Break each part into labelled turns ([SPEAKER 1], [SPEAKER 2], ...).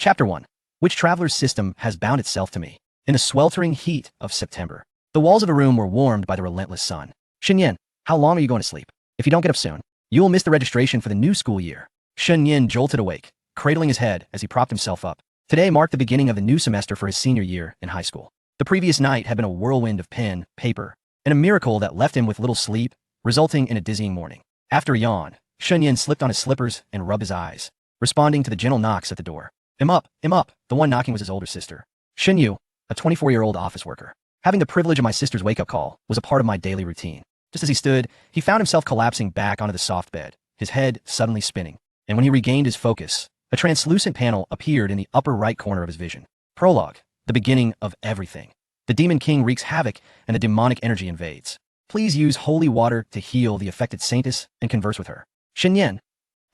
[SPEAKER 1] Chapter 1. Which traveler's system has bound itself to me? In the sweltering heat of September, the walls of the room were warmed by the relentless sun. Shenyan, how long are you going to sleep? If you don't get up soon, you will miss the registration for the new school year. Shenyan jolted awake, cradling his head as he propped himself up. Today marked the beginning of the new semester for his senior year in high school. The previous night had been a whirlwind of pen, paper, and a miracle that left him with little sleep, resulting in a dizzying morning. After a yawn, Shenyan slipped on his slippers and rubbed his eyes, responding to the gentle knocks at the door. "I'm up, I'm up." The one knocking was his older sister, Shenyu, a 24-year-old office worker. Having the privilege of my sister's wake-up call was a part of my daily routine. Just as he stood, he found himself collapsing back onto the soft bed, his head suddenly spinning. And when he regained his focus, a translucent panel appeared in the upper right corner of his vision. Prologue, the beginning of everything. The Demon King wreaks havoc and the demonic energy invades. Please use holy water to heal the affected saintess and converse with her. Shenyan.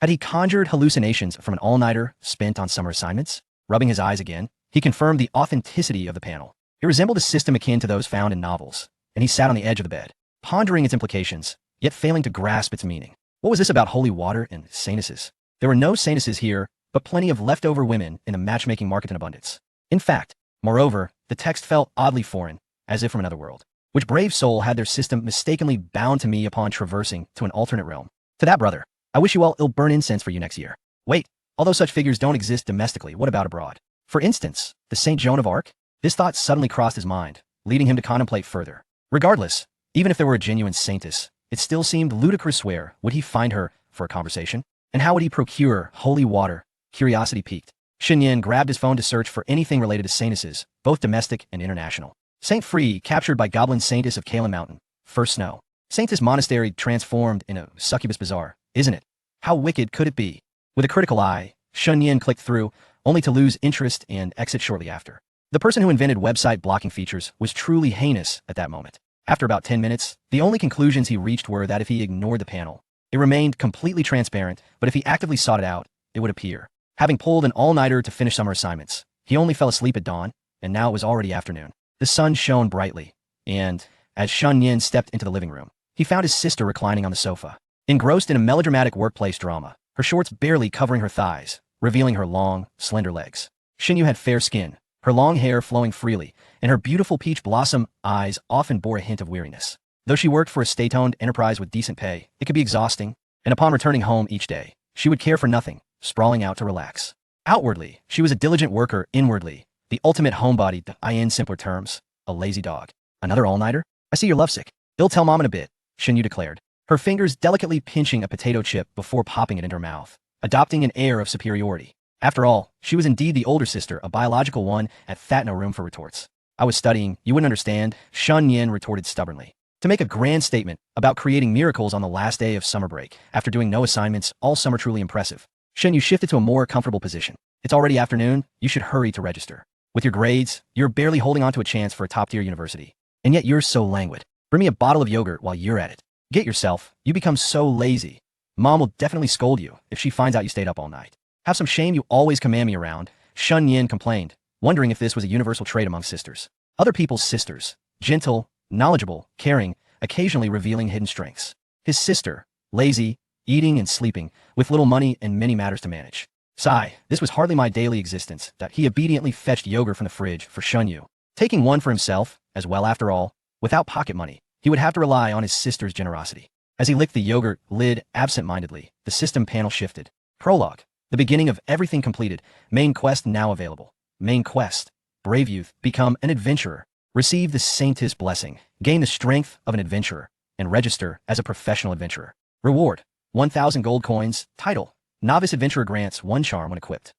[SPEAKER 1] Had he conjured hallucinations from an all-nighter spent on summer assignments? Rubbing his eyes again, he confirmed the authenticity of the panel. It resembled a system akin to those found in novels, and he sat on the edge of the bed, pondering its implications, yet failing to grasp its meaning. What was this about holy water and saintesses? There were no saintesses here, but plenty of leftover women in the matchmaking market in abundance. In fact, moreover, the text felt oddly foreign, as if from another world. Which brave soul had their system mistakenly bound to me upon traversing to an alternate realm? To that brother, I wish you all ill burn incense for you next year. Wait, although such figures don't exist domestically, what about abroad? For instance, the Saint Joan of Arc? This thought suddenly crossed his mind, leading him to contemplate further. Regardless, even if there were a genuine saintess, it still seemed ludicrous where would he find her for a conversation? And how would he procure holy water? Curiosity piqued. Shenyan grabbed his phone to search for anything related to saintesses, both domestic and international. Saint Free, captured by Goblin Saintess of Kalen Mountain. First snow. Saintess Monastery transformed in a succubus bazaar, isn't it? How wicked could it be? With a critical eye, Shenyan clicked through, only to lose interest and exit shortly after. The person who invented website blocking features was truly heinous at that moment. After about 10 minutes, the only conclusions he reached were that if he ignored the panel, it remained completely transparent, but if he actively sought it out, it would appear. Having pulled an all-nighter to finish summer assignments, he only fell asleep at dawn, and now it was already afternoon. The sun shone brightly, and, as Shenyan stepped into the living room, he found his sister reclining on the sofa, engrossed in a melodramatic workplace drama, her shorts barely covering her thighs, revealing her long, slender legs. Shenyu had fair skin, her long hair flowing freely, and her beautiful peach blossom eyes often bore a hint of weariness. Though she worked for a state-owned enterprise with decent pay, it could be exhausting, and upon returning home each day, she would care for nothing, sprawling out to relax. Outwardly, she was a diligent worker. Inwardly, the ultimate homebody, in simpler terms, a lazy dog. Another all-nighter? I see you're lovesick. You'll tell Mom in a bit, Shenyu declared, her fingers delicately pinching a potato chip before popping it into her mouth, adopting an air of superiority. After all, she was indeed the older sister, a biological one, at that no room for retorts. I was studying, you wouldn't understand, Shenyan retorted stubbornly. To make a grand statement about creating miracles on the last day of summer break, after doing no assignments all summer, truly impressive. Shenyu shifted to a more comfortable position. It's already afternoon, you should hurry to register. With your grades, you're barely holding on to a chance for a top-tier university. And yet you're so languid. Bring me a bottle of yogurt while you're at it. Get yourself, you become so lazy. Mom will definitely scold you if she finds out you stayed up all night. Have some shame, you always command me around, Shenyan complained, wondering if this was a universal trait among sisters. Other people's sisters, gentle, knowledgeable, caring, occasionally revealing hidden strengths. His sister, lazy, eating and sleeping, with little money and many matters to manage. Sigh, this was hardly my daily existence, that he obediently fetched yogurt from the fridge for Shenyu. Taking one for himself, as well after all, without pocket money, he would have to rely on his sister's generosity. As he licked the yogurt lid absent-mindedly, the system panel shifted. Prologue. The beginning of everything completed. Main quest now available. Main quest. Brave youth, become an adventurer. Receive the saintess blessing. Gain the strength of an adventurer. And register as a professional adventurer. Reward. 1,000 gold coins. Title. Novice adventurer grants 1 charm when equipped.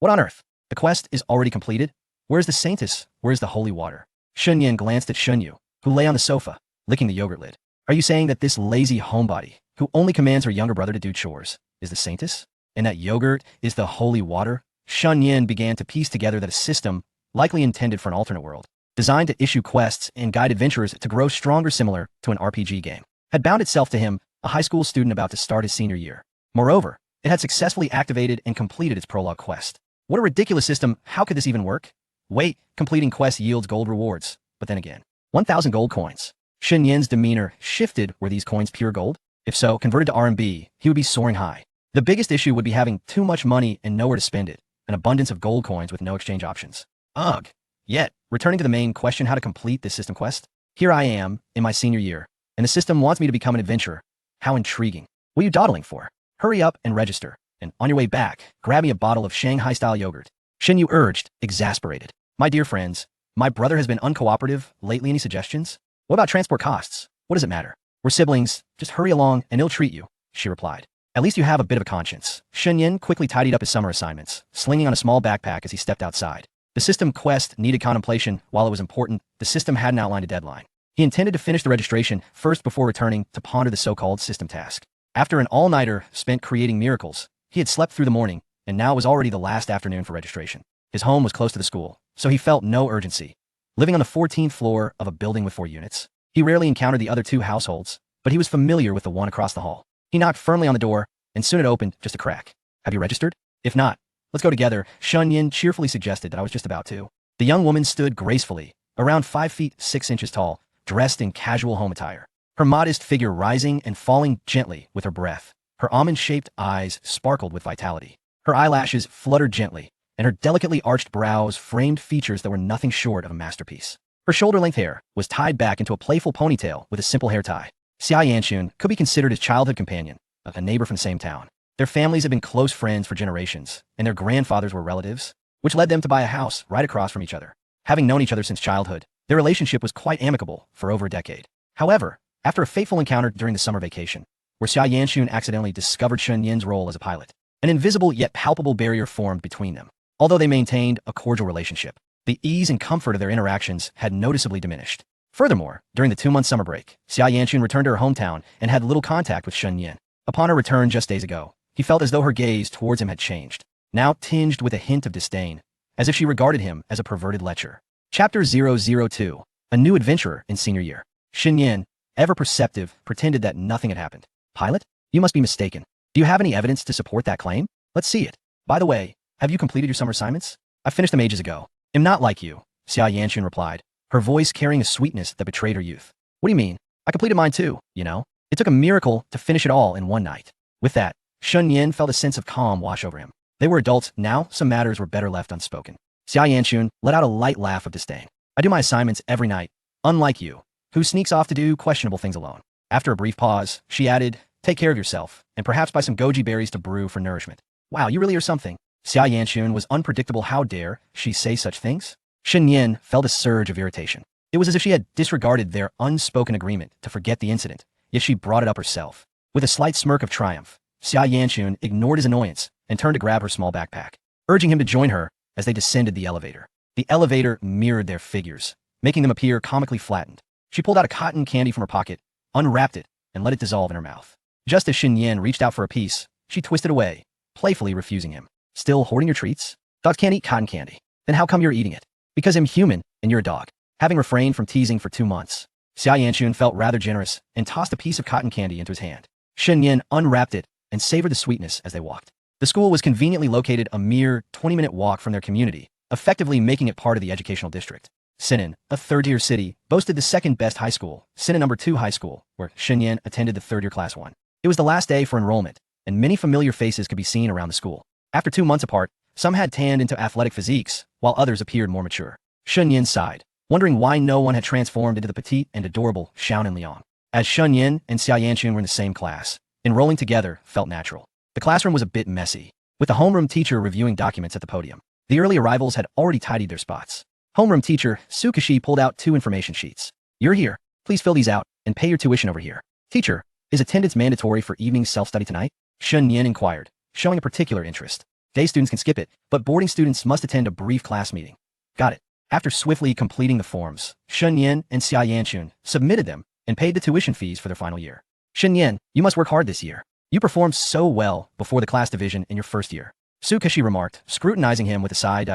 [SPEAKER 1] What on earth? The quest is already completed? Where's the saintess? Where's the holy water? Shenyan glanced at Shenyu, who lay on the sofa, licking the yogurt lid. Are you saying that this lazy homebody, who only commands her younger brother to do chores, is the saintess? And that yogurt is the holy water? Shenyan began to piece together that a system, likely intended for an alternate world, designed to issue quests and guide adventurers to grow stronger, similar to an RPG game, had bound itself to him, a high school student about to start his senior year. Moreover, it had successfully activated and completed its prologue quest. What a ridiculous system, how could this even work? Wait, completing quests yields gold rewards, but then again, 1,000 gold coins. Shenyan's demeanor shifted. Were these coins pure gold? If so, converted to RMB, he would be soaring high. The biggest issue would be having too much money and nowhere to spend it, an abundance of gold coins with no exchange options. Ugh. Yet, returning to the main question how to complete this system quest, here I am, in my senior year, and the system wants me to become an adventurer. How intriguing. What are you dawdling for? Hurry up and register, and on your way back, grab me a bottle of Shanghai-style yogurt. Shen Yu urged, exasperated. My dear friends, my brother has been uncooperative lately. Any suggestions? What about transport costs? What does it matter? We're siblings. Just hurry along and he'll treat you, she replied. At least you have a bit of a conscience. Shen Yin quickly tidied up his summer assignments, slinging on a small backpack as he stepped outside. The system quest needed contemplation. While it was important, the system hadn't outlined a deadline. He intended to finish the registration first before returning to ponder the so-called system task. After an all-nighter spent creating miracles, he had slept through the morning, and now it was already the last afternoon for registration. His home was close to the school, so he felt no urgency. Living on the 14th floor of a building with 4 units, he rarely encountered the other 2 households, but he was familiar with the one across the hall. He knocked firmly on the door, and soon it opened just a crack. Have you registered? If not, let's go together, Shun Yin cheerfully suggested that I was just about to. The young woman stood gracefully, around 5 feet 6 inches tall, dressed in casual home attire. Her modest figure rising and falling gently with her breath. Her almond-shaped eyes sparkled with vitality. Her eyelashes fluttered gently, and her delicately arched brows framed features that were nothing short of a masterpiece. Her shoulder-length hair was tied back into a playful ponytail with a simple hair tie. Xia Yanxun could be considered his childhood companion, a neighbor from the same town. Their families had been close friends for generations, and their grandfathers were relatives, which led them to buy a house right across from each other. Having known each other since childhood, their relationship was quite amicable for over a decade. However, after a fateful encounter during the summer vacation, where Xia Yanxun accidentally discovered Shun Yin's role as a pilot, an invisible yet palpable barrier formed between them. Although they maintained a cordial relationship, the ease and comfort of their interactions had noticeably diminished. Furthermore, during the 2-month summer break, Xia Yanxun returned to her hometown and had little contact with Shun Yin. Upon her return just days ago, he felt as though her gaze towards him had changed, now tinged with a hint of disdain, as if she regarded him as a perverted lecher. Chapter 002. A new adventurer in senior year. Shen Yin, ever perceptive, pretended that nothing had happened. Pilot? You must be mistaken. Do you have any evidence to support that claim? Let's see it. By the way, have you completed your summer assignments? I finished them ages ago. Am not like you, Xia Yanxun replied, her voice carrying a sweetness that betrayed her youth. What do you mean? I completed mine too, you know? It took a miracle to finish it all in one night. With that, Shun Yin felt a sense of calm wash over him. They were adults, now some matters were better left unspoken. Xia Yanxun let out a light laugh of disdain. I do my assignments every night, unlike you, who sneaks off to do questionable things alone. After a brief pause, she added, take care of yourself, and perhaps buy some goji berries to brew for nourishment. Wow, you really are something. Xia Yanxun was unpredictable. How dare she say such things? Shen Yin felt a surge of irritation. It was as if she had disregarded their unspoken agreement to forget the incident, yet she brought it up herself. With a slight smirk of triumph, Xia Yanxun ignored his annoyance and turned to grab her small backpack, urging him to join her as they descended the elevator. The elevator mirrored their figures, making them appear comically flattened. She pulled out a cotton candy from her pocket, unwrapped it, and let it dissolve in her mouth. Just as Shen Yin reached out for a piece, she twisted away, playfully refusing him. Still hoarding your treats? Dogs can't eat cotton candy. Then how come you're eating it? Because I'm human, and you're a dog. Having refrained from teasing for 2 months, Xia Yanxun felt rather generous and tossed a piece of cotton candy into his hand. Shen Yin unwrapped it and savored the sweetness as they walked. The school was conveniently located a mere 20-minute walk from their community, effectively making it part of the educational district. Sinan, a third-tier city, boasted the second-best high school, Sinan No. 2 High School, where Shen Yin attended the third-year Class 1. It was the last day for enrollment, and many familiar faces could be seen around the school. After 2 months apart, some had tanned into athletic physiques, while others appeared more mature. Shun Yin sighed, wondering why no one had transformed into the petite and adorable Xiaonan Liang. As Shun Yin and Xia Yanxun were in the same class, enrolling together felt natural. The classroom was a bit messy, with the homeroom teacher reviewing documents at the podium. The early arrivals had already tidied their spots. Homeroom teacher Sukashi pulled out 2 information sheets. You're here. Please fill these out and pay your tuition over here. Teacher, is attendance mandatory for evening self-study tonight? Shun Yin inquired, showing a particular interest. Day students can skip it, but boarding students must attend a brief class meeting. Got it. After swiftly completing the forms, Shun Yin and Xia Yanxun submitted them and paid the tuition fees for their final year. Shen Yin, you must work hard this year. You performed so well before the class division in your first year. Sukashi remarked, scrutinizing him with a side.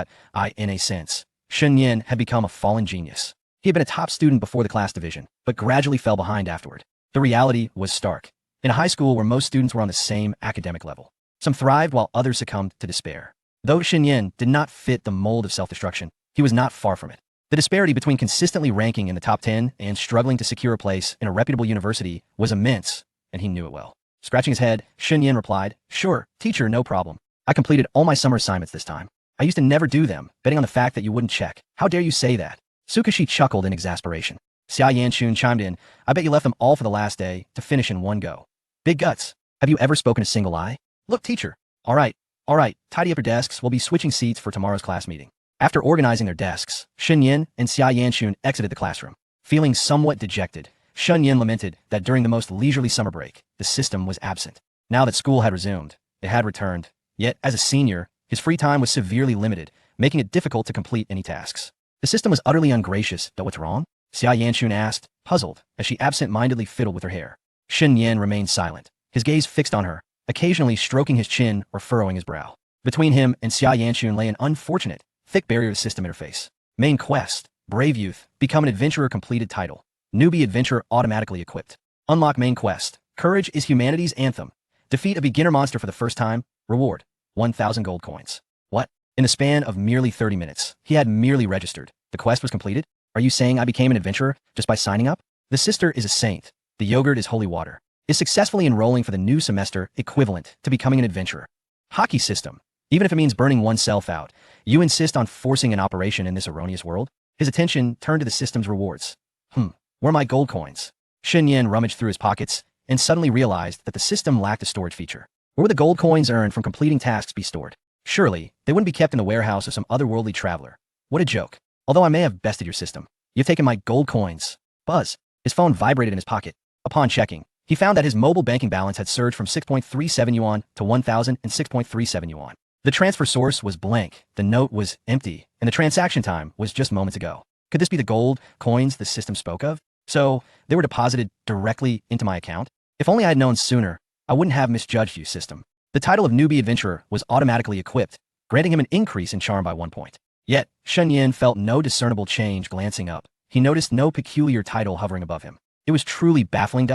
[SPEAKER 1] In a sense, Shen Yin had become a fallen genius. He had been a top student before the class division, but gradually fell behind afterward. The reality was stark. In a high school where most students were on the same academic level, some thrived while others succumbed to despair. Though Shen Yin did not fit the mold of self-destruction, he was not far from it. The disparity between consistently ranking in the top 10 and struggling to secure a place in a reputable university was immense, and he knew it well. Scratching his head, Shen Yin replied, Sure, teacher, no problem. I completed all my summer assignments this time. I used to never do them, betting on the fact that you wouldn't check. How dare you say that? Sukashi chuckled in exasperation. Xia Yanchun chimed in. I bet you left them all for the last day to finish in one go. Big guts. Have you ever spoken a single lie? Look, teacher. All right, tidy up your desks. We'll be switching seats for tomorrow's class meeting. After organizing their desks, Shen Yin and Xia Yanchun exited the classroom. Feeling somewhat dejected, Shen Yin lamented that during the most leisurely summer break, the system was absent. Now that school had resumed, it had returned. Yet, as a senior, his free time was severely limited, making it difficult to complete any tasks. The system was utterly ungracious. What's wrong? Xia Yanchun asked, puzzled, as she absent-mindedly fiddled with her hair. Shen Yin remained silent, his gaze fixed on her, occasionally stroking his chin or furrowing his brow. Between him and Xia Yanchun lay an unfortunate, thick barrier of system interface. Main quest, Brave Youth, become an adventurer completed title. Newbie adventurer automatically equipped. Unlock main quest, Courage is humanity's anthem. Defeat a beginner monster for the first time. Reward, 1,000 gold coins. What? In the span of merely 30 minutes, he had merely registered. The quest was completed? Are you saying I became an adventurer just by signing up? The sister is a saint. The yogurt is holy water. Is successfully enrolling for the new semester equivalent to becoming an adventurer? Hockey system. Even if it means burning oneself out, you insist on forcing an operation in this erroneous world? His attention turned to the system's rewards. Where are my gold coins? Shen Yin rummaged through his pockets and suddenly realized that the system lacked a storage feature. Where would the gold coins earned from completing tasks be stored? Surely, they wouldn't be kept in the warehouse of some otherworldly traveler. What a joke. Although I may have bested your system, you've taken my gold coins. Buzz. His phone vibrated in his pocket. Upon checking, he found that his mobile banking balance had surged from 6.37 yuan to 1,006.37 yuan. The transfer source was blank, the note was empty, and the transaction time was just moments ago. Could this be the gold coins the system spoke of? So, they were deposited directly into my account? If only I had known sooner, I wouldn't have misjudged you, system. The title of Newbie Adventurer was automatically equipped, granting him an increase in charm by 1 point. Yet, Shen Yin felt no discernible change glancing up. He noticed no peculiar title hovering above him. It was truly baffling.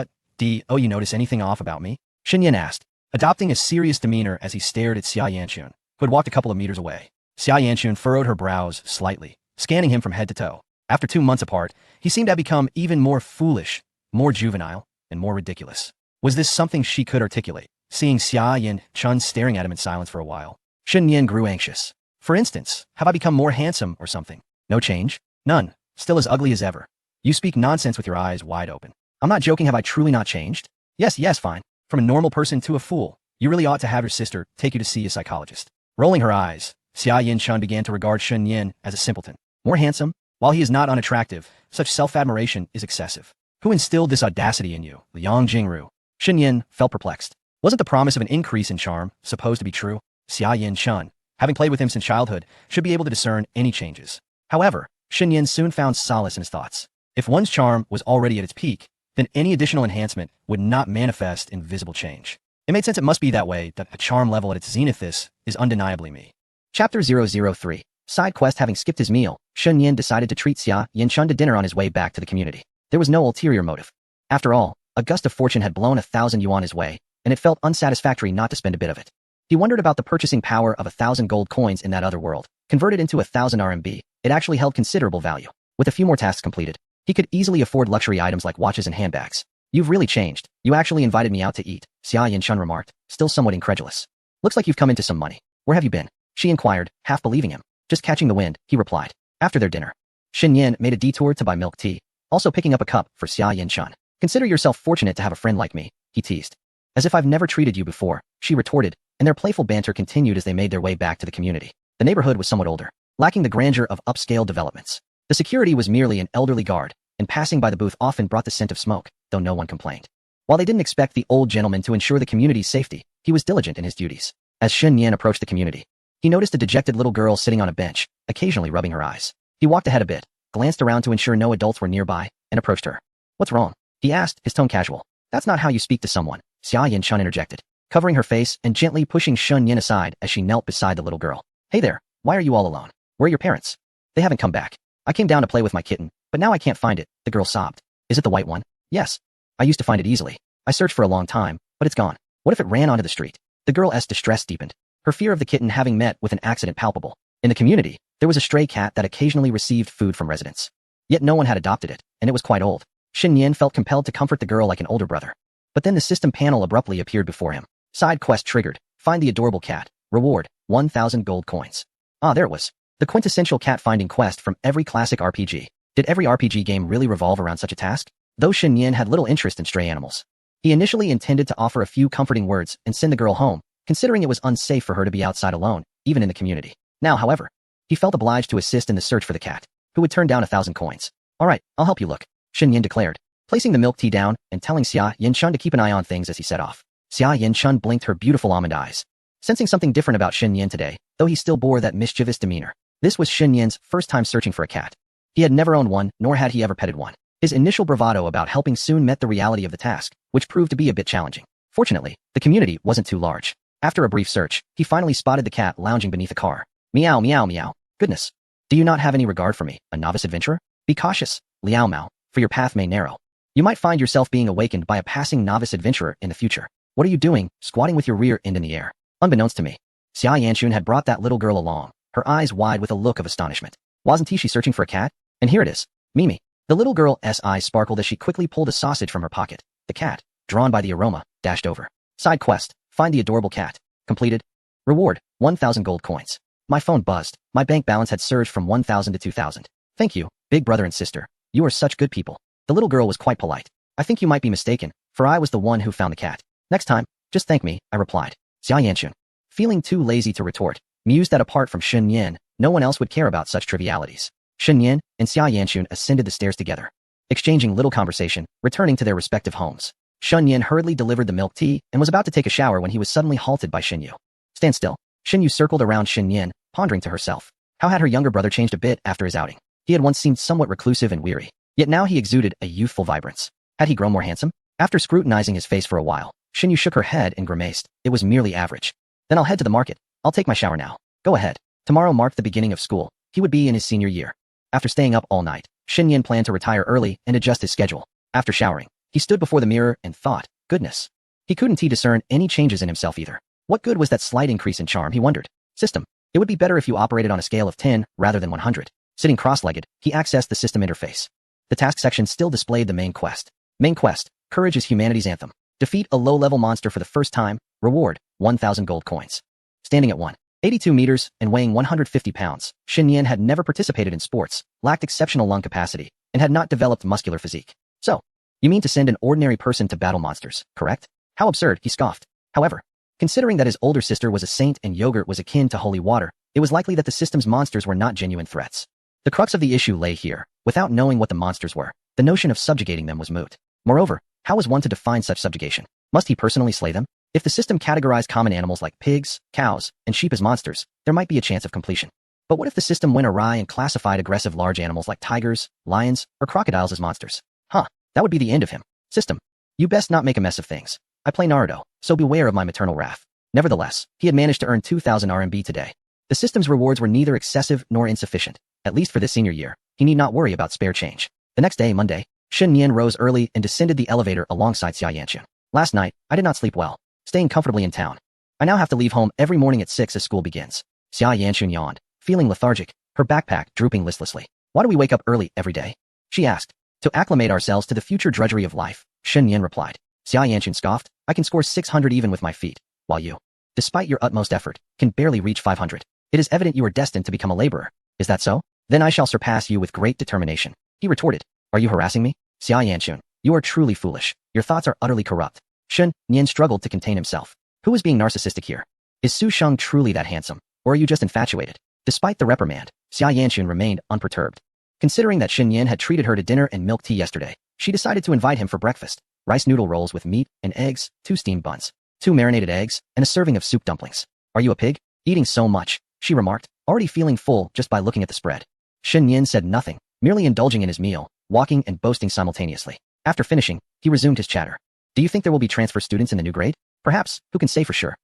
[SPEAKER 1] Oh, you notice anything off about me? Shen Yin asked, adopting a serious demeanor as he stared at Xia Yanchun, who had walked a couple of meters away. Xia Yanchun furrowed her brows slightly, scanning him from head to toe. After 2 months apart, he seemed to have become even more foolish, more juvenile, and more ridiculous. Was this something she could articulate? Seeing Xia Yanchun staring at him in silence for a while, Shen Yin grew anxious. For instance, have I become more handsome or something? No change? None. Still as ugly as ever. You speak nonsense with your eyes wide open. I'm not joking. Have I truly not changed? Yes, fine. From a normal person to a fool. You really ought to have your sister take you to see a psychologist. Rolling her eyes, Xia Yanchun began to regard Shen Yin as a simpleton. More handsome? While he is not unattractive, such self-admiration is excessive. Who instilled this audacity in you, Liang Jingru? Shen Yin felt perplexed. Wasn't the promise of an increase in charm supposed to be true? Xia Yanchun, having played with him since childhood, should be able to discern any changes. However, Shen Yin soon found solace in his thoughts. If one's charm was already at its peak, then any additional enhancement would not manifest in visible change. It made sense. It must be that way, that a charm level at its zenith is undeniably me. Chapter 003. Side quest. Having skipped his meal, Shen Yin decided to treat Xia Yanchun to dinner on his way back to the community. There was no ulterior motive. After all, a gust of fortune had blown 1,000 yuan his way, and it felt unsatisfactory not to spend a bit of it. He wondered about the purchasing power of 1,000 gold coins in that other world. Converted into 1,000 RMB, it actually held considerable value. With a few more tasks completed, he could easily afford luxury items like watches and handbags. You've really changed. You actually invited me out to eat, Xia Yanchun remarked, still somewhat incredulous. Looks like you've come into some money. Where have you been? She inquired, half believing him. Just catching the wind, he replied. After their dinner, Shen Yin made a detour to buy milk tea, also picking up a cup for Xia Yanchun. Consider yourself fortunate to have a friend like me, he teased. As if I've never treated you before, she retorted, and their playful banter continued as they made their way back to the community. The neighborhood was somewhat older, lacking the grandeur of upscale developments. The security was merely an elderly guard, and passing by the booth often brought the scent of smoke, though no one complained. While they didn't expect the old gentleman to ensure the community's safety, he was diligent in his duties. As Shen Yin approached the community, he noticed a dejected little girl sitting on a bench, occasionally rubbing her eyes. He walked ahead a bit, glanced around to ensure no adults were nearby, and approached her. What's wrong? He asked, his tone casual. That's not how you speak to someone, Xia Yanchun interjected, covering her face and gently pushing Shen Yin aside as she knelt beside the little girl. Hey there, why are you all alone? Where are your parents? They haven't come back. I came down to play with my kitten, but now I can't find it, the girl sobbed. Is it the white one? Yes. I used to find it easily. I searched for a long time, but it's gone. What if it ran onto the street? The girl's distress deepened, her fear of the kitten having met with an accident palpable. In the community, there was a stray cat that occasionally received food from residents. Yet no one had adopted it, and it was quite old. Shen Yin felt compelled to comfort the girl like an older brother. But then the system panel abruptly appeared before him. Side quest triggered. Find the adorable cat. Reward, 1,000 gold coins. Ah, there it was. The quintessential cat-finding quest from every classic RPG. Did every RPG game really revolve around such a task? Though Shen Yan had little interest in stray animals. He initially intended to offer a few comforting words and send the girl home, considering it was unsafe for her to be outside alone, even in the community. Now, however, he felt obliged to assist in the search for the cat, who would turn down 1,000 coins. All right, I'll help you look, Shen Yan declared, placing the milk tea down and telling Xia Yin-chun to keep an eye on things as he set off. Xia Yin-chun blinked her beautiful almond eyes, sensing something different about Shen Yan today, though he still bore that mischievous demeanor. This was Shen Yan's first time searching for a cat. He had never owned one, nor had he ever petted one. His initial bravado about helping soon met the reality of the task, which proved to be a bit challenging. Fortunately, the community wasn't too large. After a brief search, he finally spotted the cat lounging beneath a car. Meow, meow, meow. Goodness. Do you not have any regard for me, a novice adventurer? Be cautious, Liao Mao, for your path may narrow. You might find yourself being awakened by a passing novice adventurer in the future. What are you doing, squatting with your rear end in the air? Unbeknownst to me, Xia Yanchun had brought that little girl along, her eyes wide with a look of astonishment. Wasn't she searching for a cat? And here it is, Mimi. The little girl's eyes sparkled as she quickly pulled a sausage from her pocket. The cat, drawn by the aroma, dashed over. Side quest, find the adorable cat. Completed. Reward, 1,000 gold coins. My phone buzzed. My bank balance had surged from 1,000 to 2,000. Thank you, big brother and sister. You are such good people. The little girl was quite polite. I think you might be mistaken, for I was the one who found the cat. Next time, just thank me, I replied. Xia Yanchun, feeling too lazy to retort, mused that apart from Shen Yan, no one else would care about such trivialities. Shen Yan and Xia Yanchun ascended the stairs together, exchanging little conversation, returning to their respective homes. Shen Yan hurriedly delivered the milk tea and was about to take a shower when he was suddenly halted by Shen Yu. Stand still. Shen Yu circled around Shen Yan, pondering to herself. How had her younger brother changed a bit after his outing? He had once seemed somewhat reclusive and weary, yet now he exuded a youthful vibrance. Had he grown more handsome? After scrutinizing his face for a while, Shen Yu shook her head and grimaced. It was merely average. Then I'll head to the market. I'll take my shower now. Go ahead. Tomorrow marked the beginning of school. He would be in his senior year. After staying up all night, Shen Yan planned to retire early and adjust his schedule. After showering, he stood before the mirror and thought, goodness. He couldn't discern any changes in himself either. What good was that slight increase in charm, he wondered. System. It would be better if you operated on a scale of 10 rather than 100. Sitting cross-legged, he accessed the system interface. The task section still displayed the main quest. Main quest, Courage is humanity's anthem. Defeat a low-level monster for the first time. Reward, 1,000 gold coins. Standing at 182 meters and weighing 150 pounds, Shen Yan had never participated in sports, lacked exceptional lung capacity, and had not developed muscular physique. So, you mean to send an ordinary person to battle monsters, correct? How absurd, he scoffed. However, considering that his older sister was a saint and yogurt was akin to holy water, it was likely that the system's monsters were not genuine threats. The crux of the issue lay here. Without knowing what the monsters were, the notion of subjugating them was moot. Moreover, how was one to define such subjugation? Must he personally slay them? If the system categorized common animals like pigs, cows, and sheep as monsters, there might be a chance of completion. But what if the system went awry and classified aggressive large animals like tigers, lions, or crocodiles as monsters? That would be the end of him. System. You best not make a mess of things. I play Naruto, so beware of my maternal wrath. Nevertheless, he had managed to earn 2,000 RMB today. The system's rewards were neither excessive nor insufficient. At least for this senior year, he need not worry about spare change. The next day, Monday, Shen Yan rose early and descended the elevator alongside Xia Yanchun. Last night, I did not sleep well, staying comfortably in town. I now have to leave home every morning at 6 as school begins. Xia Yanchun yawned, feeling lethargic, her backpack drooping listlessly. Why do we wake up early every day? She asked. To acclimate ourselves to the future drudgery of life, Shen Yan replied. Xia Yanchun scoffed. I can score 600 even with my feet, while you, despite your utmost effort, can barely reach 500. It is evident you are destined to become a laborer. Is that so? Then I shall surpass you with great determination. He retorted. Are you harassing me? Xia Yanchun, you are truly foolish. Your thoughts are utterly corrupt. Shen Yan struggled to contain himself. Who was being narcissistic here? Is Su Sheng truly that handsome, or are you just infatuated? Despite the reprimand, Xia Yanchun remained unperturbed. Considering that Shen Yan had treated her to dinner and milk tea yesterday, she decided to invite him for breakfast. Rice noodle rolls with meat and eggs, 2 steamed buns, 2 marinated eggs, and a serving of soup dumplings. Are you a pig? Eating so much, she remarked, already feeling full just by looking at the spread. Shen Yan said nothing, merely indulging in his meal, walking and boasting simultaneously. After finishing, he resumed his chatter. Do you think there will be transfer students in the new grade? Perhaps, who can say for sure?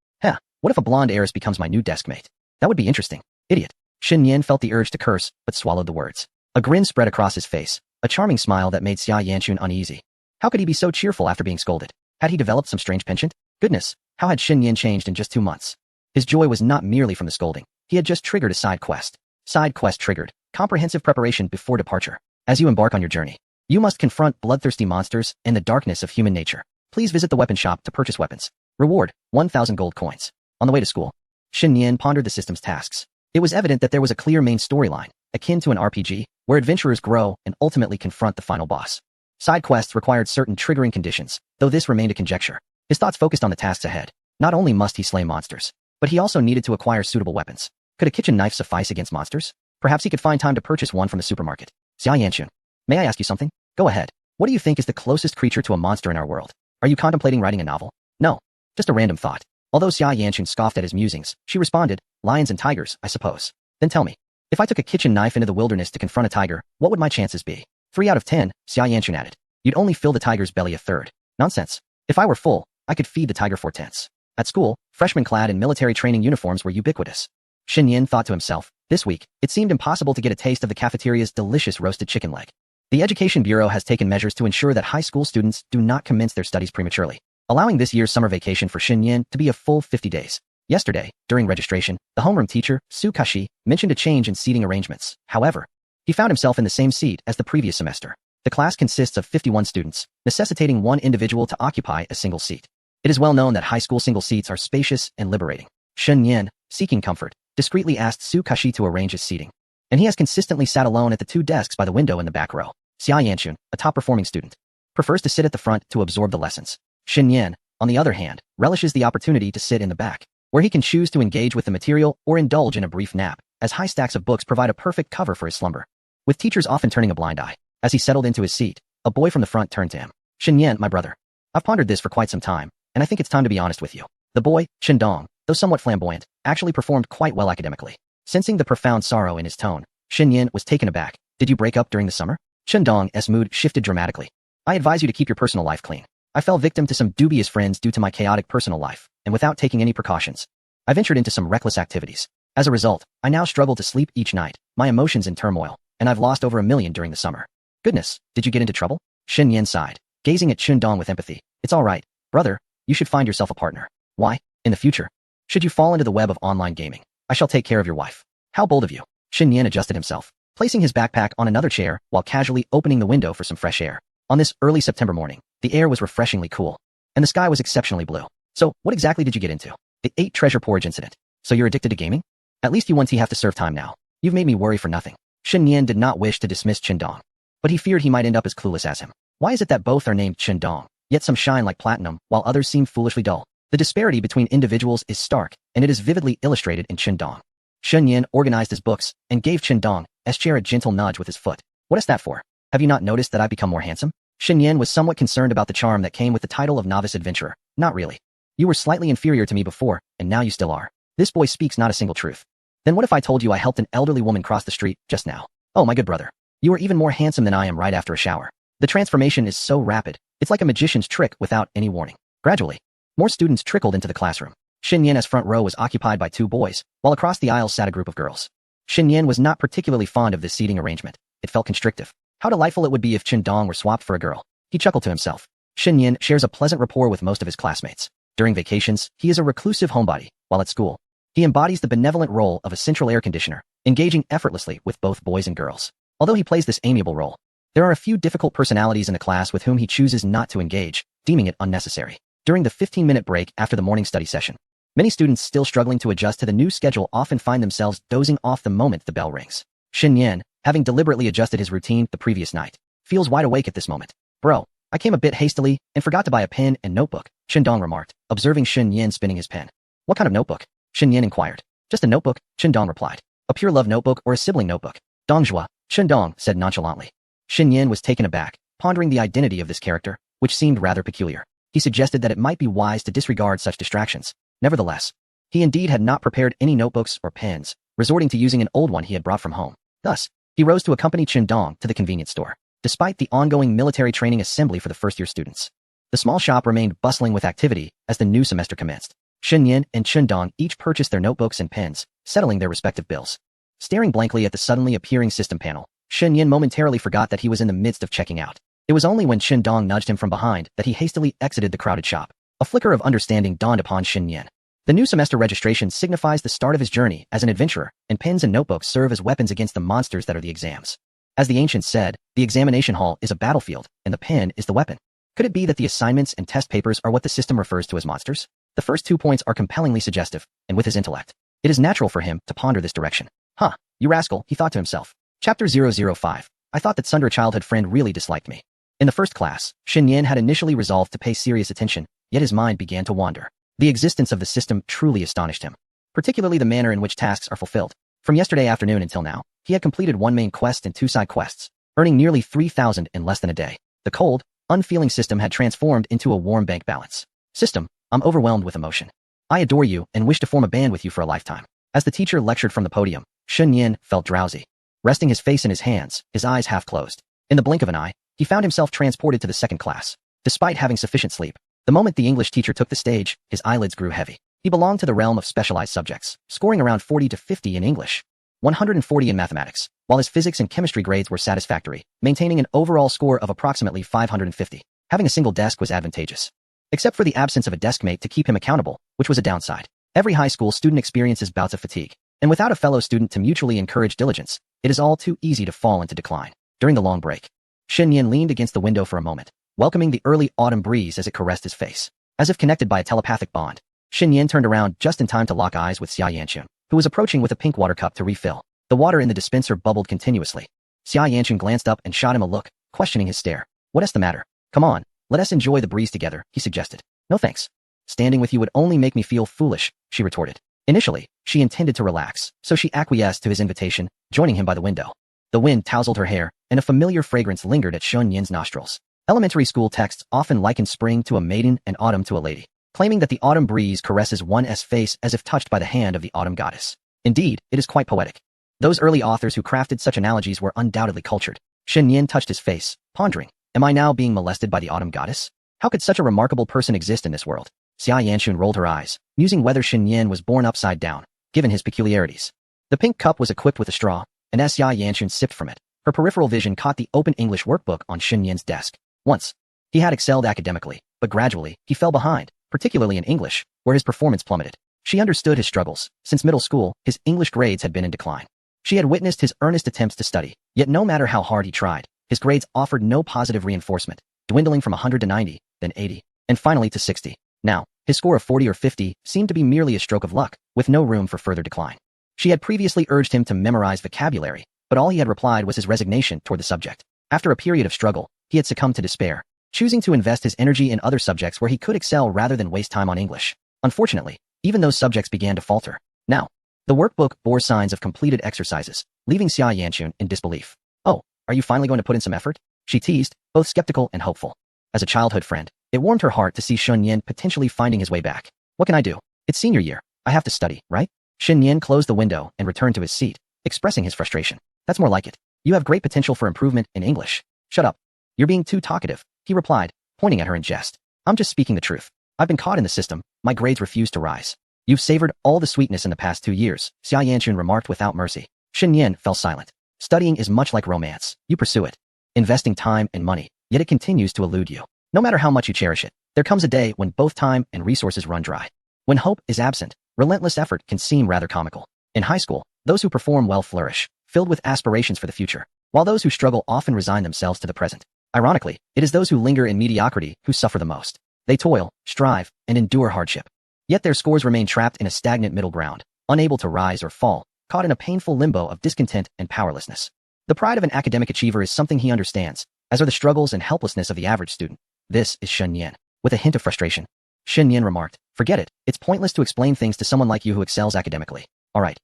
[SPEAKER 1] What if a blonde heiress becomes my new desk mate? That would be interesting. Idiot. Shen Yan felt the urge to curse, but swallowed the words. A grin spread across his face, a charming smile that made Xia Yanchun uneasy. How could he be so cheerful after being scolded? Had he developed some strange penchant? Goodness, how had Shen Yan changed in just 2 months? His joy was not merely from the scolding. He had just triggered a side quest. Side quest triggered. Comprehensive preparation before departure. As you embark on your journey, you must confront bloodthirsty monsters and the darkness of human nature. Please visit the weapon shop to purchase weapons. Reward, 1,000 gold coins. On the way to school, Shen Yan pondered the system's tasks. It was evident that there was a clear main storyline, akin to an RPG, where adventurers grow and ultimately confront the final boss. Side quests required certain triggering conditions, though this remained a conjecture. His thoughts focused on the tasks ahead. Not only must he slay monsters, but he also needed to acquire suitable weapons. Could a kitchen knife suffice against monsters? Perhaps he could find time to purchase one from the supermarket. Xia Yanxun, may I ask you something? Go ahead. What do you think is the closest creature to a monster in our world? Are you contemplating writing a novel? No. Just a random thought. Although Xia Yanxun scoffed at his musings, she responded, lions and tigers, I suppose. Then tell me, if I took a kitchen knife into the wilderness to confront a tiger, what would my chances be? 3 out of 10, Xia Yanxun added. You'd only fill the tiger's belly a third. Nonsense. If I were full, I could feed the tiger 4/10. At school, freshmen clad in military training uniforms were ubiquitous. Xin Yan thought to himself, this week, it seemed impossible to get a taste of the cafeteria's delicious roasted chicken leg. The Education Bureau has taken measures to ensure that high school students do not commence their studies prematurely, allowing this year's summer vacation for Xin Yan to be a full 50 days. Yesterday, during registration, the homeroom teacher, Su Kashi, mentioned a change in seating arrangements. However, he found himself in the same seat as the previous semester. The class consists of 51 students, necessitating one individual to occupy a single seat. It is well known that high school single seats are spacious and liberating. Shen Yan, seeking comfort, discreetly asked Su Kashi to arrange his seating, and he has consistently sat alone at the 2 desks by the window in the back row. Xia Yanxun, a top-performing student, prefers to sit at the front to absorb the lessons. Shen Yan, on the other hand, relishes the opportunity to sit in the back, where he can choose to engage with the material or indulge in a brief nap, as high stacks of books provide a perfect cover for his slumber. With teachers often turning a blind eye, as he settled into his seat, a boy from the front turned to him. Shen Yan, my brother. I've pondered this for quite some time, and I think it's time to be honest with you. The boy, Chen Dong, though somewhat flamboyant, actually performed quite well academically. Sensing the profound sorrow in his tone, Shen Yan was taken aback. Did you break up during the summer? Chen Dong's mood shifted dramatically. I advise you to keep your personal life clean. I fell victim to some dubious friends due to my chaotic personal life, and without taking any precautions, I ventured into some reckless activities. As a result, I now struggle to sleep each night, my emotions in turmoil, and I've lost over $1 million during the summer. Goodness, did you get into trouble? Shen Yan sighed, gazing at Chen Dong with empathy. It's all right, brother, you should find yourself a partner. Why? In the future, should you fall into the web of online gaming, I shall take care of your wife. How bold of you. Shen Yan adjusted himself, placing his backpack on another chair while casually opening the window for some fresh air. On this early September morning, the air was refreshingly cool, and the sky was exceptionally blue. So, what exactly did you get into? The 8 treasure porridge incident. So you're addicted to gaming? At least you have to serve time now. You've made me worry for nothing. Shen Yan did not wish to dismiss Chen Dong, but he feared he might end up as clueless as him. Why is it that both are named Chen Dong, yet some shine like platinum, while others seem foolishly dull? The disparity between individuals is stark, and it is vividly illustrated in Chen Dong. Shen Yan organized his books and gave Chen Dong's chair a gentle nudge with his foot. What is that for? Have you not noticed that I've become more handsome? Shen Yan was somewhat concerned about the charm that came with the title of novice adventurer. Not really. You were slightly inferior to me before, and now you still are. This boy speaks not a single truth. Then what if I told you I helped an elderly woman cross the street just now? Oh my good brother. You are even more handsome than I am right after a shower. The transformation is so rapid, it's like a magician's trick without any warning. Gradually, more students trickled into the classroom. Shen Yan's front row was occupied by 2 boys, while across the aisle sat a group of girls. Shen Yan was not particularly fond of this seating arrangement. It felt constrictive. How delightful it would be if Chen Dong were swapped for a girl. He chuckled to himself. Shen Yan shares a pleasant rapport with most of his classmates. During vacations, he is a reclusive homebody, while at school, he embodies the benevolent role of a central air conditioner, engaging effortlessly with both boys and girls. Although he plays this amiable role, there are a few difficult personalities in the class with whom he chooses not to engage, deeming it unnecessary. During the 15-minute break after the morning study session, many students still struggling to adjust to the new schedule often find themselves dozing off the moment the bell rings. Shen Yan, having deliberately adjusted his routine the previous night, feels wide awake at this moment. Bro, I came a bit hastily and forgot to buy a pen and notebook, Chen Dong remarked, observing Shen Yan spinning his pen. What kind of notebook? Shen Yan inquired. Just a notebook, Chen Dong replied. A pure love notebook or a sibling notebook? Dongjua, Chen Dong said nonchalantly. Shen Yan was taken aback, pondering the identity of this character, which seemed rather peculiar. He suggested that it might be wise to disregard such distractions. Nevertheless, he indeed had not prepared any notebooks or pens, resorting to using an old one he had brought from home. Thus, he rose to accompany Chen Dong to the convenience store. Despite the ongoing military training assembly for the first-year students, the small shop remained bustling with activity as the new semester commenced. Shen Yan and Chen Dong each purchased their notebooks and pens, settling their respective bills. Staring blankly at the suddenly appearing system panel, Shen Yan momentarily forgot that he was in the midst of checking out. It was only when Chen Dong nudged him from behind that he hastily exited the crowded shop. A flicker of understanding dawned upon Shen Yan. The new semester registration signifies the start of his journey as an adventurer, and pens and notebooks serve as weapons against the monsters that are the exams. As the ancients said, the examination hall is a battlefield, and the pen is the weapon. Could it be that the assignments and test papers are what the system refers to as monsters? The first 2 points are compellingly suggestive, and with his intellect, It is natural for him to ponder this direction. Huh, you rascal, he thought to himself. Chapter 005. I thought that Sunder childhood friend really disliked me. In the first class, Shen Yan had initially resolved to pay serious attention, yet his mind began to wander. The existence of the system truly astonished him, particularly the manner in which tasks are fulfilled. From yesterday afternoon until now, he had completed one main quest and two side quests, earning nearly 3,000 in less than a day. The cold, unfeeling system had transformed into a warm bank balance. System, I'm overwhelmed with emotion. I adore you and wish to form a band with you for a lifetime. As the teacher lectured from the podium, Shen Yan felt drowsy. Resting his face in his hands, his eyes half closed. In the blink of an eye, he found himself transported to the second class. Despite having sufficient sleep, the moment the English teacher took the stage, his eyelids grew heavy. He belonged to the realm of specialized subjects, scoring around 40 to 50 in English, 140 in mathematics, while his physics and chemistry grades were satisfactory, maintaining an overall score of approximately 550. Having a single desk was advantageous, except for the absence of a deskmate to keep him accountable, which was a downside. Every high school student experiences bouts of fatigue, and without a fellow student to mutually encourage diligence, it is all too easy to fall into decline. During the long break, Shen Yan leaned against the window for a moment, welcoming the early autumn breeze as it caressed his face. As if connected by a telepathic bond, Shen Yan turned around just in time to lock eyes with Xia Yanchun, who was approaching with a pink water cup to refill. The water in the dispenser bubbled continuously. Xia Yanchun glanced up and shot him a look, questioning his stare. What's the matter? Come on, let us enjoy the breeze together, he suggested. No thanks. Standing with you would only make me feel foolish, she retorted. Initially, she intended to relax, so she acquiesced to his invitation, joining him by the window. The wind tousled her hair, and a familiar fragrance lingered at Shen Yan's nostrils. Elementary school texts often liken spring to a maiden and autumn to a lady, claiming that the autumn breeze caresses one's face as if touched by the hand of the autumn goddess. Indeed, it is quite poetic. Those early authors who crafted such analogies were undoubtedly cultured. Shen Yan touched his face, pondering, am I now being molested by the autumn goddess? How could such a remarkable person exist in this world? Xia Yanchun rolled her eyes, musing whether Shen Yan was born upside down, given his peculiarities. The pink cup was equipped with a straw, and as Xia Yanchun sipped from it, her peripheral vision caught the open English workbook on Shen Yan's desk. Once, he had excelled academically, but gradually, he fell behind, particularly in English, where his performance plummeted. She understood his struggles. Since middle school, his English grades had been in decline. She had witnessed his earnest attempts to study, yet no matter how hard he tried, his grades offered no positive reinforcement, dwindling from 100 to 90, then 80, and finally to 60. Now, his score of 40 or 50 seemed to be merely a stroke of luck, with no room for further decline. She had previously urged him to memorize vocabulary, but all he had replied was his resignation toward the subject. After a period of struggle, he had succumbed to despair, choosing to invest his energy in other subjects where he could excel rather than waste time on English. Unfortunately, even those subjects began to falter. Now, the workbook bore signs of completed exercises, leaving Xia Yanchun in disbelief. Oh, are you finally going to put in some effort? She teased, both skeptical and hopeful. As a childhood friend, it warmed her heart to see Shen Yan potentially finding his way back. What can I do? It's senior year. I have to study, right? Shen Yan closed the window and returned to his seat, expressing his frustration. That's more like it. You have great potential for improvement in English. Shut up. You're being too talkative, he replied, pointing at her in jest. I'm just speaking the truth. I've been caught in the system. My grades refuse to rise. You've savored all the sweetness in the past 2 years, Xia Yanchun remarked without mercy. Shen Yan fell silent. Studying is much like romance. You pursue it, investing time and money, yet it continues to elude you. No matter how much you cherish it, there comes a day when both time and resources run dry. When hope is absent, relentless effort can seem rather comical. In high school, those who perform well flourish, filled with aspirations for the future, while those who struggle often resign themselves to the present. Ironically, it is those who linger in mediocrity who suffer the most. They toil, strive, and endure hardship. Yet their scores remain trapped in a stagnant middle ground, unable to rise or fall, caught in a painful limbo of discontent and powerlessness. The pride of an academic achiever is something he understands, as are the struggles and helplessness of the average student. This is Shen Yan. With a hint of frustration, Shen Yan remarked, forget it, it's pointless to explain things to someone like you who excels academically. Alright,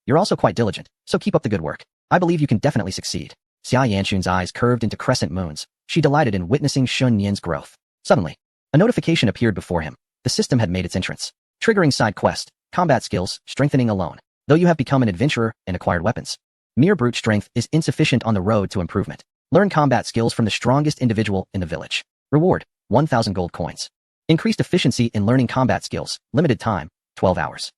[SPEAKER 1] you're also quite diligent, so keep up the good work. I believe you can definitely succeed. Xia Yanchun's eyes curved into crescent moons. She delighted in witnessing Shen Yan's growth. Suddenly, a notification appeared before him. The system had made its entrance. Triggering side quest, combat skills, strengthening alone. Though you have become an adventurer and acquired weapons, mere brute strength is insufficient on the road to improvement. Learn combat skills from the strongest individual in the village. Reward, 1,000 gold coins. Increased efficiency in learning combat skills. Limited time, 12 hours.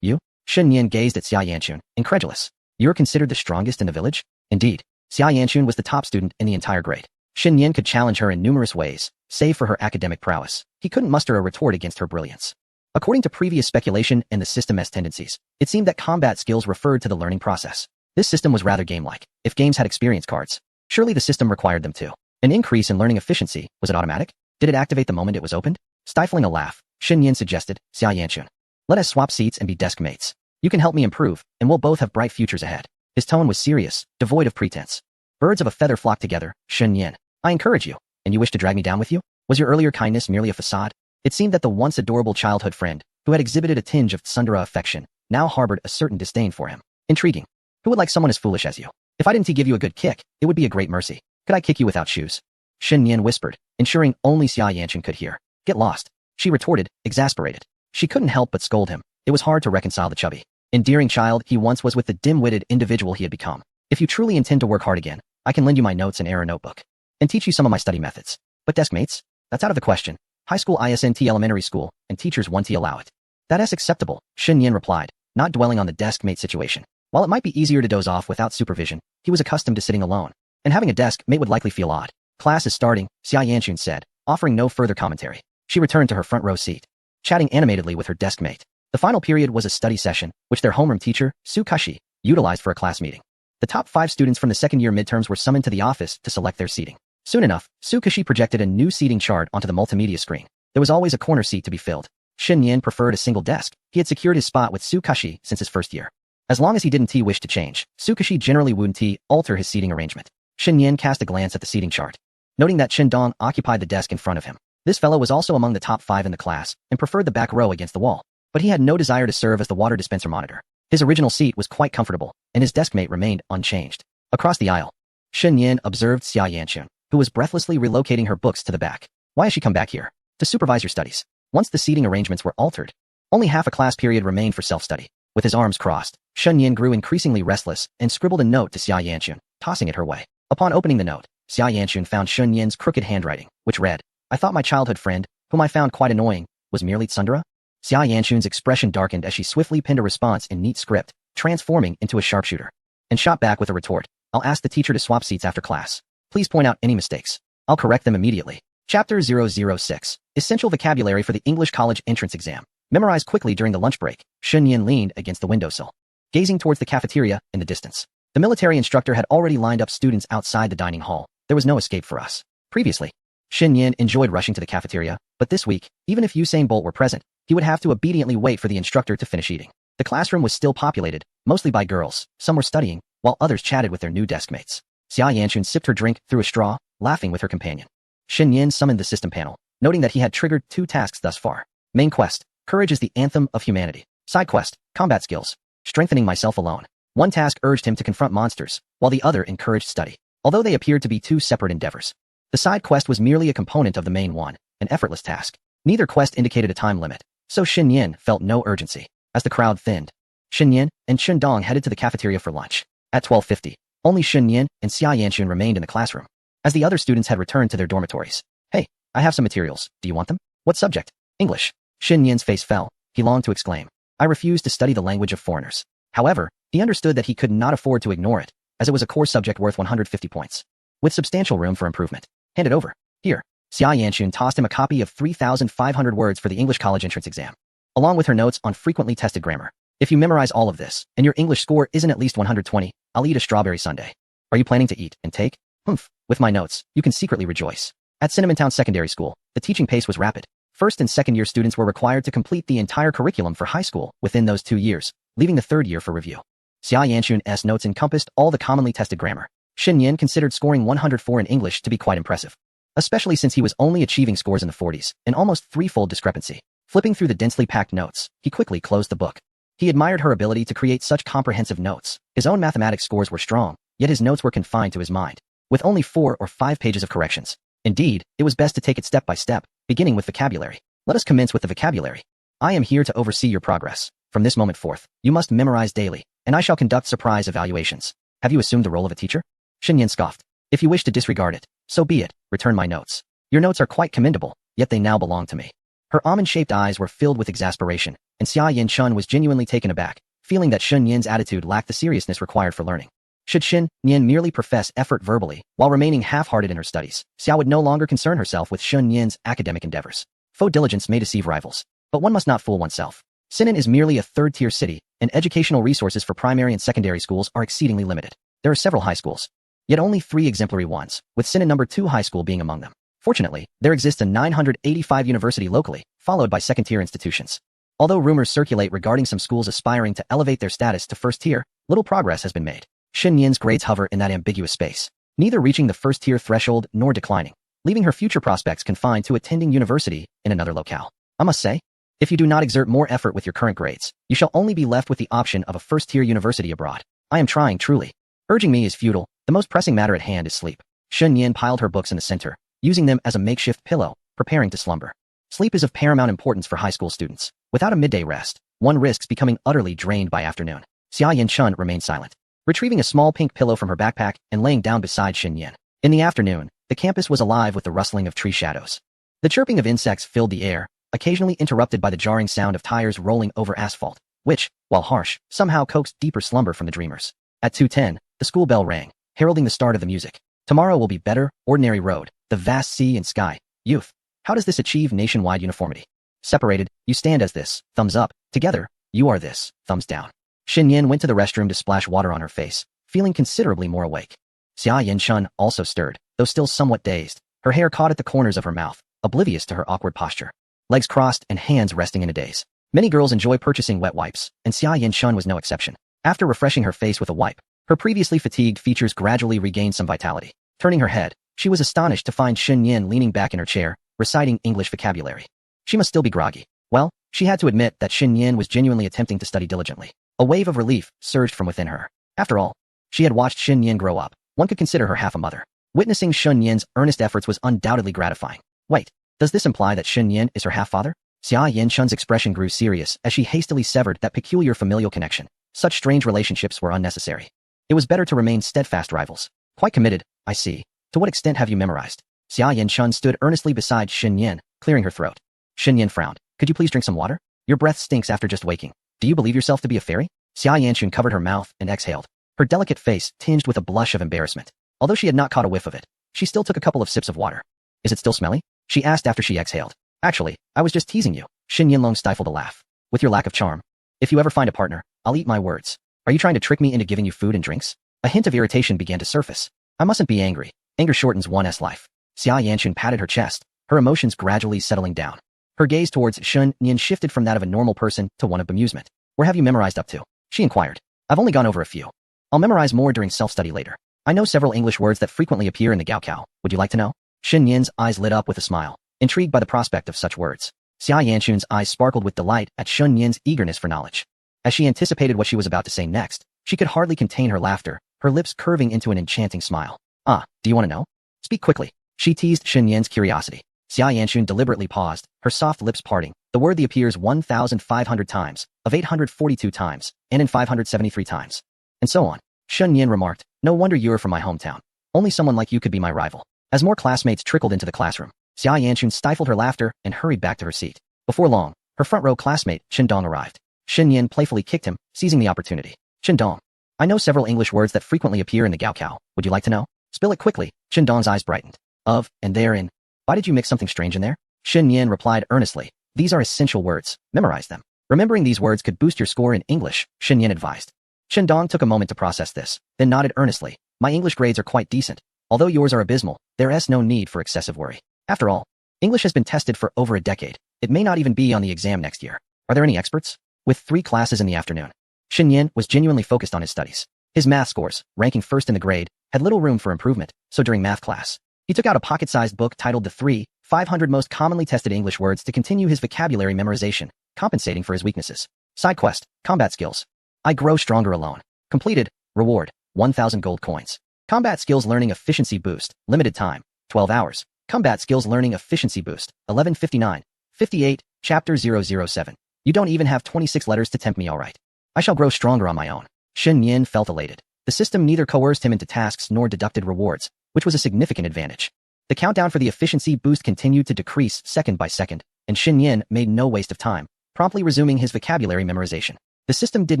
[SPEAKER 1] You? Shen Yan gazed at Xia Yanchun, incredulous. You're considered the strongest in the village? Indeed. Xia Yanchun was the top student in the entire grade. Shen Yan could challenge her in numerous ways, save for her academic prowess. He couldn't muster a retort against her brilliance. According to previous speculation and the system's tendencies, it seemed that combat skills referred to the learning process. This system was rather game-like. If games had experience cards, surely the system required them too. An increase in learning efficiency, was it automatic? Did it activate the moment it was opened? Stifling a laugh, Shen Yan suggested, Xia Yanchun. Let us swap seats and be desk mates. You can help me improve, and we'll both have bright futures ahead. His tone was serious, devoid of pretense. Birds of a feather flock together, Shen Yin. I encourage you, and you wish to drag me down with you? Was your earlier kindness merely a facade? It seemed that the once adorable childhood friend, who had exhibited a tinge of tsundere affection, now harbored a certain disdain for him. Intriguing. Who would like someone as foolish as you? If I didn't give you a good kick, it would be a great mercy. Could I kick you without shoes? Shen Yin whispered, ensuring only Xia Yanqun could hear. Get lost. She retorted, exasperated. She couldn't help but scold him. It was hard to reconcile the chubby, endearing child he once was with the dim-witted individual he had become. If you truly intend to work hard again, I can lend you my notes and error notebook, and teach you some of my study methods. But desk mates? That's out of the question. High school ISNT elementary school, and teachers 1T allow it. That is acceptable, Shen Yin replied, not dwelling on the desk mate situation. While it might be easier to doze off without supervision, he was accustomed to sitting alone, and having a desk mate would likely feel odd. Class is starting, Xia Yanqun said, offering no further commentary. She returned to her front row seat, chatting animatedly with her desk mate. The final period was a study session, which their homeroom teacher, Su Kashi, utilized for a class meeting. The top 5 students from the second-year midterms were summoned to the office to select their seating. Soon enough, Su Kashi projected a new seating chart onto the multimedia screen. There was always a corner seat to be filled. Shen Yin preferred a single desk. He had secured his spot with Su Kashi since his first year. As long as he didn't wish to change, Su Kashi generally wouldn't alter his seating arrangement. Shen Yin cast a glance at the seating chart, noting that Shen Dong occupied the desk in front of him. This fellow was also among the top 5 in the class, and preferred the back row against the wall. But he had no desire to serve as the water dispenser monitor. His original seat was quite comfortable, and his deskmate remained unchanged. Across the aisle, Shen Yin observed Xia Yanqun, who was breathlessly relocating her books to the back. Why has she come back here? To supervise your studies. Once the seating arrangements were altered, only half a class period remained for self-study. With his arms crossed, Shen Yin grew increasingly restless and scribbled a note to Xia Yanqun, tossing it her way. Upon opening the note, Xia Yanqun found Shen Yin's crooked handwriting, which read, I thought my childhood friend, whom I found quite annoying, was merely tsundere? Xia Yanqun's expression darkened as she swiftly penned a response in neat script, transforming into a sharpshooter, and shot back with a retort. I'll ask the teacher to swap seats after class. Please point out any mistakes. I'll correct them immediately. Chapter 006. Essential Vocabulary for the English College Entrance Exam. Memorized quickly during the lunch break, Shen Yin leaned against the windowsill, gazing towards the cafeteria in the distance. The military instructor had already lined up students outside the dining hall. There was no escape for us. Previously, Shen Yin enjoyed rushing to the cafeteria, but this week, even if Usain Bolt were present, he would have to obediently wait for the instructor to finish eating. The classroom was still populated, mostly by girls. Some were studying, while others chatted with their new deskmates. Xia Yanqun sipped her drink through a straw, laughing with her companion. Shen Yin summoned the system panel, noting that he had triggered 2 tasks thus far. Main quest, courage is the anthem of humanity. Side quest, combat skills, strengthening myself alone. One task urged him to confront monsters, while the other encouraged study. Although they appeared to be 2 separate endeavors, the side quest was merely a component of the main one, an effortless task. Neither quest indicated a time limit, so Shen Yin felt no urgency. As the crowd thinned, Shen Yin and Shen Dong headed to the cafeteria for lunch. At 12:50, only Shen Yin and Xia Yanqun remained in the classroom, as the other students had returned to their dormitories. Hey, I have some materials. Do you want them? What subject? English. Shen Yin's face fell. He longed to exclaim, I refuse to study the language of foreigners. However, he understood that he could not afford to ignore it, as it was a core subject worth 150 points, with substantial room for improvement. Hand it over. Here. Xia Yanqun tossed him a copy of 3,500 words for the English college entrance exam, along with her notes on frequently tested grammar. If you memorize all of this, and your English score isn't at least 120, I'll eat a strawberry sundae. Are you planning to eat and take? Humph. With my notes, you can secretly rejoice. At Cinnamontown Secondary School, the teaching pace was rapid. First and second year students were required to complete the entire curriculum for high school within those 2 years, leaving the third year for review. Xia Yanqun's notes encompassed all the commonly tested grammar. Shen Yin considered scoring 104 in English to be quite impressive, especially since he was only achieving scores in the 40s, an almost threefold discrepancy. Flipping through the densely packed notes, he quickly closed the book. He admired her ability to create such comprehensive notes. His own mathematics scores were strong, yet his notes were confined to his mind, with only 4 or 5 pages of corrections. Indeed, it was best to take it step by step, beginning with vocabulary. Let us commence with the vocabulary. I am here to oversee your progress. From this moment forth, you must memorize daily, and I shall conduct surprise evaluations. Have you assumed the role of a teacher? Shen Yin scoffed. If you wish to disregard it, so be it. Return my notes. Your notes are quite commendable, yet they now belong to me. Her almond-shaped eyes were filled with exasperation, and Xia Yanqun was genuinely taken aback, feeling that Shen Yin's attitude lacked the seriousness required for learning. Should Shen Yin merely profess effort verbally, while remaining half-hearted in her studies, Xia would no longer concern herself with Shen Yin's academic endeavors. Faux diligence may deceive rivals, but one must not fool oneself. Sinan is merely a third-tier city, and educational resources for primary and secondary schools are exceedingly limited. There are several high schools, yet only 3 exemplary ones, with Sinan number 2 high school being among them. Fortunately, there exists a 985 university locally, followed by second-tier institutions. Although rumors circulate regarding some schools aspiring to elevate their status to first tier, little progress has been made. Shen Yin's grades hover in that ambiguous space, neither reaching the first tier threshold nor declining, leaving her future prospects confined to attending university in another locale. I must say, if you do not exert more effort with your current grades, you shall only be left with the option of a first-tier university abroad. I am trying truly. Urging me is futile. The most pressing matter at hand is sleep. Shen Yin piled her books in the center, using them as a makeshift pillow, preparing to slumber. Sleep is of paramount importance for high school students. Without a midday rest, one risks becoming utterly drained by afternoon. Xia Yin-chun remained silent, retrieving a small pink pillow from her backpack and laying down beside Shen Yin. In the afternoon, the campus was alive with the rustling of tree shadows. The chirping of insects filled the air, occasionally interrupted by the jarring sound of tires rolling over asphalt, which, while harsh, somehow coaxed deeper slumber from the dreamers. At 2:10, the school bell rang, heralding the start of the music. Tomorrow will be better, ordinary road, the vast sea and sky. Youth. How does this achieve nationwide uniformity? Separated, you stand as this, thumbs up. Together, you are this, thumbs down. Shen Yin went to the restroom to splash water on her face, feeling considerably more awake. Xia Yin-chun also stirred, though still somewhat dazed, her hair caught at the corners of her mouth, oblivious to her awkward posture. Legs crossed and hands resting in a daze. Many girls enjoy purchasing wet wipes, and Xia Yin-chun was no exception. After refreshing her face with a wipe, her previously fatigued features gradually regained some vitality. Turning her head, she was astonished to find Shen Yin leaning back in her chair, reciting English vocabulary. She must still be groggy. Well, she had to admit that Shen Yin was genuinely attempting to study diligently. A wave of relief surged from within her. After all, she had watched Shen Yin grow up. One could consider her half a mother. Witnessing Shen Yin's earnest efforts was undoubtedly gratifying. Wait, does this imply that Shen Yin is her half-father? Xia Yin-chun's expression grew serious as she hastily severed that peculiar familial connection. Such strange relationships were unnecessary. It was better to remain steadfast rivals. Quite committed, I see. To what extent have you memorized? Xia Yin-chun stood earnestly beside Shen Yin, clearing her throat. Shen Yin frowned. Could you please drink some water? Your breath stinks after just waking. Do you believe yourself to be a fairy? Xia Yin-chun covered her mouth and exhaled, her delicate face tinged with a blush of embarrassment. Although she had not caught a whiff of it, she still took a couple of sips of water. Is it still smelly? She asked after she exhaled. Actually, I was just teasing you. Shen Yinlong stifled a laugh. With your lack of charm. If you ever find a partner, I'll eat my words. Are you trying to trick me into giving you food and drinks? A hint of irritation began to surface. I mustn't be angry. Anger shortens one's life. Xia Yanchun patted her chest, her emotions gradually settling down. Her gaze towards Shen Yin shifted from that of a normal person to one of bemusement. Where have you memorized up to? She inquired. I've only gone over a few. I'll memorize more during self-study later. I know several English words that frequently appear in the Gaokao. Would you like to know? Shen Yin's eyes lit up with a smile, intrigued by the prospect of such words. Xia Yanchun's eyes sparkled with delight at Shen Yin's eagerness for knowledge. As she anticipated what she was about to say next, she could hardly contain her laughter, her lips curving into an enchanting smile. Ah, do you want to know? Speak quickly. She teased Shen Yin's curiosity. Xia Yanchun deliberately paused, her soft lips parting. The word appears 1,500 times, of 842 times, and in 573 times. And so on. Shen Yin remarked, no wonder you're from my hometown. Only someone like you could be my rival. As more classmates trickled into the classroom, Xia Yanchun stifled her laughter and hurried back to her seat. Before long, her front-row classmate, Shen Dong, arrived. Shen Yin playfully kicked him, seizing the opportunity. Shen Dong. I know several English words that frequently appear in the Gaokao. Would you like to know? Spill it quickly. Shen Dong's eyes brightened. Of, and therein. Why did you mix something strange in there? Shen Yin replied earnestly. These are essential words. Memorize them. Remembering these words could boost your score in English, Shen Yin advised. Shen Dong took a moment to process this, then nodded earnestly. My English grades are quite decent. Although yours are abysmal, there is no need for excessive worry. After all, English has been tested for over a decade. It may not even be on the exam next year. Are there any experts? With 3 classes in the afternoon, Shen Yin was genuinely focused on his studies. His math scores, ranking first in the grade, had little room for improvement, so during math class, he took out a pocket-sized book titled The 500 Most Commonly Tested English Words to continue his vocabulary memorization, compensating for his weaknesses. Side quest, combat skills. I grow stronger alone. Completed, reward, 1,000 gold coins. Combat skills learning efficiency boost, limited time, 12 hours. Combat skills learning efficiency boost, 11:59, 58, chapter 007. You don't even have 26 letters to tempt me, alright. I shall grow stronger on my own. Shen Yin felt elated. The system neither coerced him into tasks nor deducted rewards, which was a significant advantage. The countdown for the efficiency boost continued to decrease second by second, and Shen Yin made no waste of time, promptly resuming his vocabulary memorization. The system did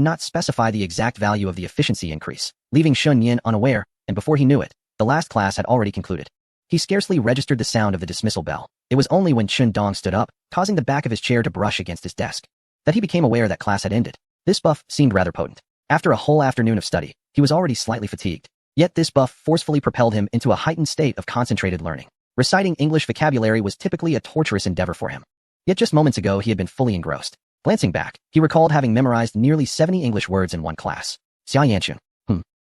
[SPEAKER 1] not specify the exact value of the efficiency increase, leaving Shen Yin unaware, and before he knew it, the last class had already concluded. He scarcely registered the sound of the dismissal bell. It was only when Shen Dong stood up, causing the back of his chair to brush against his desk, that he became aware that class had ended. This buff seemed rather potent. After a whole afternoon of study, he was already slightly fatigued. Yet this buff forcefully propelled him into a heightened state of concentrated learning. Reciting English vocabulary was typically a torturous endeavor for him. Yet just moments ago he had been fully engrossed. Glancing back, he recalled having memorized nearly 70 English words in one class. Xia Yanchun.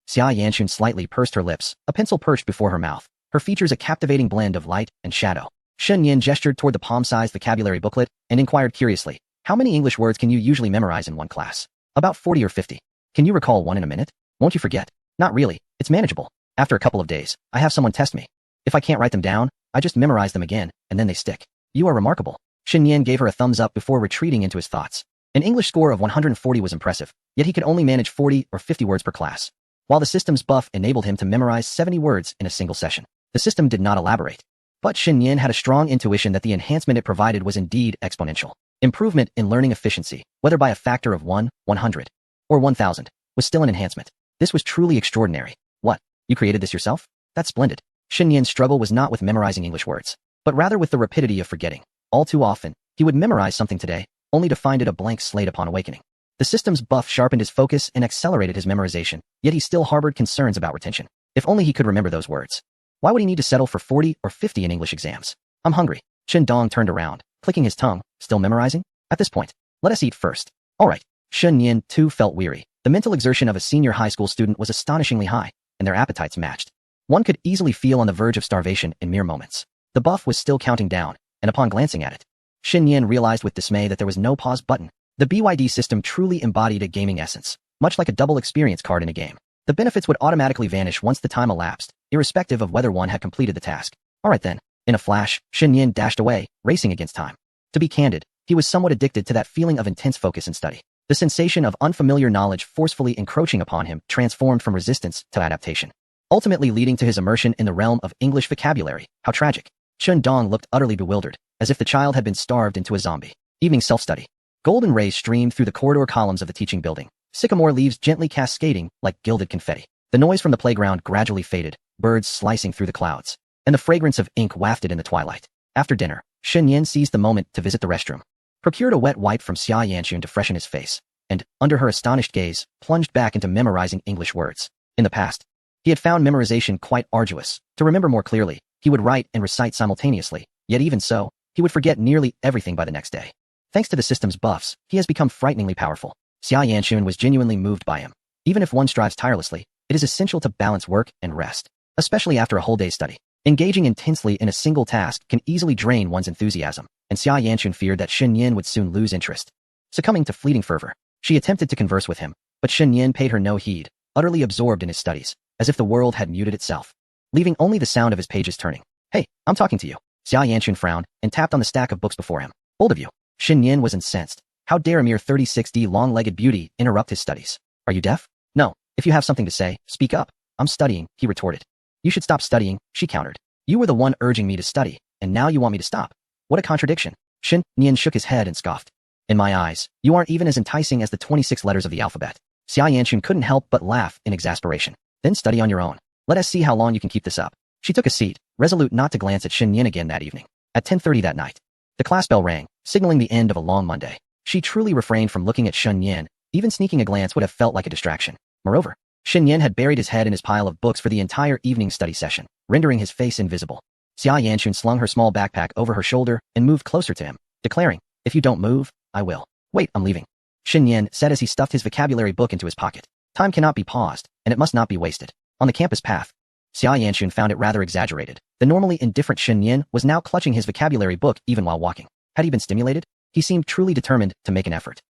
[SPEAKER 1] Xia Yanchun slightly pursed her lips, a pencil perched before her mouth, her features a captivating blend of light and shadow. Shen Yin gestured toward the palm-sized vocabulary booklet and inquired curiously, how many English words can you usually memorize in one class? About 40 or 50. Can you recall one in a minute? Won't you forget? Not really, it's manageable. After a couple of days, I have someone test me. If I can't write them down, I just memorize them again, and then they stick. You are remarkable. Shen Yin gave her a thumbs up before retreating into his thoughts. An English score of 140 was impressive, yet he could only manage 40 or 50 words per class. While the system's buff enabled him to memorize 70 words in a single session, the system did not elaborate. But Shen Yin had a strong intuition that the enhancement it provided was indeed exponential. Improvement in learning efficiency, whether by a factor of 1, 100, or 1000, was still an enhancement. This was truly extraordinary. What? You created this yourself? That's splendid. Shen Yin's struggle was not with memorizing English words, but rather with the rapidity of forgetting. All too often, he would memorize something today, only to find it a blank slate upon awakening. The system's buff sharpened his focus and accelerated his memorization, yet he still harbored concerns about retention. If only he could remember those words. Why would he need to settle for 40 or 50 in English exams? I'm hungry. Shen Dong turned around, clicking his tongue, still memorizing? At this point, let us eat first. All right. Shen Yin, too, felt weary. The mental exertion of a senior high school student was astonishingly high, and their appetites matched. One could easily feel on the verge of starvation in mere moments. The buff was still counting down, and upon glancing at it, Shen Yin realized with dismay that there was no pause button. The BYD system truly embodied a gaming essence, much like a double experience card in a game. The benefits would automatically vanish once the time elapsed, irrespective of whether one had completed the task. All right then. In a flash, Shen Yin dashed away, racing against time. To be candid, he was somewhat addicted to that feeling of intense focus and study. The sensation of unfamiliar knowledge forcefully encroaching upon him transformed from resistance to adaptation, ultimately leading to his immersion in the realm of English vocabulary. How tragic. Chen Dong looked utterly bewildered, as if the child had been starved into a zombie. Evening self-study. Golden rays streamed through the corridor columns of the teaching building, sycamore leaves gently cascading like gilded confetti. The noise from the playground gradually faded, birds slicing through the clouds, and the fragrance of ink wafted in the twilight. After dinner, Shen Yin seized the moment to visit the restroom, procured a wet wipe from Xia Yanchun to freshen his face, and, under her astonished gaze, plunged back into memorizing English words. In the past, he had found memorization quite arduous. To remember more clearly, he would write and recite simultaneously, yet even so, he would forget nearly everything by the next day. Thanks to the system's buffs, he has become frighteningly powerful. Xia Yanchun was genuinely moved by him. Even if one strives tirelessly, it is essential to balance work and rest, especially after a whole day's study. Engaging intensely in a single task can easily drain one's enthusiasm, and Xia Yanchun feared that Shen Yin would soon lose interest. Succumbing to fleeting fervor, she attempted to converse with him, but Shen Yin paid her no heed, utterly absorbed in his studies, as if the world had muted itself, leaving only the sound of his pages turning. Hey, I'm talking to you. Xia Yanchun frowned and tapped on the stack of books before him. Bold of you. Shen Yin was incensed. How dare a mere 36D long-legged beauty interrupt his studies? Are you deaf? No. If you have something to say, speak up. I'm studying, he retorted. You should stop studying, she countered. You were the one urging me to study, and now you want me to stop. What a contradiction. Shen Yin shook his head and scoffed. In my eyes, you aren't even as enticing as the 26 letters of the alphabet. Xia Yanchun couldn't help but laugh in exasperation. Then study on your own. Let us see how long you can keep this up. She took a seat, resolute not to glance at Shen Yin again that evening. At 10:30 that night, the class bell rang, signaling the end of a long Monday. She truly refrained from looking at Shen Yin. Even sneaking a glance would have felt like a distraction. Moreover, Shen Yin had buried his head in his pile of books for the entire evening study session, rendering his face invisible. Xia Yanchun slung her small backpack over her shoulder and moved closer to him, declaring, if you don't move, I will. Wait, I'm leaving. Shen Yin said as he stuffed his vocabulary book into his pocket. Time cannot be paused, and it must not be wasted. On the campus path, Xia Yanchun found it rather exaggerated. The normally indifferent Shen Yin was now clutching his vocabulary book even while walking. Had he been stimulated? He seemed truly determined to make an effort.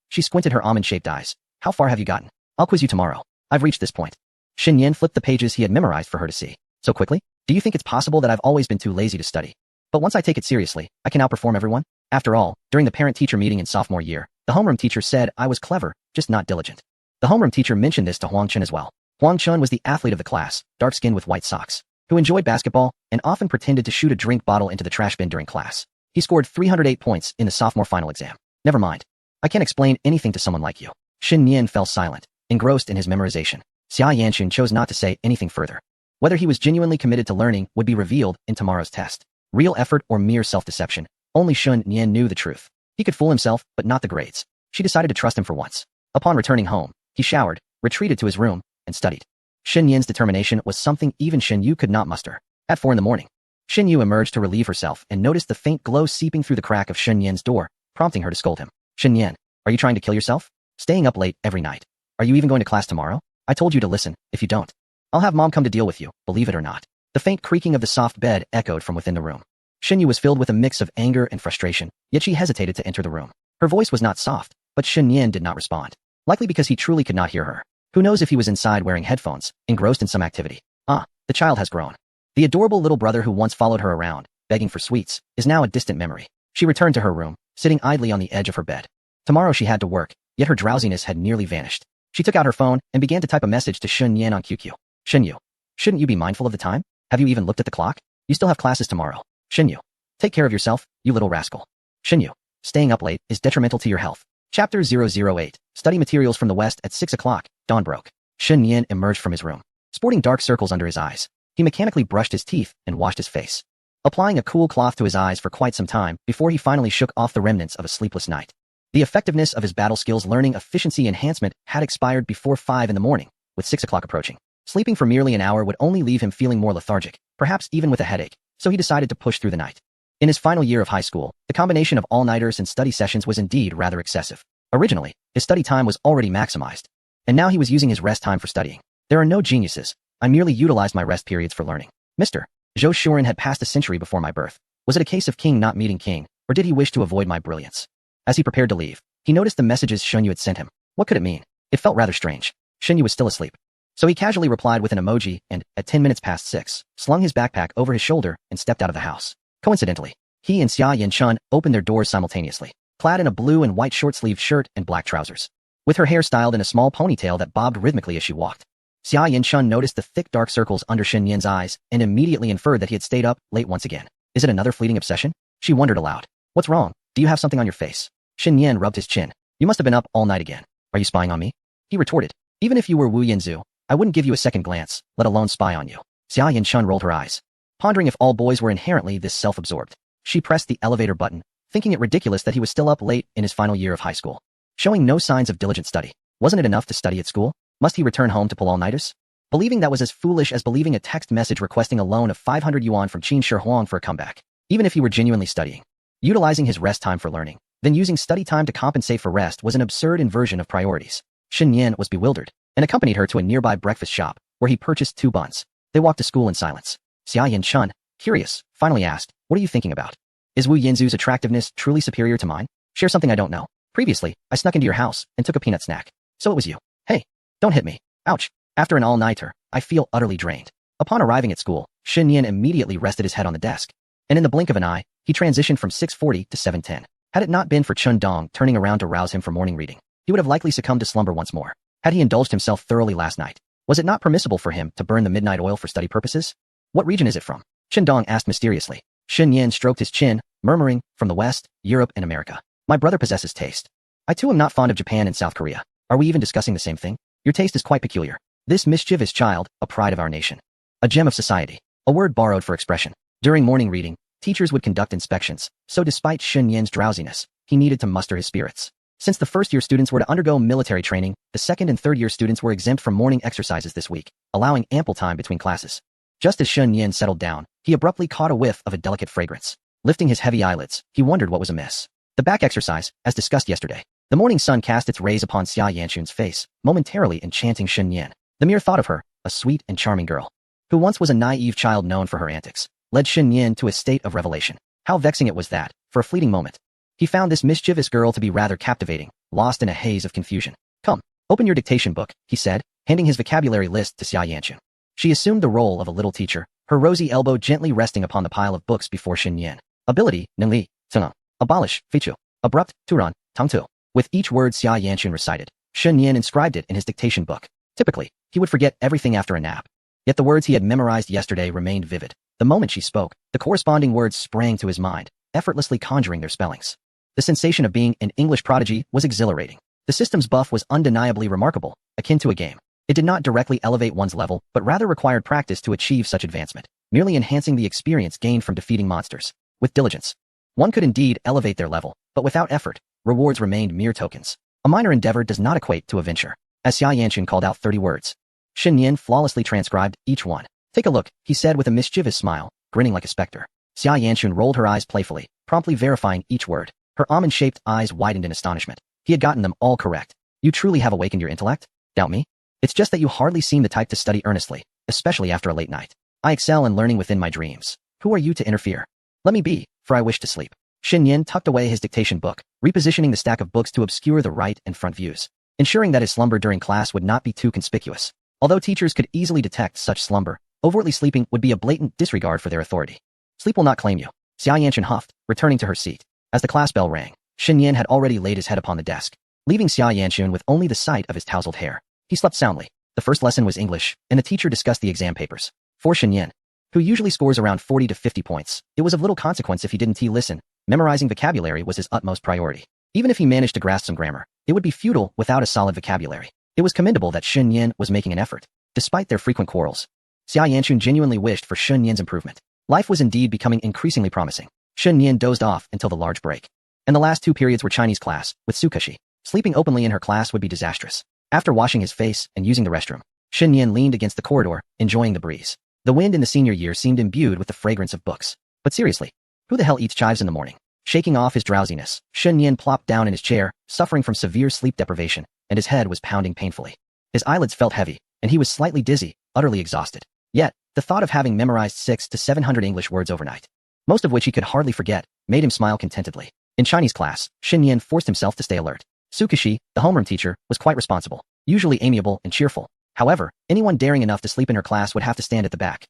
[SPEAKER 1] She squinted her almond-shaped eyes. How far have you gotten? I'll quiz you tomorrow. I've reached this point. Shen Yin flipped the pages he had memorized for her to see. So quickly? Do you think it's possible that I've always been too lazy to study? But once I take it seriously, I can outperform everyone? After all, during the parent-teacher meeting in sophomore year, the homeroom teacher said I was clever, just not diligent. The homeroom teacher mentioned this to Huang Chun as well. Huang Chun was the athlete of the class, dark-skinned with white socks, who enjoyed basketball and often pretended to shoot a drink bottle into the trash bin during class. He scored 308 points in the sophomore final exam. Never mind. I can't explain anything to someone like you. Shen Yin fell silent, engrossed in his memorization. Xia Yanchun chose not to say anything further. Whether he was genuinely committed to learning would be revealed in tomorrow's test. Real effort or mere self-deception, only Shen Yin knew the truth. He could fool himself, but not the grades. She decided to trust him for once. Upon returning home, he showered, retreated to his room, and studied. Shen Yin's determination was something even Shen Yu could not muster. At 4 a.m, Shen Yu emerged to relieve herself and noticed the faint glow seeping through the crack of Shen Yin's door, prompting her to scold him. Shen Yan, are you trying to kill yourself? Staying up late every night. Are you even going to class tomorrow? I told you to listen. If you don't, I'll have mom come to deal with you, believe it or not. The faint creaking of the soft bed echoed from within the room. Shen Yu was filled with a mix of anger and frustration, yet she hesitated to enter the room. Her voice was not soft, but Shen Yan did not respond. Likely because he truly could not hear her. Who knows if he was inside wearing headphones, engrossed in some activity. The child has grown. The adorable little brother who once followed her around, begging for sweets, is now a distant memory. She returned to her room, sitting idly on the edge of her bed. Tomorrow she had to work, yet her drowsiness had nearly vanished. She took out her phone and began to type a message to Shen Yan on QQ. Shen Yu, shouldn't you be mindful of the time? Have you even looked at the clock? You still have classes tomorrow. Shen Yu, take care of yourself, you little rascal. Shen Yu, staying up late is detrimental to your health. Chapter 008, Study Materials from the West at 6 o'clock, dawn broke. Shen Yan emerged from his room, sporting dark circles under his eyes. He mechanically brushed his teeth and washed his face, applying a cool cloth to his eyes for quite some time before he finally shook off the remnants of a sleepless night. The effectiveness of his battle skills learning efficiency enhancement had expired before 5 in the morning, with 6 o'clock approaching. Sleeping for merely an hour would only leave him feeling more lethargic, perhaps even with a headache, so he decided to push through the night. In his final year of high school, the combination of all-nighters and study sessions was indeed rather excessive. Originally, his study time was already maximized, and now he was using his rest time for studying. There are no geniuses. I merely utilized my rest periods for learning. Mr. Zhou Shuren had passed a century before my birth. Was it a case of king not meeting king, or did he wish to avoid my brilliance? As he prepared to leave, he noticed the messages Shen Yu had sent him. What could it mean? It felt rather strange. Shen Yu was still asleep. So he casually replied with an emoji and, at 10 minutes past 6, slung his backpack over his shoulder and stepped out of the house. Coincidentally, he and Xia Yanchun opened their doors simultaneously, clad in a blue and white short-sleeved shirt and black trousers, with her hair styled in a small ponytail that bobbed rhythmically as she walked. Xia Yanchun noticed the thick dark circles under Shen Yan's eyes and immediately inferred that he had stayed up late once again. Is it another fleeting obsession? She wondered aloud. What's wrong? Do you have something on your face? Shen Yan rubbed his chin. You must have been up all night again. Are you spying on me? He retorted. Even if you were Wu Yanzu, I wouldn't give you a second glance, let alone spy on you. Xia Yanchun rolled her eyes, pondering if all boys were inherently this self-absorbed. She pressed the elevator button, thinking it ridiculous that he was still up late in his final year of high school, showing no signs of diligent study. Wasn't it enough to study at school? Must he return home to pull all-nighters? Believing that was as foolish as believing a text message requesting a loan of 500 yuan from Qin Shi Huang for a comeback, even if he were genuinely studying. Utilizing his rest time for learning, then using study time to compensate for rest was an absurd inversion of priorities. Shen Yan was bewildered and accompanied her to a nearby breakfast shop, where he purchased 2 buns. They walked to school in silence. Xia Yanchun, curious, finally asked, what are you thinking about? Is Wu Yanzu's attractiveness truly superior to mine? Share something I don't know. Previously, I snuck into your house and took a peanut snack. So it was you. Hey, don't hit me. Ouch. After an all-nighter, I feel utterly drained. Upon arriving at school, Shen Yan immediately rested his head on the desk, and in the blink of an eye, he transitioned from 6:40 to 7:10. Had it not been for Chun Dong turning around to rouse him for morning reading, he would have likely succumbed to slumber once more. Had he indulged himself thoroughly last night? Was it not permissible for him to burn the midnight oil for study purposes? What region is it from? Chen Dong asked mysteriously. Shen Yan stroked his chin, murmuring, from the West, Europe, and America. My brother possesses taste. I too am not fond of Japan and South Korea. Are we even discussing the same thing? Your taste is quite peculiar. This mischievous child, a pride of our nation. A gem of society. A word borrowed for expression. During morning reading, teachers would conduct inspections, so despite Shen Yan's drowsiness, he needed to muster his spirits. Since the first-year students were to undergo military training, the second and third-year students were exempt from morning exercises this week, allowing ample time between classes. Just as Shen Yan settled down, he abruptly caught a whiff of a delicate fragrance. Lifting his heavy eyelids, he wondered what was amiss. The back exercise, as discussed yesterday. The morning sun cast its rays upon Xia Yanchun's face, momentarily enchanting Shen Yan. The mere thought of her, a sweet and charming girl, who once was a naive child known for her antics, led Shen Yan to a state of revelation. How vexing it was that, for a fleeting moment, he found this mischievous girl to be rather captivating, lost in a haze of confusion. Come, open your dictation book, he said, handing his vocabulary list to Xia Yanchun. She assumed the role of a little teacher, her rosy elbow gently resting upon the pile of books before Shen Yan. Ability, Ningli, Tuna. Abolish, Fichu. Abrupt, Turan, Tangtu. With each word Xia Yanchun recited, Shen Yan inscribed it in his dictation book. Typically, he would forget everything after a nap. Yet the words he had memorized yesterday remained vivid. The moment she spoke, the corresponding words sprang to his mind, effortlessly conjuring their spellings. The sensation of being an English prodigy was exhilarating. The system's buff was undeniably remarkable, akin to a game. It did not directly elevate one's level, but rather required practice to achieve such advancement, merely enhancing the experience gained from defeating monsters. With diligence, one could indeed elevate their level, but without effort, rewards remained mere tokens. A minor endeavor does not equate to a venture. As Xia Yanchun called out 30 words, Shen Yan flawlessly transcribed each one. Take a look, he said with a mischievous smile, grinning like a specter. Xia Yanchun rolled her eyes playfully, promptly verifying each word. Her almond-shaped eyes widened in astonishment. He had gotten them all correct. You truly have awakened your intellect? Doubt me? It's just that you hardly seem the type to study earnestly, especially after a late night. I excel in learning within my dreams. Who are you to interfere? Let me be, for I wish to sleep. Xin Yan tucked away his dictation book, repositioning the stack of books to obscure the right and front views, ensuring that his slumber during class would not be too conspicuous. Although teachers could easily detect such slumber, overtly sleeping would be a blatant disregard for their authority. Sleep will not claim you. Xia Yanchen huffed, returning to her seat. As the class bell rang, Xin Yan had already laid his head upon the desk, leaving Xia Yanchen with only the sight of his tousled hair. He slept soundly. The first lesson was English, and the teacher discussed the exam papers. For Xin Yan, who usually scores around 40 to 50 points, it was of little consequence if he didn't listen. Memorizing vocabulary was his utmost priority. Even if he managed to grasp some grammar, it would be futile without a solid vocabulary. It was commendable that Xin Yan was making an effort, despite their frequent quarrels. Xia Yanchun genuinely wished for Xin Yan's improvement. Life was indeed becoming increasingly promising. Xin Yan dozed off until the large break. And the last 2 periods were Chinese class, with Sukashi. Sleeping openly in her class would be disastrous. After washing his face and using the restroom, Xin Yan leaned against the corridor, enjoying the breeze. The wind in the senior year seemed imbued with the fragrance of books. But seriously, who the hell eats chives in the morning? Shaking off his drowsiness, Xin Yan plopped down in his chair, suffering from severe sleep deprivation, and his head was pounding painfully. His eyelids felt heavy, and he was slightly dizzy, utterly exhausted. Yet, the thought of having memorized 600 to 700 English words overnight, most of which he could hardly forget, made him smile contentedly. In Chinese class, Xin Yan forced himself to stay alert. Sukashi, the homeroom teacher, was quite responsible, usually amiable and cheerful. However, anyone daring enough to sleep in her class would have to stand at the back.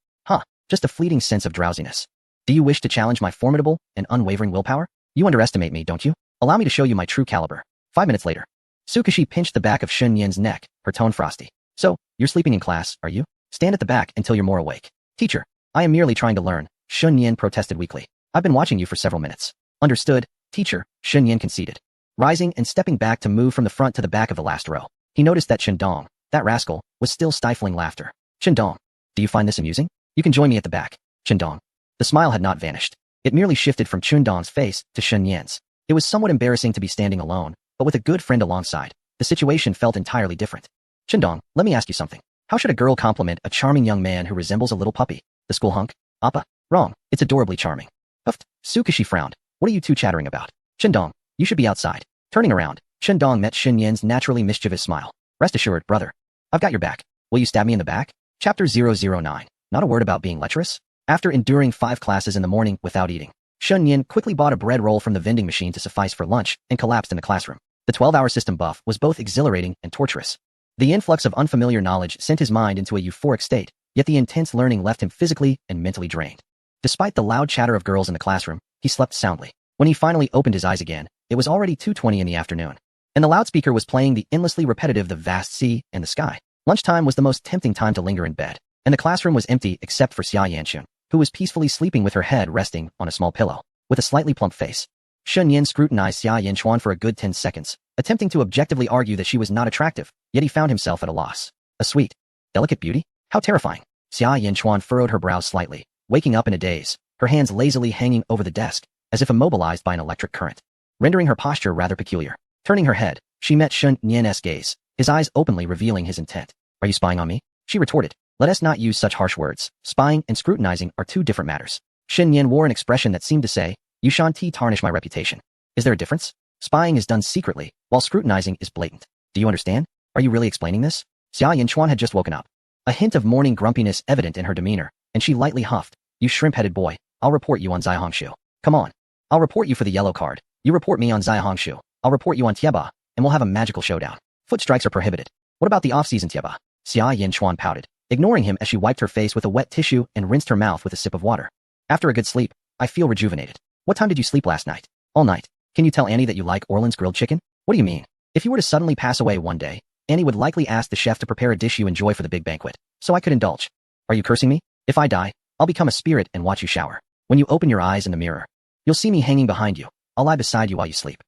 [SPEAKER 1] Just a fleeting sense of drowsiness. Do you wish to challenge my formidable and unwavering willpower? You underestimate me, don't you? Allow me to show you my true caliber. 5 minutes later, Sukashi pinched the back of Xin Yan's neck, her tone frosty. So, you're sleeping in class, are you? Stand at the back until you're more awake. Teacher, I am merely trying to learn, Xin Yan protested weakly. I've been watching you for several minutes. Understood, teacher, Xin Yan conceded. Rising and stepping back to move from the front to the back of the last row, he noticed that Dong, that rascal, was still stifling laughter. Dong, do you find this amusing? You can join me at the back. Dong. The smile had not vanished. It merely shifted from Dong's face to Xin Yan's. It was somewhat embarrassing to be standing alone, but with a good friend alongside, the situation felt entirely different. Dong, let me ask you something. How should a girl compliment a charming young man who resembles a little puppy? The school hunk? Appa? Wrong. It's adorably charming. Huffed. Sukashi frowned. What are you two chattering about? Dong, you should be outside. Turning around, Dong met Xin Yan's naturally mischievous smile. Rest assured, brother. I've got your back. Will you stab me in the back? Chapter 009. Not a word about being lecherous? After enduring 5 classes in the morning without eating, Xin Yan quickly bought a bread roll from the vending machine to suffice for lunch and collapsed in the classroom. The 12-hour system buff was both exhilarating and torturous. The influx of unfamiliar knowledge sent his mind into a euphoric state, yet the intense learning left him physically and mentally drained. Despite the loud chatter of girls in the classroom, he slept soundly. When he finally opened his eyes again, it was already 2:20 in the afternoon, and the loudspeaker was playing the endlessly repetitive The Vast Sea and the Sky. Lunchtime was the most tempting time to linger in bed, and the classroom was empty except for Xia Yanchun, who was peacefully sleeping with her head resting on a small pillow, with a slightly plump face. Xin Yan scrutinized Xia Yanchuan for a good 10 seconds, attempting to objectively argue that she was not attractive, yet he found himself at a loss. A sweet, delicate beauty? How terrifying. Xia Yanchuan furrowed her brows slightly, waking up in a daze, her hands lazily hanging over the desk, as if immobilized by an electric current, rendering her posture rather peculiar. Turning her head, she met Xin Yan's gaze, his eyes openly revealing his intent. Are you spying on me? She retorted. Let us not use such harsh words. Spying and scrutinizing are 2 different matters. Xin Yan wore an expression that seemed to say, you shan't tarnish my reputation. Is there a difference? Spying is done secretly, while scrutinizing is blatant. Do you understand? Are you really explaining this? Xia Yanchuan had just woken up. A hint of morning grumpiness evident in her demeanor, and she lightly huffed. You shrimp-headed boy, I'll report you on Zai Hongshu. Come on. I'll report you for the yellow card. You report me on Zai Hongshu. I'll report you on Tieba, and we'll have a magical showdown. Foot strikes are prohibited. What about the off-season Tieba? Xia Yanchuan pouted, ignoring him as she wiped her face with a wet tissue and rinsed her mouth with a sip of water. After a good sleep, I feel rejuvenated. What time did you sleep last night? All night. Can you tell Annie that you like Orland's grilled chicken? What do you mean? If you were to suddenly pass away one day, Annie would likely ask the chef to prepare a dish you enjoy for the big banquet, so I could indulge. Are you cursing me? If I die, I'll become a spirit and watch you shower. When you open your eyes in the mirror, you'll see me hanging behind you. I'll lie beside you while you sleep.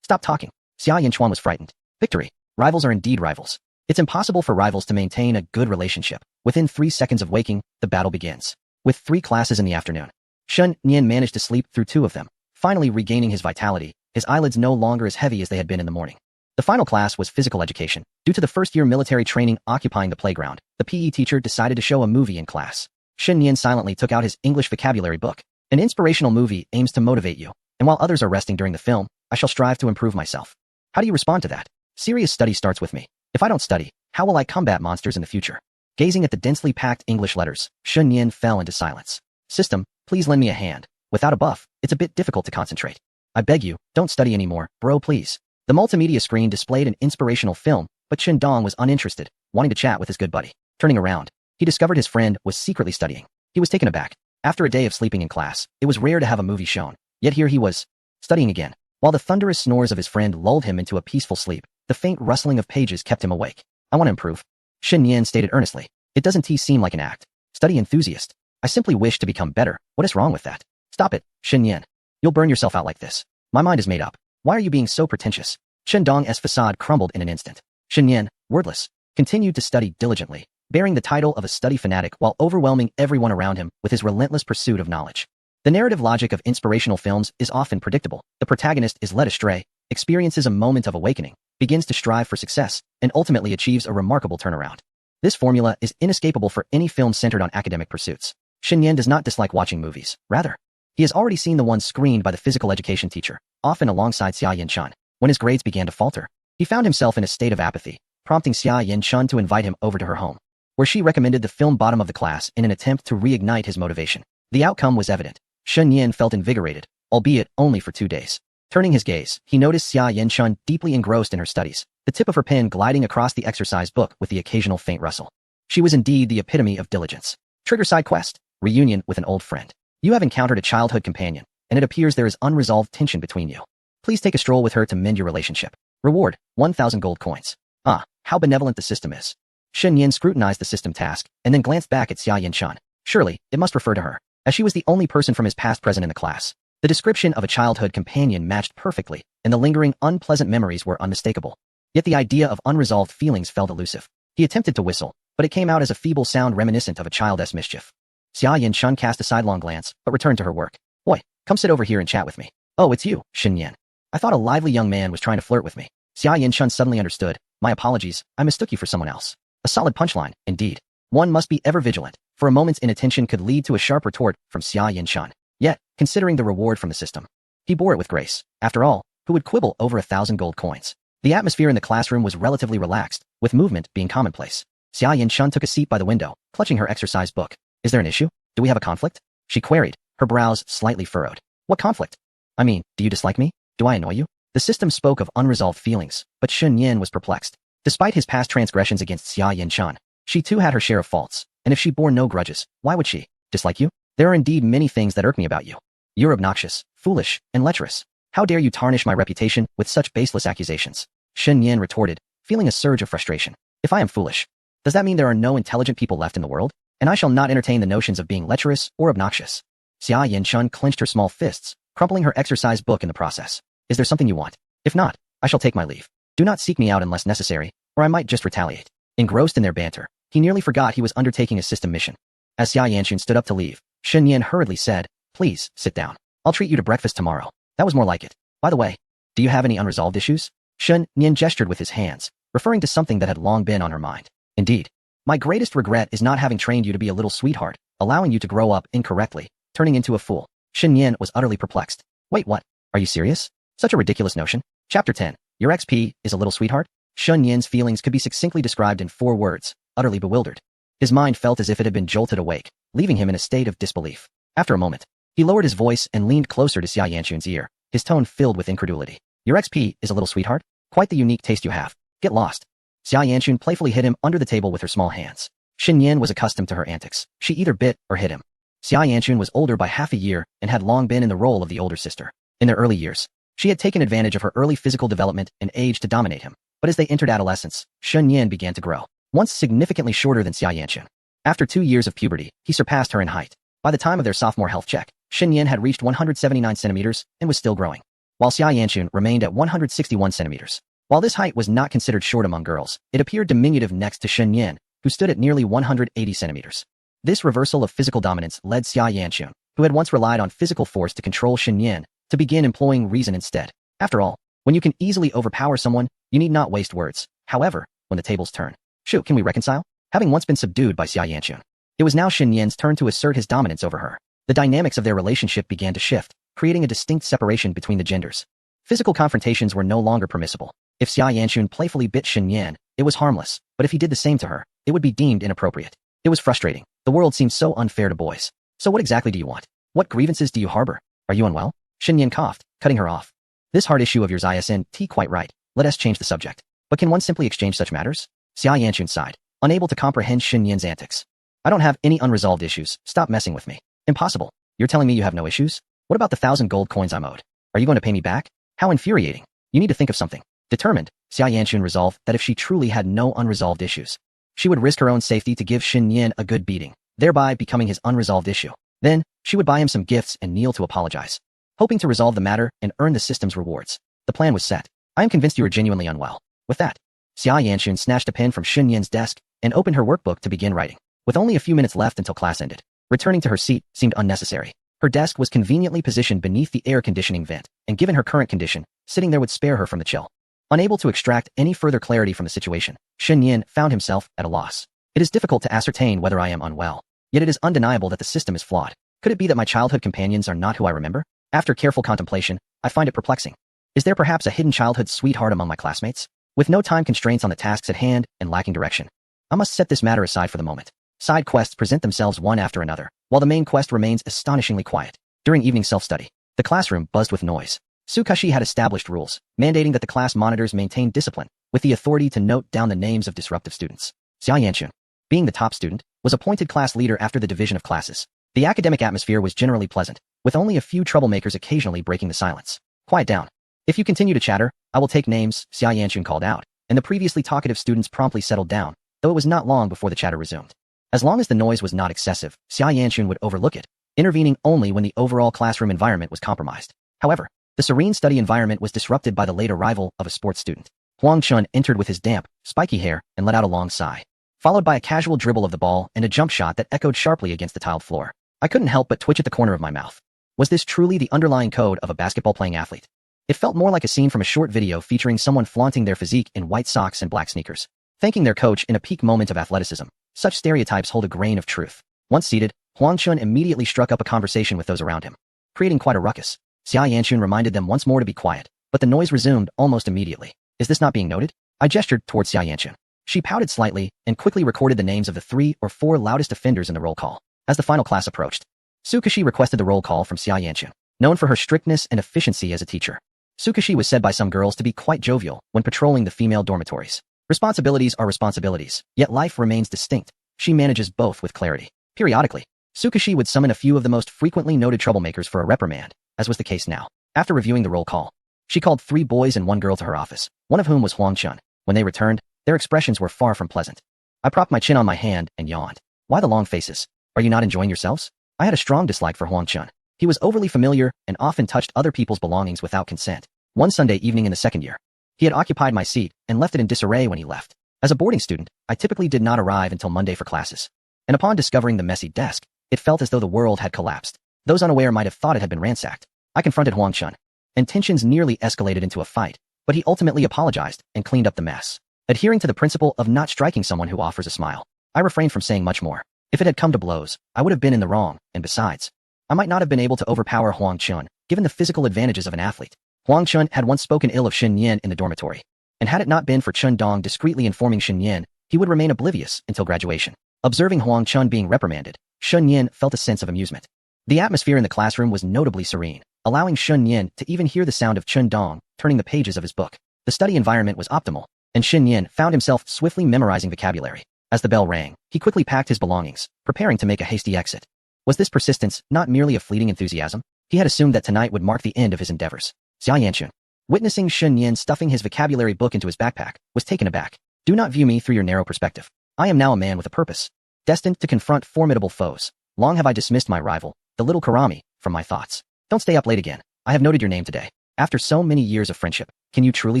[SPEAKER 1] Stop talking. Xia Yanchuan was frightened. Victory. Rivals are indeed rivals. It's impossible for rivals to maintain a good relationship. Within 3 seconds of waking, the battle begins. With 3 classes in the afternoon, Xin Yan managed to sleep through 2 of them, finally regaining his vitality, his eyelids no longer as heavy as they had been in the morning. The final class was physical education. Due to the first-year military training occupying the playground, the PE teacher decided to show a movie in class. Xin Yan silently took out his English vocabulary book. An inspirational movie aims to motivate you, And while others are resting during the film, I shall strive to improve myself. How do you respond to that? Serious study starts with me. If I don't study, how will I combat monsters in the future? Gazing at the densely packed English letters, Shun Yin fell into silence. System, please lend me a hand. Without a buff, it's a bit difficult to concentrate. I beg you, don't study anymore, bro, please. The multimedia screen displayed an inspirational film, but Chen Dong was uninterested, wanting to chat with his good buddy. Turning around, he discovered his friend was secretly studying. He was taken aback. After a day of sleeping in class, it was rare to have a movie shown. Yet here he was, studying again. While the thunderous snores of his friend lulled him into a peaceful sleep, the faint rustling of pages kept him awake. I want to improve. Shen Yan stated earnestly. It doesn't seem like an act. Study enthusiast. I simply wish to become better. What is wrong with that? Stop it, Shen Yan. You'll burn yourself out like this. My mind is made up. Why are you being so pretentious? Chen Dong's facade crumbled in an instant. Shen Yan, wordless, continued to study diligently, bearing the title of a study fanatic while overwhelming everyone around him with his relentless pursuit of knowledge. The narrative logic of inspirational films is often predictable. The protagonist is led astray, experiences a moment of awakening, begins to strive for success, and ultimately achieves a remarkable turnaround. This formula is inescapable for any film centered on academic pursuits. Shen Yan does not dislike watching movies. Rather, he has already seen the ones screened by the physical education teacher, often alongside Xia Yin-chun. When his grades began to falter, he found himself in a state of apathy, prompting Xia Yin-chun to invite him over to her home, where she recommended the film Bottom of the Class in an attempt to reignite his motivation. The outcome was evident. Shen Yan felt invigorated, albeit only for 2 days. Turning his gaze, he noticed Xia Yin-chun deeply engrossed in her studies, the tip of her pen gliding across the exercise book with the occasional faint rustle. She was indeed the epitome of diligence. Trigger side quest, reunion with an old friend. You have encountered a childhood companion, and it appears there is unresolved tension between you. Please take a stroll with her to mend your relationship. Reward, 1,000 gold coins. Ah, how benevolent the system is. Shen Yin scrutinized the system task, and then glanced back at Xia Yin-chun. Surely, it must refer to her, as she was the only person from his past present in the class. The description of a childhood companion matched perfectly, and the lingering, unpleasant memories were unmistakable. Yet the idea of unresolved feelings felt elusive. He attempted to whistle, but it came out as a feeble sound reminiscent of a child's mischief. Xia Yin-chun cast a sidelong glance, but returned to her work. Boy, come sit over here and chat with me. Oh, it's you, Shen Yan. I thought a lively young man was trying to flirt with me. Xia Yin-chun suddenly understood. My apologies, I mistook you for someone else. A solid punchline, indeed. One must be ever vigilant, for a moment's inattention could lead to a sharp retort from Xia Yin-chun. Yet, considering the reward from the system, he bore it with grace. After all, who would quibble over 1,000 gold coins? The atmosphere in the classroom was relatively relaxed, with movement being commonplace. Xia Yin-chun took a seat by the window, clutching her exercise book. Is there an issue? Do we have a conflict? She queried, her brows slightly furrowed. What conflict? I mean, do you dislike me? Do I annoy you? The system spoke of unresolved feelings, but Shen Yin was perplexed. Despite his past transgressions against Xia Yin-chun, she too had her share of faults, and if she bore no grudges, why would she dislike you? There are indeed many things that irk me about you. You're obnoxious, foolish, and lecherous. How dare you tarnish my reputation with such baseless accusations? Shen Yin retorted, feeling a surge of frustration. If I am foolish, does that mean there are no intelligent people left in the world? And I shall not entertain the notions of being lecherous or obnoxious. Xia Yin-chun clenched her small fists, crumpling her exercise book in the process. Is there something you want? If not, I shall take my leave. Do not seek me out unless necessary, or I might just retaliate. Engrossed in their banter, he nearly forgot he was undertaking a system mission. As Xia Yin-chun stood up to leave, Shen Yin hurriedly said, Please, sit down. I'll treat you to breakfast tomorrow. That was more like it. By the way, do you have any unresolved issues? Shen Yin gestured with his hands, referring to something that had long been on her mind. Indeed. My greatest regret is not having trained you to be a little sweetheart, allowing you to grow up incorrectly, turning into a fool. Shen Yin was utterly perplexed. Wait, what? Are you serious? Such a ridiculous notion. Chapter 10. Your XP is a little sweetheart? Shen Yin's feelings could be succinctly described in 4 words, utterly bewildered. His mind felt as if it had been jolted awake, leaving him in a state of disbelief. After a moment, he lowered his voice and leaned closer to Xia Yanchun's ear, his tone filled with incredulity. Your XP is a little sweetheart? Quite the unique taste you have. Get lost. Xia Yanchun playfully hit him under the table with her small hands. Shen Yin was accustomed to her antics. She either bit or hit him. Xia Yanchun was older by half a year and had long been in the role of the older sister. In their early years, she had taken advantage of her early physical development and age to dominate him. But as they entered adolescence, Shen Yin began to grow, once significantly shorter than Xia Yanchun. After 2 years of puberty, he surpassed her in height. By the time of their sophomore health check, Shen Yin had reached 179 centimeters and was still growing, while Xia Yanchun remained at 161 centimeters. While this height was not considered short among girls, it appeared diminutive next to Shen Yin, who stood at nearly 180 centimeters. This reversal of physical dominance led Xia Yanchun, who had once relied on physical force to control Shen Yin, to begin employing reason instead. After all, when you can easily overpower someone, you need not waste words. However, when the tables turn, shoot, can we reconcile? Having once been subdued by Xia Yanchun, it was now Shen Yin's turn to assert his dominance over her. The dynamics of their relationship began to shift. creating a distinct separation between the genders. Physical confrontations were no longer permissible. If Xia Yanchun playfully bit Shen Yan, it was harmless, but if he did the same to her, it would be deemed inappropriate. It was frustrating. The world seemed so unfair to boys. So what exactly do you want? What grievances do you harbor? Are you unwell? Shen Yan coughed, cutting her off. This hard issue of yours isn't quite right. Let us change the subject. But can one simply exchange such matters? Xia Yanchun sighed, unable to comprehend Shen Yan's antics. I don't have any unresolved issues. Stop messing with me. Impossible. You're telling me you have no issues? What about the 1,000 gold coins I'm owed? Are you going to pay me back? How infuriating. You need to think of something. Determined, Xia Yanchun resolved that if she truly had no unresolved issues, she would risk her own safety to give Shen Yan a good beating, thereby becoming his unresolved issue. Then, she would buy him some gifts and kneel to apologize, hoping to resolve the matter and earn the system's rewards. The plan was set. I am convinced you are genuinely unwell. With that, Xia Yanchun snatched a pen from Shen Yan's desk and opened her workbook to begin writing. With only a few minutes left until class ended, returning to her seat seemed unnecessary. Her desk was conveniently positioned beneath the air conditioning vent, and given her current condition, sitting there would spare her from the chill. Unable to extract any further clarity from the situation, Shen Yan found himself at a loss. It is difficult to ascertain whether I am unwell, yet it is undeniable that the system is flawed. Could it be that my childhood companions are not who I remember? After careful contemplation, I find it perplexing. Is there perhaps a hidden childhood sweetheart among my classmates? With no time constraints on the tasks at hand and lacking direction, I must set this matter aside for the moment. Side quests present themselves one after another, while the main quest remains astonishingly quiet. During evening self-study, the classroom buzzed with noise. Sukashi had established rules, mandating that the class monitors maintain discipline, with the authority to note down the names of disruptive students. Xia Yanchun, being the top student, was appointed class leader after the division of classes. The academic atmosphere was generally pleasant, with only a few troublemakers occasionally breaking the silence. Quiet down. If you continue to chatter, I will take names, Xia Yanchun called out, and the previously talkative students promptly settled down, though it was not long before the chatter resumed. As long as the noise was not excessive, Xia Yanchun would overlook it, intervening only when the overall classroom environment was compromised. However, the serene study environment was disrupted by the late arrival of a sports student. Huang Chun entered with his damp, spiky hair and let out a long sigh, followed by a casual dribble of the ball and a jump shot that echoed sharply against the tiled floor. I couldn't help but twitch at the corner of my mouth. Was this truly the underlying code of a basketball-playing athlete? It felt more like a scene from a short video featuring someone flaunting their physique in white socks and black sneakers, thanking their coach in a peak moment of athleticism. Such stereotypes hold a grain of truth. Once seated, Huang Chun immediately struck up a conversation with those around him, creating quite a ruckus. Xia Yanchun reminded them once more to be quiet, but the noise resumed almost immediately. Is this not being noted? I gestured towards Xia Yanchun. She pouted slightly and quickly recorded the names of the 3 or 4 loudest offenders in the roll call. As the final class approached, Sukashi requested the roll call from Xia Yanchun, known for her strictness and efficiency as a teacher. Sukashi was said by some girls to be quite jovial when patrolling the female dormitories. Responsibilities are responsibilities, yet life remains distinct. She manages both with clarity. Periodically, Sukashi would summon a few of the most frequently noted troublemakers for a reprimand, as was the case now. After reviewing the roll call, she called 3 boys and 1 girl to her office, one of whom was Huang Chun. When they returned, their expressions were far from pleasant. I propped my chin on my hand and yawned. Why the long faces? Are you not enjoying yourselves? I had a strong dislike for Huang Chun. He was overly familiar and often touched other people's belongings without consent. One Sunday evening in the second year, he had occupied my seat and left it in disarray when he left. As a boarding student, I typically did not arrive until Monday for classes. And upon discovering the messy desk, it felt as though the world had collapsed. Those unaware might have thought it had been ransacked. I confronted Huang Chun, and tensions nearly escalated into a fight, but he ultimately apologized and cleaned up the mess. Adhering to the principle of not striking someone who offers a smile, I refrained from saying much more. If it had come to blows, I would have been in the wrong, and besides, I might not have been able to overpower Huang Chun, given the physical advantages of an athlete. Huang Chun had once spoken ill of Shen Yan in the dormitory, and had it not been for Chun Dong discreetly informing Shen Yan, he would remain oblivious until graduation. Observing Huang Chun being reprimanded, Shen Yan felt a sense of amusement. The atmosphere in the classroom was notably serene, allowing Shen Yan to even hear the sound of Chun Dong turning the pages of his book. The study environment was optimal, and Shen Yan found himself swiftly memorizing vocabulary. As the bell rang, he quickly packed his belongings, preparing to make a hasty exit. Was this persistence not merely a fleeting enthusiasm? He had assumed that tonight would mark the end of his endeavors. Xia Yanchun, witnessing Shen Yan stuffing his vocabulary book into his backpack, was taken aback. Do not view me through your narrow perspective. I am now a man with a purpose, destined to confront formidable foes. Long have I dismissed my rival, the little Karami, from my thoughts. Don't stay up late again. I have noted your name today. After so many years of friendship, can you truly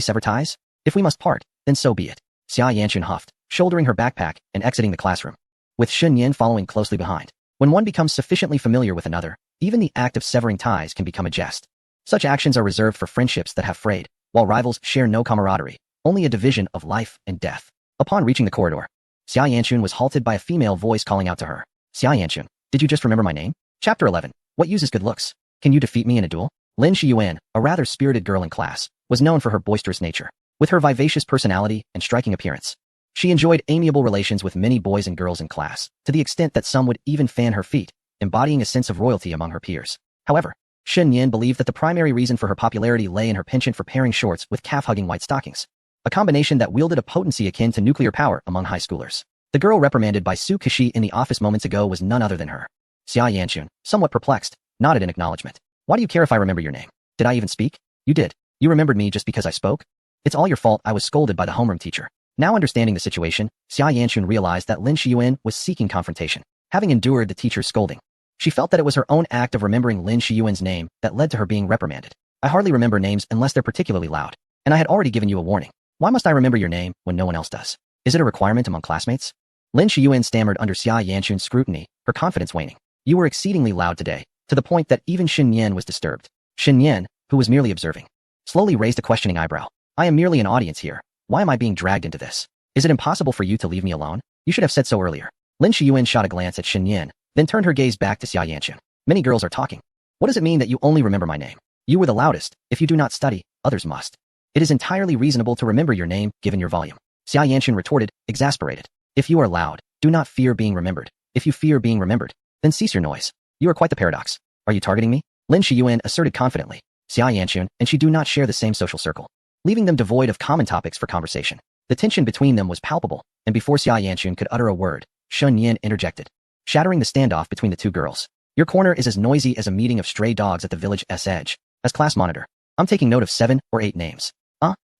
[SPEAKER 1] sever ties? If we must part, then so be it. Xia Yanchun huffed, shouldering her backpack and exiting the classroom, with Shen Yan following closely behind. When one becomes sufficiently familiar with another, even the act of severing ties can become a jest. Such actions are reserved for friendships that have frayed, while rivals share no camaraderie, only a division of life and death. Upon reaching the corridor, Xia Yanchun was halted by a female voice calling out to her. Xia Yanchun, did you just remember my name? Chapter 11. What uses good looks? Can you defeat me in a duel? Lin Shiyuan, a rather spirited girl in class, was known for her boisterous nature. With her vivacious personality and striking appearance, she enjoyed amiable relations with many boys and girls in class, to the extent that some would even fan her feet, embodying a sense of royalty among her peers. However, Shen Yin believed that the primary reason for her popularity lay in her penchant for pairing shorts with calf-hugging white stockings, a combination that wielded a potency akin to nuclear power among high schoolers. The girl reprimanded by Su Kashi in the office moments ago was none other than her. Xia Yanchun, somewhat perplexed, nodded in acknowledgement. Why do you care if I remember your name? Did I even speak? You did. You remembered me just because I spoke? It's all your fault I was scolded by the homeroom teacher. Now understanding the situation, Xia Yanchun realized that Lin Shiyuan was seeking confrontation, having endured the teacher's scolding. She felt that it was her own act of remembering Lin Shiyuan's name that led to her being reprimanded. I hardly remember names unless they're particularly loud, and I had already given you a warning. Why must I remember your name when no one else does? Is it a requirement among classmates? Lin Shiyuan stammered under Xia Yanchun's scrutiny, her confidence waning. You were exceedingly loud today, to the point that even Xin Yan was disturbed. Xin Yan, who was merely observing, slowly raised a questioning eyebrow. I am merely an audience here. Why am I being dragged into this? Is it impossible for you to leave me alone? You should have said so earlier. Lin Shiyuan shot a glance at Xin Yan, then turned her gaze back to Xia Yanchun. Many girls are talking. What does it mean that you only remember my name? You were the loudest. If you do not study, others must. It is entirely reasonable to remember your name, given your volume. Xia Yanchun retorted, exasperated. If you are loud, do not fear being remembered. If you fear being remembered, then cease your noise. You are quite the paradox. Are you targeting me? Lin Shiyuan asserted confidently. Xia Yanchun and she do not share the same social circle, leaving them devoid of common topics for conversation. The tension between them was palpable, and before Xia Yanchun could utter a word, Shun Yin interjected, shattering the standoff between the two girls. Your corner is as noisy as a meeting of stray dogs at the village's edge. As class monitor, I'm taking note of 7 or 8 names.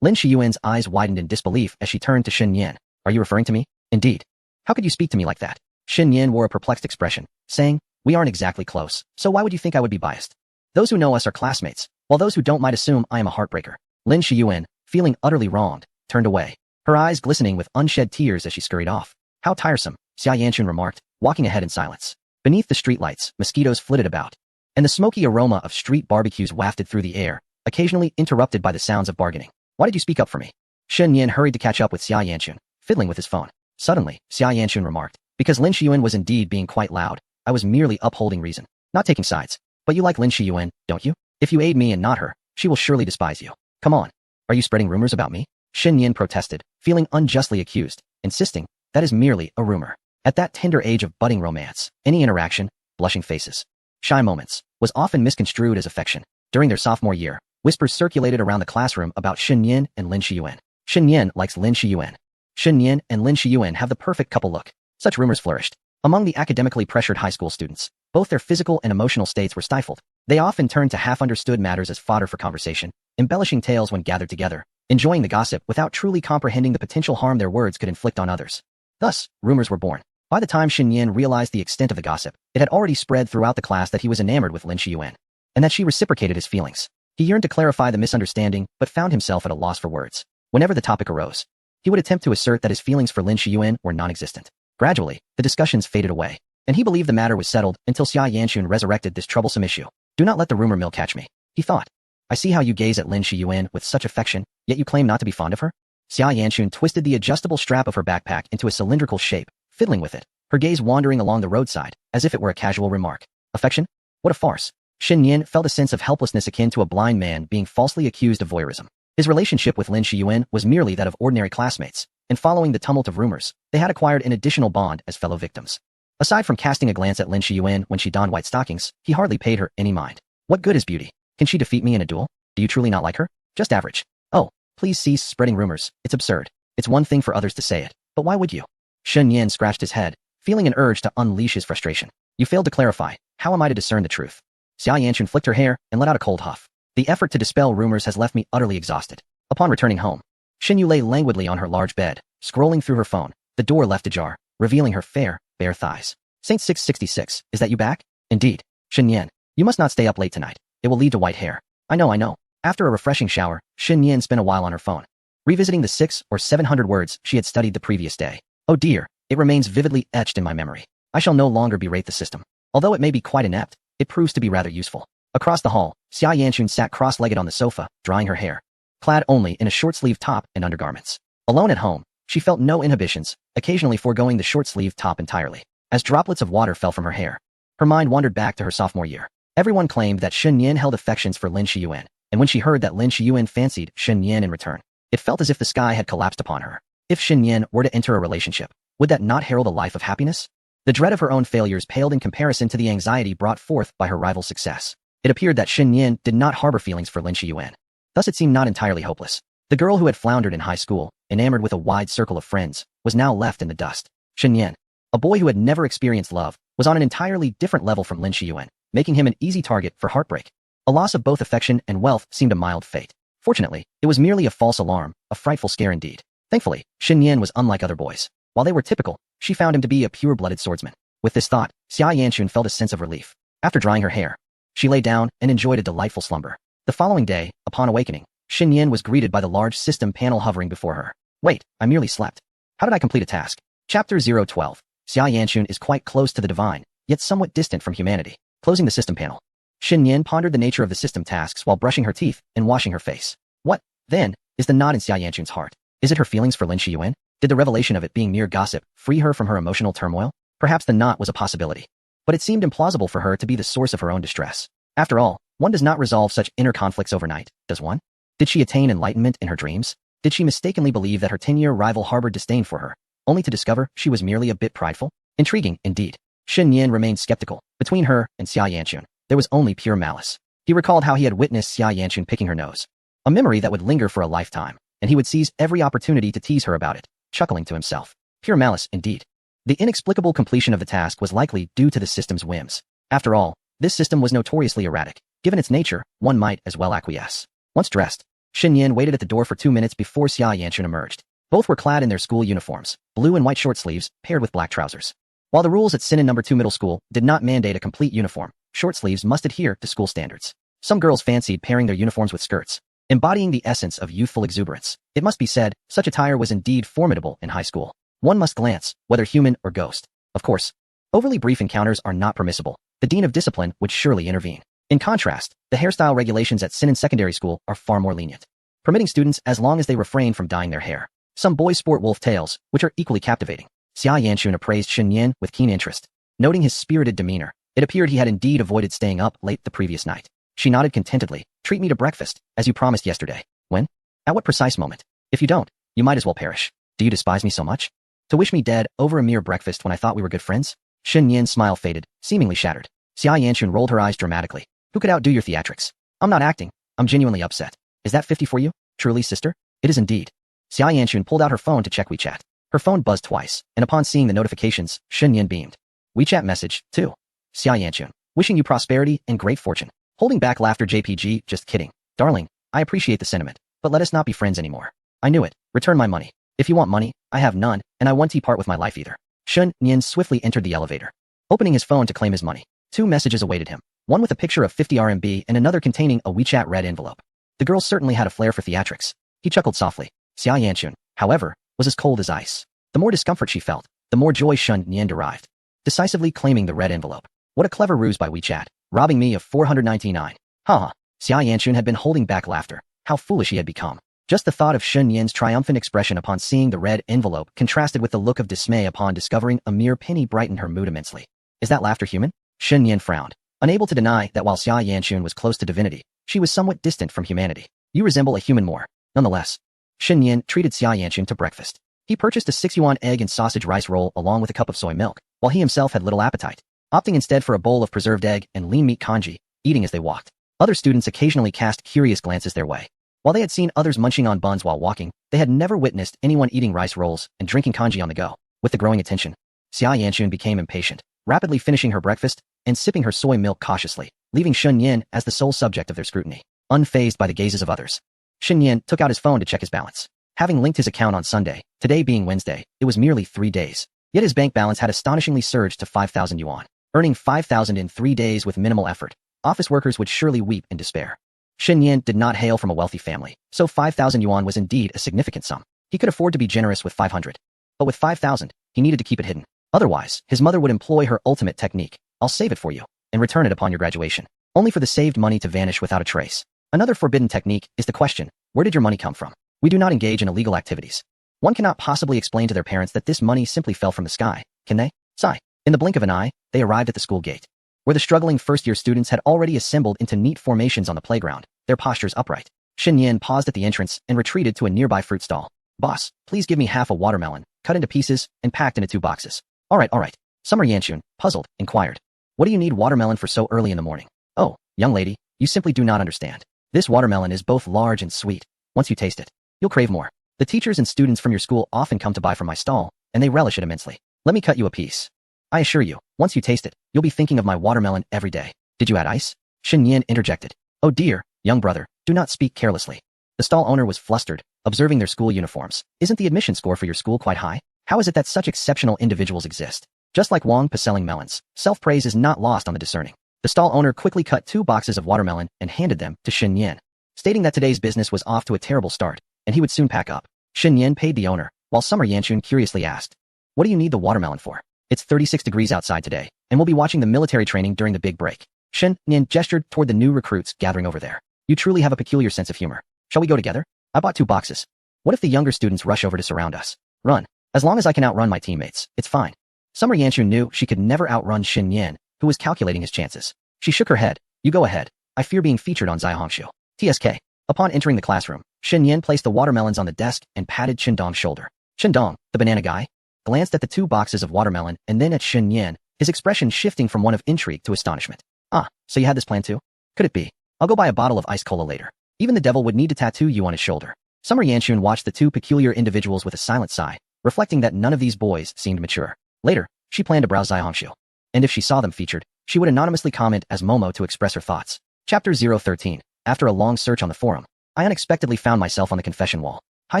[SPEAKER 1] Lin Shiyuan's eyes widened in disbelief as she turned to Shen Yin. Are you referring to me? Indeed. How could you speak to me like that? Shen Yin wore a perplexed expression, saying, we aren't exactly close, so why would you think I would be biased? Those who know us are classmates, while those who don't might assume I am a heartbreaker. Lin Shiyuan, feeling utterly wronged, turned away, her eyes glistening with unshed tears as she scurried off. How tiresome, Xia Yanchun remarked, walking ahead in silence. Beneath the streetlights, mosquitoes flitted about, and the smoky aroma of street barbecues wafted through the air, occasionally interrupted by the sounds of bargaining. Why did you speak up for me? Shen Yin hurried to catch up with Xia Yanchun, fiddling with his phone. Suddenly, Xia Yanchun remarked, because Lin Shiyuan was indeed being quite loud, I was merely upholding reason, not taking sides. But you like Lin Shiyuan, don't you? If you aid me and not her, she will surely despise you. Come on. Are you spreading rumors about me? Shen Yin protested, feeling unjustly accused, insisting, that is merely a rumor. At that tender age of budding romance, any interaction, blushing faces, shy moments, was often misconstrued as affection. During their sophomore year, whispers circulated around the classroom about Shen Yin and Lin Shiyuan. Shen Yin likes Lin Shiyuan. Shen Yin and Lin Shiyuan have the perfect couple look. Such rumors flourished. Among the academically pressured high school students, both their physical and emotional states were stifled. They often turned to half-understood matters as fodder for conversation, embellishing tales when gathered together, enjoying the gossip without truly comprehending the potential harm their words could inflict on others. Thus, rumors were born. By the time Shen Yin realized the extent of the gossip, it had already spread throughout the class that he was enamored with Lin Shiyuan, and that she reciprocated his feelings. He yearned to clarify the misunderstanding, but found himself at a loss for words. Whenever the topic arose, he would attempt to assert that his feelings for Lin Shiyuan were non-existent. Gradually, the discussions faded away, and he believed the matter was settled until Xia Yanchun resurrected this troublesome issue. Do not let the rumor mill catch me, he thought. I see how you gaze at Lin Shiyuan with such affection, yet you claim not to be fond of her? Xia Yanchun twisted the adjustable strap of her backpack into a cylindrical shape, fiddling with it, her gaze wandering along the roadside, as if it were a casual remark. Affection? What a farce. Shen Yin felt a sense of helplessness akin to a blind man being falsely accused of voyeurism. His relationship with Lin Shiyuan was merely that of ordinary classmates, and following the tumult of rumors, they had acquired an additional bond as fellow victims. Aside from casting a glance at Lin Shiyuan when she donned white stockings, he hardly paid her any mind. What good is beauty? Can she defeat me in a duel? Do you truly not like her? Just average. Oh, please cease spreading rumors. It's absurd. It's one thing for others to say it, but why would you? Shen Yin scratched his head, feeling an urge to unleash his frustration. You failed to clarify. How am I to discern the truth? Xia Yanchun flicked her hair and let out a cold huff. The effort to dispel rumors has left me utterly exhausted. Upon returning home, Shen Yu lay languidly on her large bed, scrolling through her phone. The door left ajar, revealing her fair, bare thighs. Saint 666, is that you back? Indeed. Shen Yin, you must not stay up late tonight. It will lead to white hair. I know. After a refreshing shower, Shen Yin spent a while on her phone, revisiting the 600 or 700 words she had studied the previous day. Oh dear, it remains vividly etched in my memory. I shall no longer berate the system. Although it may be quite inept, it proves to be rather useful. Across the hall, Xia Yanchun sat cross-legged on the sofa, drying her hair, clad only in a short-sleeved top and undergarments. Alone at home, she felt no inhibitions, occasionally foregoing the short-sleeved top entirely. As droplets of water fell from her hair, her mind wandered back to her sophomore year. Everyone claimed that Shen Yan held affections for Lin Shiyuan, and when she heard that Lin Shiyuan fancied Shen Yan in return, it felt as if the sky had collapsed upon her. If Shen Yan were to enter a relationship, would that not herald a life of happiness? The dread of her own failures paled in comparison to the anxiety brought forth by her rival's success. It appeared that Shen Yan did not harbor feelings for Lin Shiyuan. Thus it seemed not entirely hopeless. The girl who had floundered in high school, enamored with a wide circle of friends, was now left in the dust. Shen Yan, a boy who had never experienced love, was on an entirely different level from Lin Shiyuan, making him an easy target for heartbreak. A loss of both affection and wealth seemed a mild fate. Fortunately, it was merely a false alarm, a frightful scare indeed. Thankfully, Shen Yan was unlike other boys. While they were typical, she found him to be a pure-blooded swordsman. With this thought, Xia Yanchun felt a sense of relief. After drying her hair, she lay down and enjoyed a delightful slumber. The following day, upon awakening, Shen Yan was greeted by the large system panel hovering before her. Wait, I merely slept. How did I complete a task? Chapter 012. Xia Yanchun is quite close to the divine, yet somewhat distant from humanity. Closing the system panel, Shen Yan pondered the nature of the system tasks while brushing her teeth and washing her face. What, then, is the knot in Xia Yanchun's heart? Is it her feelings for Lin Shiyuan? Did the revelation of it being mere gossip free her from her emotional turmoil? Perhaps the knot was a possibility. But it seemed implausible for her to be the source of her own distress. After all, one does not resolve such inner conflicts overnight, does one? Did she attain enlightenment in her dreams? Did she mistakenly believe that her 10-year rival harbored disdain for her, only to discover she was merely a bit prideful? Intriguing, indeed. Shen Yan remained skeptical. Between her and Xia Yanchun, there was only pure malice. He recalled how he had witnessed Xia Yanchun picking her nose. A memory that would linger for a lifetime, and he would seize every opportunity to tease her about it, chuckling to himself. Pure malice, indeed. The inexplicable completion of the task was likely due to the system's whims. After all, this system was notoriously erratic. Given its nature, one might as well acquiesce. Once dressed, Shen Yan waited at the door for 2 minutes before Xia Yanchun emerged. Both were clad in their school uniforms, blue and white short sleeves, paired with black trousers. While the rules at Sinan No. 2 Middle School did not mandate a complete uniform, short sleeves must adhere to school standards. Some girls fancied pairing their uniforms with skirts, embodying the essence of youthful exuberance. It must be said, such attire was indeed formidable in high school. One must glance, whether human or ghost. Of course, overly brief encounters are not permissible. The dean of discipline would surely intervene. In contrast, the hairstyle regulations at Sinan Secondary School are far more lenient, permitting students as long as they refrain from dyeing their hair. Some boys sport wolf tails, which are equally captivating. Xia Yanchun appraised Shen Yan with keen interest. Noting his spirited demeanor, it appeared he had indeed avoided staying up late the previous night. She nodded contentedly. Treat me to breakfast, as you promised yesterday. When? At what precise moment? If you don't, you might as well perish. Do you despise me so much? To wish me dead over a mere breakfast when I thought we were good friends? Shen Yan's smile faded, seemingly shattered. Xia Yanchun rolled her eyes dramatically. Who could outdo your theatrics? I'm not acting. I'm genuinely upset. Is that 50 for you? Truly, sister? It is indeed. Xia Yanchun pulled out her phone to check WeChat. Her phone buzzed twice, and upon seeing the notifications, Shen Yan beamed. WeChat message, too. Xia Yanchun. Wishing you prosperity and great fortune. Holding back laughter JPG, just kidding. Darling, I appreciate the sentiment, but let us not be friends anymore. I knew it. Return my money. If you want money, I have none, and I won't part with my life either. Shen Yan swiftly entered the elevator, opening his phone to claim his money. 2 messages awaited him, one with a picture of 50 RMB and another containing a WeChat red envelope. The girl certainly had a flair for theatrics. He chuckled softly. Xia Yanchun, however, was as cold as ice. The more discomfort she felt, the more joy Shen Yan derived, decisively claiming the red envelope. What a clever ruse by WeChat, robbing me of 499. Haha. Xia Yanchun had been holding back laughter. How foolish he had become. Just the thought of Shen Yan's triumphant expression upon seeing the red envelope contrasted with the look of dismay upon discovering a mere penny brightened her mood immensely. Is that laughter human? Shen Yan frowned, unable to deny that while Xia Yanchun was close to divinity, she was somewhat distant from humanity. You resemble a human more. Nonetheless, Shen Yan treated Xia Yanchun to breakfast. He purchased a 6 yuan egg and sausage rice roll along with a cup of soy milk, while he himself had little appetite, opting instead for a bowl of preserved egg and lean meat congee, eating as they walked. Other students occasionally cast curious glances their way. While they had seen others munching on buns while walking, they had never witnessed anyone eating rice rolls and drinking congee on the go. With the growing attention, Xia Yanchun became impatient, rapidly finishing her breakfast and sipping her soy milk cautiously, leaving Shen Yan as the sole subject of their scrutiny, unfazed by the gazes of others. Shen Yan took out his phone to check his balance. Having linked his account on Sunday, today being Wednesday, it was merely 3 days. Yet his bank balance had astonishingly surged to 5,000 yuan. Earning 5,000 in 3 days with minimal effort, office workers would surely weep in despair. Shen Yan did not hail from a wealthy family, so 5,000 yuan was indeed a significant sum. He could afford to be generous with 500. But with 5,000, he needed to keep it hidden. Otherwise, his mother would employ her ultimate technique. I'll save it for you, and return it upon your graduation, only for the saved money to vanish without a trace. Another forbidden technique is the question, where did your money come from? We do not engage in illegal activities. One cannot possibly explain to their parents that this money simply fell from the sky, can they? Sigh. In the blink of an eye, they arrived at the school gate. where the struggling first-year students had already assembled into neat formations on the playground, their postures upright. Shen Yan paused at the entrance and retreated to a nearby fruit stall. Boss, please give me half a watermelon, cut into pieces, and packed into 2 boxes. All right. Summer Yanchun, puzzled, inquired. What do you need watermelon for so early in the morning? Oh, young lady, you simply do not understand. This watermelon is both large and sweet. Once you taste it, you'll crave more. The teachers and students from your school often come to buy from my stall, and they relish it immensely. Let me cut you a piece. I assure you, once you taste it, you'll be thinking of my watermelon every day. Did you add ice? Shen Yan interjected. Oh dear, young brother, do not speak carelessly. The stall owner was flustered, observing their school uniforms. Isn't the admission score for your school quite high? How is it that such exceptional individuals exist? Just like Wang Pa selling melons, self-praise is not lost on the discerning. The stall owner quickly cut 2 boxes of watermelon and handed them to Shen Yan, stating that today's business was off to a terrible start, and he would soon pack up. Shen Yan paid the owner, while Summer Yanchun curiously asked, what do you need the watermelon for? It's 36 degrees outside today, and we'll be watching the military training during the big break. Shen Yan gestured toward the new recruits gathering over there. You truly have a peculiar sense of humor. Shall we go together? I bought 2 boxes. What if the younger students rush over to surround us? Run. As long as I can outrun my teammates, it's fine. Summer Yanchun knew she could never outrun Shen Yan, who was calculating his chances. She shook her head. You go ahead. I fear being featured on Zaihongshu. TSK. Upon entering the classroom, Shen Yan placed the watermelons on the desk and patted Dong's shoulder. Dong, the banana guy, glanced at the 2 boxes of watermelon and then at Shen Yan, his expression shifting from one of intrigue to astonishment. Ah, so you had this plan too? Could it be? I'll go buy a bottle of ice cola later. Even the devil would need to tattoo you on his shoulder. Summer Yanchun watched the 2 peculiar individuals with a silent sigh, reflecting that none of these boys seemed mature. Later, she planned to browse Zaihongshu. And if she saw them featured, she would anonymously comment as Momo to express her thoughts. Chapter 013. After a long search on the forum, I unexpectedly found myself on the confession wall. High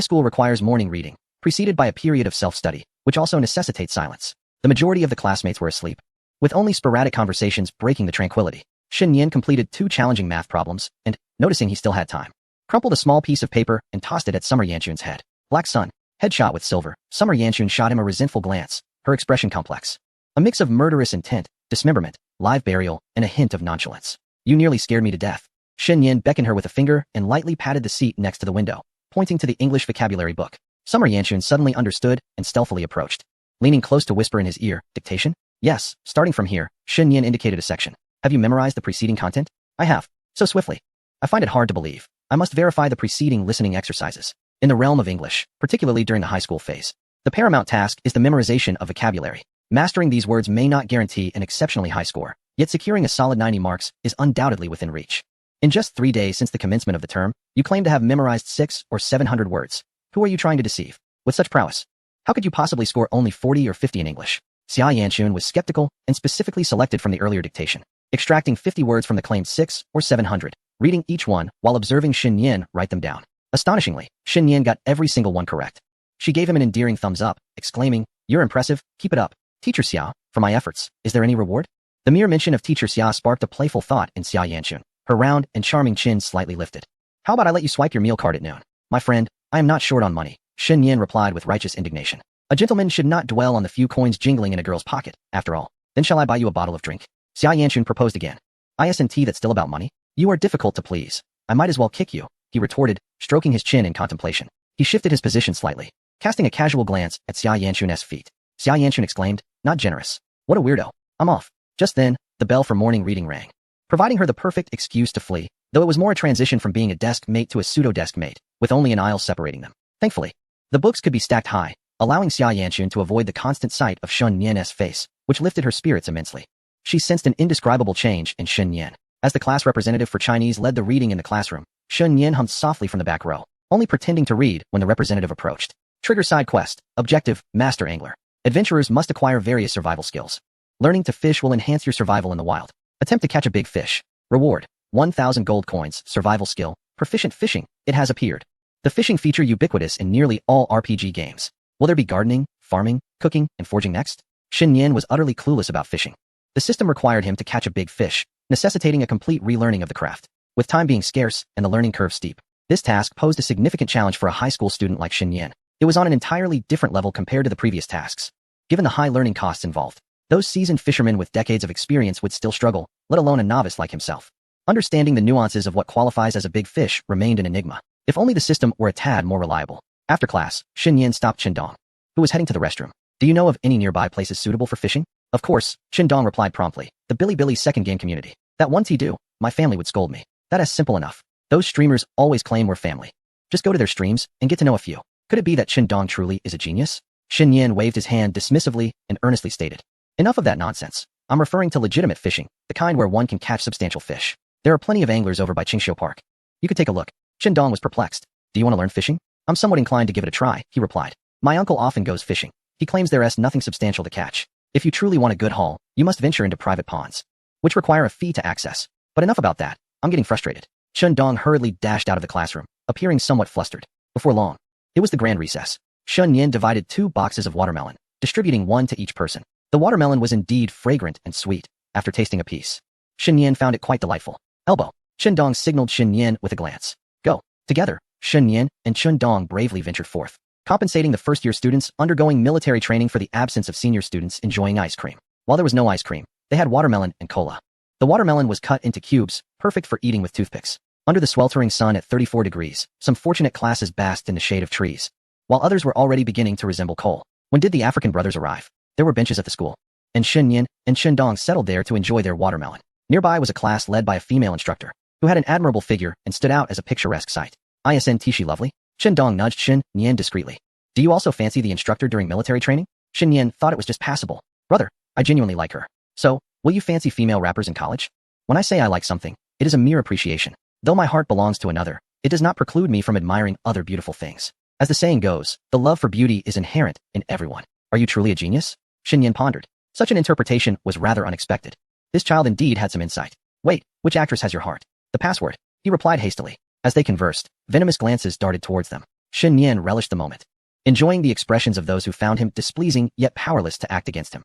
[SPEAKER 1] school requires morning reading, preceded by a period of self-study, which also necessitates silence. The majority of the classmates were asleep, with only sporadic conversations breaking the tranquility. Shen Yan completed 2 challenging math problems, and, noticing he still had time, crumpled a small piece of paper and tossed it at Summer Yanchun's head. Black Sun, headshot with silver. Summer Yanchun shot him a resentful glance, her expression complex. A mix of murderous intent, dismemberment, live burial, and a hint of nonchalance. You nearly scared me to death. Shen Yan beckoned her with a finger and lightly patted the seat next to the window, pointing to the English vocabulary book. Summer Yanchun suddenly understood and stealthily approached. Leaning close to whisper in his ear, dictation? Yes, starting from here, Shen Yan indicated a section. Have you memorized the preceding content? I have. So swiftly. I find it hard to believe. I must verify the preceding listening exercises. In the realm of English, particularly during the high school phase, the paramount task is the memorization of vocabulary. Mastering these words may not guarantee an exceptionally high score, yet securing a solid 90 marks is undoubtedly within reach. In just 3 days since the commencement of the term, you claim to have memorized 600 or 700 words. Who are you trying to deceive? With such prowess, how could you possibly score only 40 or 50 in English? Xia Yanchun was skeptical and specifically selected from the earlier dictation, extracting 50 words from the claimed 600 or 700, reading each one while observing Shen Yan write them down. Astonishingly, Shen Yan got every single one correct. She gave him an endearing thumbs up, exclaiming, "You're impressive, keep it up. Teacher Xia, for my efforts, is there any reward?" The mere mention of Teacher Xia sparked a playful thought in Xia Yanchun, her round and charming chin slightly lifted. How about I let you swipe your meal card at noon? My friend, I am not short on money, Shen Yan replied with righteous indignation. A gentleman should not dwell on the few coins jingling in a girl's pocket, after all. Then shall I buy you a bottle of drink? Xia Yanchun proposed again. Isn't that still about money? You are difficult to please. I might as well kick you, he retorted, stroking his chin in contemplation. He shifted his position slightly, casting a casual glance at Xia Yanchun's feet. Xia Yanchun exclaimed, not generous. What a weirdo. I'm off. Just then, the bell for morning reading rang, providing her the perfect excuse to flee, though it was more a transition from being a desk mate to a pseudo-desk mate, with only an aisle separating them. Thankfully, the books could be stacked high, allowing Xia Yanchun to avoid the constant sight of Shen Yan's face, which lifted her spirits immensely. She sensed an indescribable change in Shen Yan. As the class representative for Chinese led the reading in the classroom, Shen Yan hummed softly from the back row, only pretending to read when the representative approached. Trigger side quest. Objective, Master Angler. Adventurers must acquire various survival skills. Learning to fish will enhance your survival in the wild. Attempt to catch a big fish. Reward, 1,000 gold coins. Survival skill, proficient fishing. It has appeared. The fishing feature ubiquitous in nearly all RPG games. Will there be gardening, farming, cooking, and forging next? Shen Yan was utterly clueless about fishing. The system required him to catch a big fish, necessitating a complete relearning of the craft. With time being scarce and the learning curve steep, this task posed a significant challenge for a high school student like Shen Yan. It was on an entirely different level compared to the previous tasks. Given the high learning costs involved, those seasoned fishermen with decades of experience would still struggle, let alone a novice like himself. Understanding the nuances of what qualifies as a big fish remained an enigma. If only the system were a tad more reliable. After class, Shen Yan stopped Dong, who was heading to the restroom. Do you know of any nearby places suitable for fishing? Of course, Qindong replied promptly. The Billy second game community. That one do, my family would scold me. That is simple enough. Those streamers always claim we're family. Just go to their streams and get to know a few. Could it be that Qindong truly is a genius? Xin Yan waved his hand dismissively and earnestly stated. Enough of that nonsense. I'm referring to legitimate fishing, the kind where one can catch substantial fish. There are plenty of anglers over by Qingxiu Park. You could take a look. Qindong was perplexed. Do you want to learn fishing? I'm somewhat inclined to give it a try, he replied. My uncle often goes fishing. He claims there is nothing substantial to catch. If you truly want a good haul, you must venture into private ponds, which require a fee to access. But enough about that. I'm getting frustrated. Qindong hurriedly dashed out of the classroom, appearing somewhat flustered. Before long, it was the grand recess. Shun Yin divided 2 boxes of watermelon, distributing 1 to each person. The watermelon was indeed fragrant and sweet. After tasting a piece, Xin Yan found it quite delightful. Elbow. Qindong signaled Xin Yan with a glance. Go. Together, Xin Yan and Qindong bravely ventured forth, compensating the first-year students undergoing military training for the absence of senior students enjoying ice cream. While there was no ice cream, they had watermelon and cola. The watermelon was cut into cubes, perfect for eating with toothpicks. Under the sweltering sun at 34 degrees, some fortunate classes basked in the shade of trees, while others were already beginning to resemble coal. When did the African brothers arrive? There were benches at the school, and Xin Yan and Qindong settled there to enjoy their watermelon. Nearby was a class led by a female instructor, who had an admirable figure and stood out as a picturesque sight. Isn't she lovely? Qindong nudged Xin Yan discreetly. Do you also fancy the instructor during military training? Xin Yan thought it was just passable. Brother, I genuinely like her. So, will you fancy female rappers in college? When I say I like something, it is a mere appreciation. Though my heart belongs to another, it does not preclude me from admiring other beautiful things. As the saying goes, the love for beauty is inherent in everyone. Are you truly a genius? Xin Yan pondered. Such an interpretation was rather unexpected. This child indeed had some insight. Wait, which actress has your heart? The password, he replied hastily. As they conversed, venomous glances darted towards them. Xin Yan relished the moment, enjoying the expressions of those who found him displeasing yet powerless to act against him.